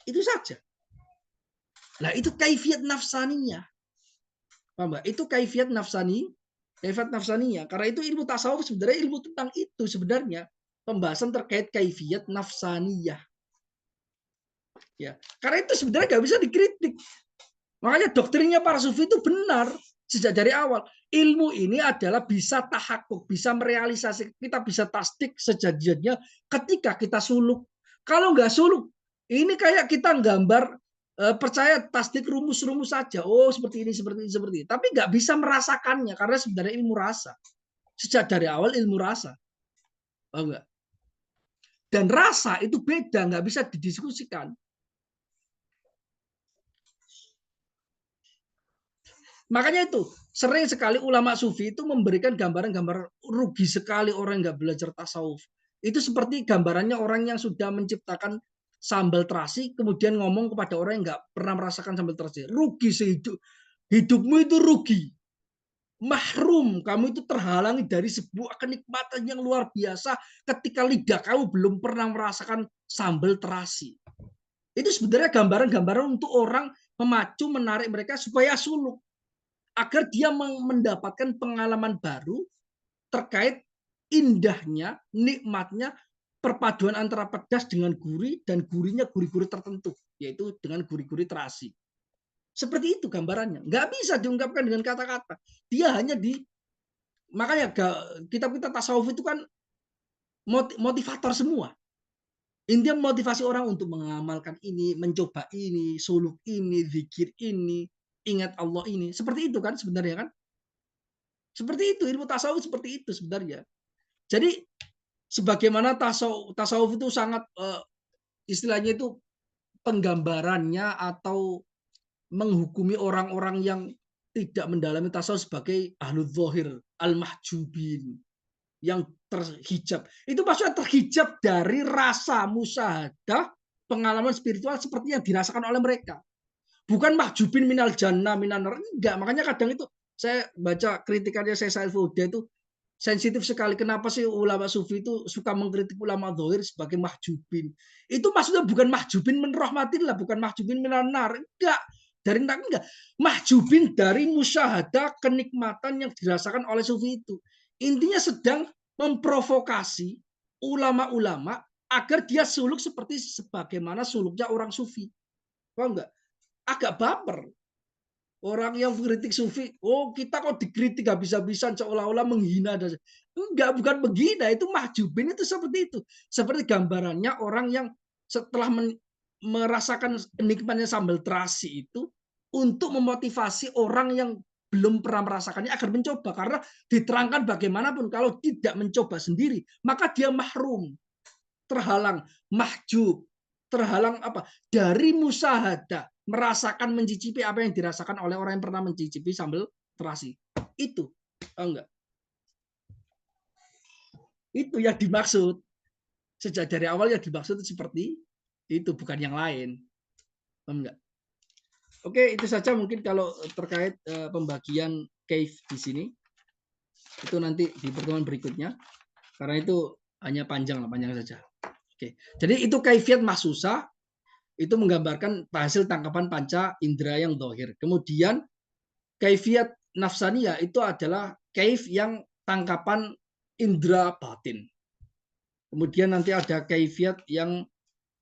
Itu saja. Nah itu kaifiat nafsaniyah. Mbak, itu kaifiat nafsaniyah. Karena itu ilmu tasawuf sebenarnya ilmu tentang itu sebenarnya. Pembahasan terkait kaifiat nafsaniyah. Ya, karena itu sebenarnya nggak bisa dikritik. Makanya doktrinnya para sufi itu benar sejak dari awal. Ilmu ini adalah bisa tahakuk, bisa merealisasi, kita bisa tasdik sejadinya ketika kita suluk. Kalau nggak suluk, ini kayak kita gambar percaya tasdik rumus-rumus saja. Oh seperti ini, seperti ini, seperti ini. Tapi nggak bisa merasakannya karena sebenarnya ilmu rasa. Sejak dari awal ilmu rasa. Oh, enggak. Dan rasa itu beda, nggak bisa didiskusikan. Makanya itu sering sekali ulama sufi itu memberikan gambaran-gambaran rugi sekali orang yang nggak belajar tasawuf. Itu seperti gambarannya orang yang sudah menciptakan sambal terasi kemudian ngomong kepada orang yang nggak pernah merasakan sambal terasi. Rugi hidupmu itu rugi. Mahrum, kamu itu terhalangi dari sebuah kenikmatan yang luar biasa ketika lidah kamu belum pernah merasakan sambal terasi. Itu sebenarnya gambaran-gambaran untuk orang memacu, menarik mereka supaya suluk agar dia mendapatkan pengalaman baru terkait indahnya, nikmatnya perpaduan antara pedas dengan gurih dan gurihnya gurih-gurih tertentu, yaitu dengan gurih-gurih terasi. Seperti itu gambarannya. Nggak bisa diungkapkan dengan kata-kata. Dia hanya makanya kitab-kitab tasawuf itu kan motivator semua. Intinya motivasi orang untuk mengamalkan ini, mencoba ini, suluk ini, zikir ini, ingat Allah ini. Seperti itu kan sebenarnya kan? Seperti itu, ilmu tasawuf seperti itu sebenarnya. Jadi sebagaimana tasawuf itu sangat istilahnya itu penggambarannya atau menghukumi orang-orang yang tidak mendalami tasawuf sebagai ahlul zahir, al-mahjubin, yang terhijab. Itu maksudnya terhijab dari rasa musyahadah pengalaman spiritual seperti yang dirasakan oleh mereka. Bukan mahjubin minal jannah, minal nar. Enggak, makanya kadang itu saya baca kritikannya saya Said Fauda itu sensitif sekali. Kenapa sih ulama sufi itu suka mengkritik ulama zahir sebagai mahjubin? Itu maksudnya bukan mahjubin min rahmatillah, bukan mahjubin minal nar. Enggak. Dari enggak. Mahjubin dari musyahadah kenikmatan yang dirasakan oleh sufi itu. Intinya sedang memprovokasi ulama-ulama agar dia suluk seperti sebagaimana suluknya orang sufi. Paham enggak? Agak baper. Orang yang mengkritik sufi, oh kita kok dikritik habis-habisan seolah-olah menghina. Enggak, bukan menghina, itu mahjubin itu seperti itu. Seperti gambarannya orang yang setelah merasakan nikmatnya sambal terasi itu untuk memotivasi orang yang belum pernah merasakannya agar mencoba. Karena diterangkan bagaimanapun kalau tidak mencoba sendiri, maka dia mahrum, terhalang, mahjub, terhalang apa? Dari musahadah, merasakan mencicipi apa yang dirasakan oleh orang yang pernah mencicipi sambal terasi. Itu, enggak. Itu yang dimaksud. Sejak dari awal yang dimaksud seperti itu, bukan yang lain. Enggak. Oke, itu saja mungkin kalau terkait pembagian cave di sini. Itu nanti di pertemuan berikutnya. Karena itu hanya panjang saja. Oke. Jadi itu kaifiat mahsusa, itu menggambarkan hasil tangkapan panca indera yang dohir. Kemudian kaifiat nafsaniyah itu adalah kaif yang tangkapan indera batin. Kemudian nanti ada kaifiat yang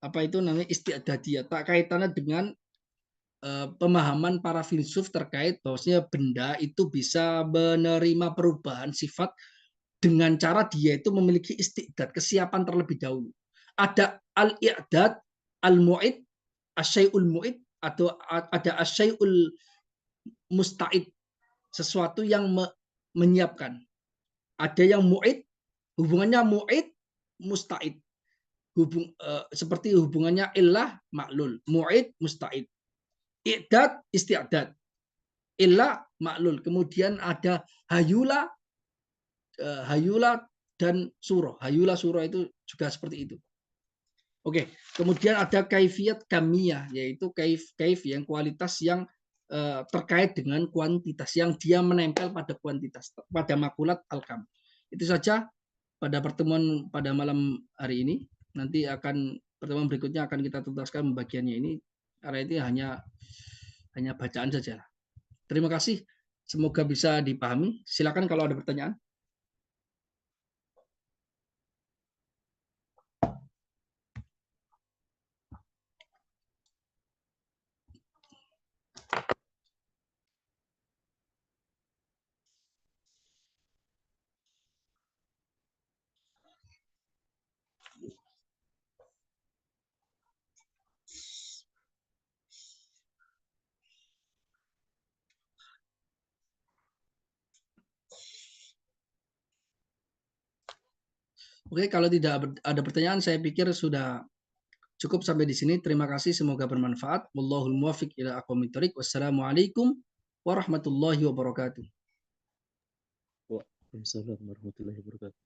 apa itu namanya isti'dadiyah, tak kaitannya dengan pemahaman para filsuf terkait bahwasanya benda itu bisa menerima perubahan sifat dengan cara dia itu memiliki istiqdad, kesiapan terlebih dahulu. Ada al-i'dad, al-mu'id, asyai'ul mu'id, atau ada asyai'ul musta'id, sesuatu yang menyiapkan. Ada yang mu'id, hubungannya mu'id, musta'id. Seperti hubungannya illah, maklul. Mu'id, musta'id. I'dad, isti'dad. Illah, maklul. Kemudian ada hayula, dan surah. Hayula surah itu juga seperti itu. Oke, kemudian ada kaifiat kamiyah, yaitu kaif yang kualitas yang terkait dengan kuantitas, yang dia menempel pada kuantitas, pada makulat al-kam. Itu saja pada pertemuan pada malam hari ini. Nanti pertemuan berikutnya akan kita tuntaskan pembagiannya ini, karena itu hanya bacaan saja. Terima kasih, semoga bisa dipahami. Silakan kalau ada pertanyaan. Oke, kalau tidak ada pertanyaan, saya pikir sudah cukup sampai di sini. Terima kasih, semoga bermanfaat. Wallahul muwaffiq ila aqwamit thoriq. Wassalamualaikum warahmatullahi wabarakatuh. Waalaikumsalam warahmatullahi wabarakatuh.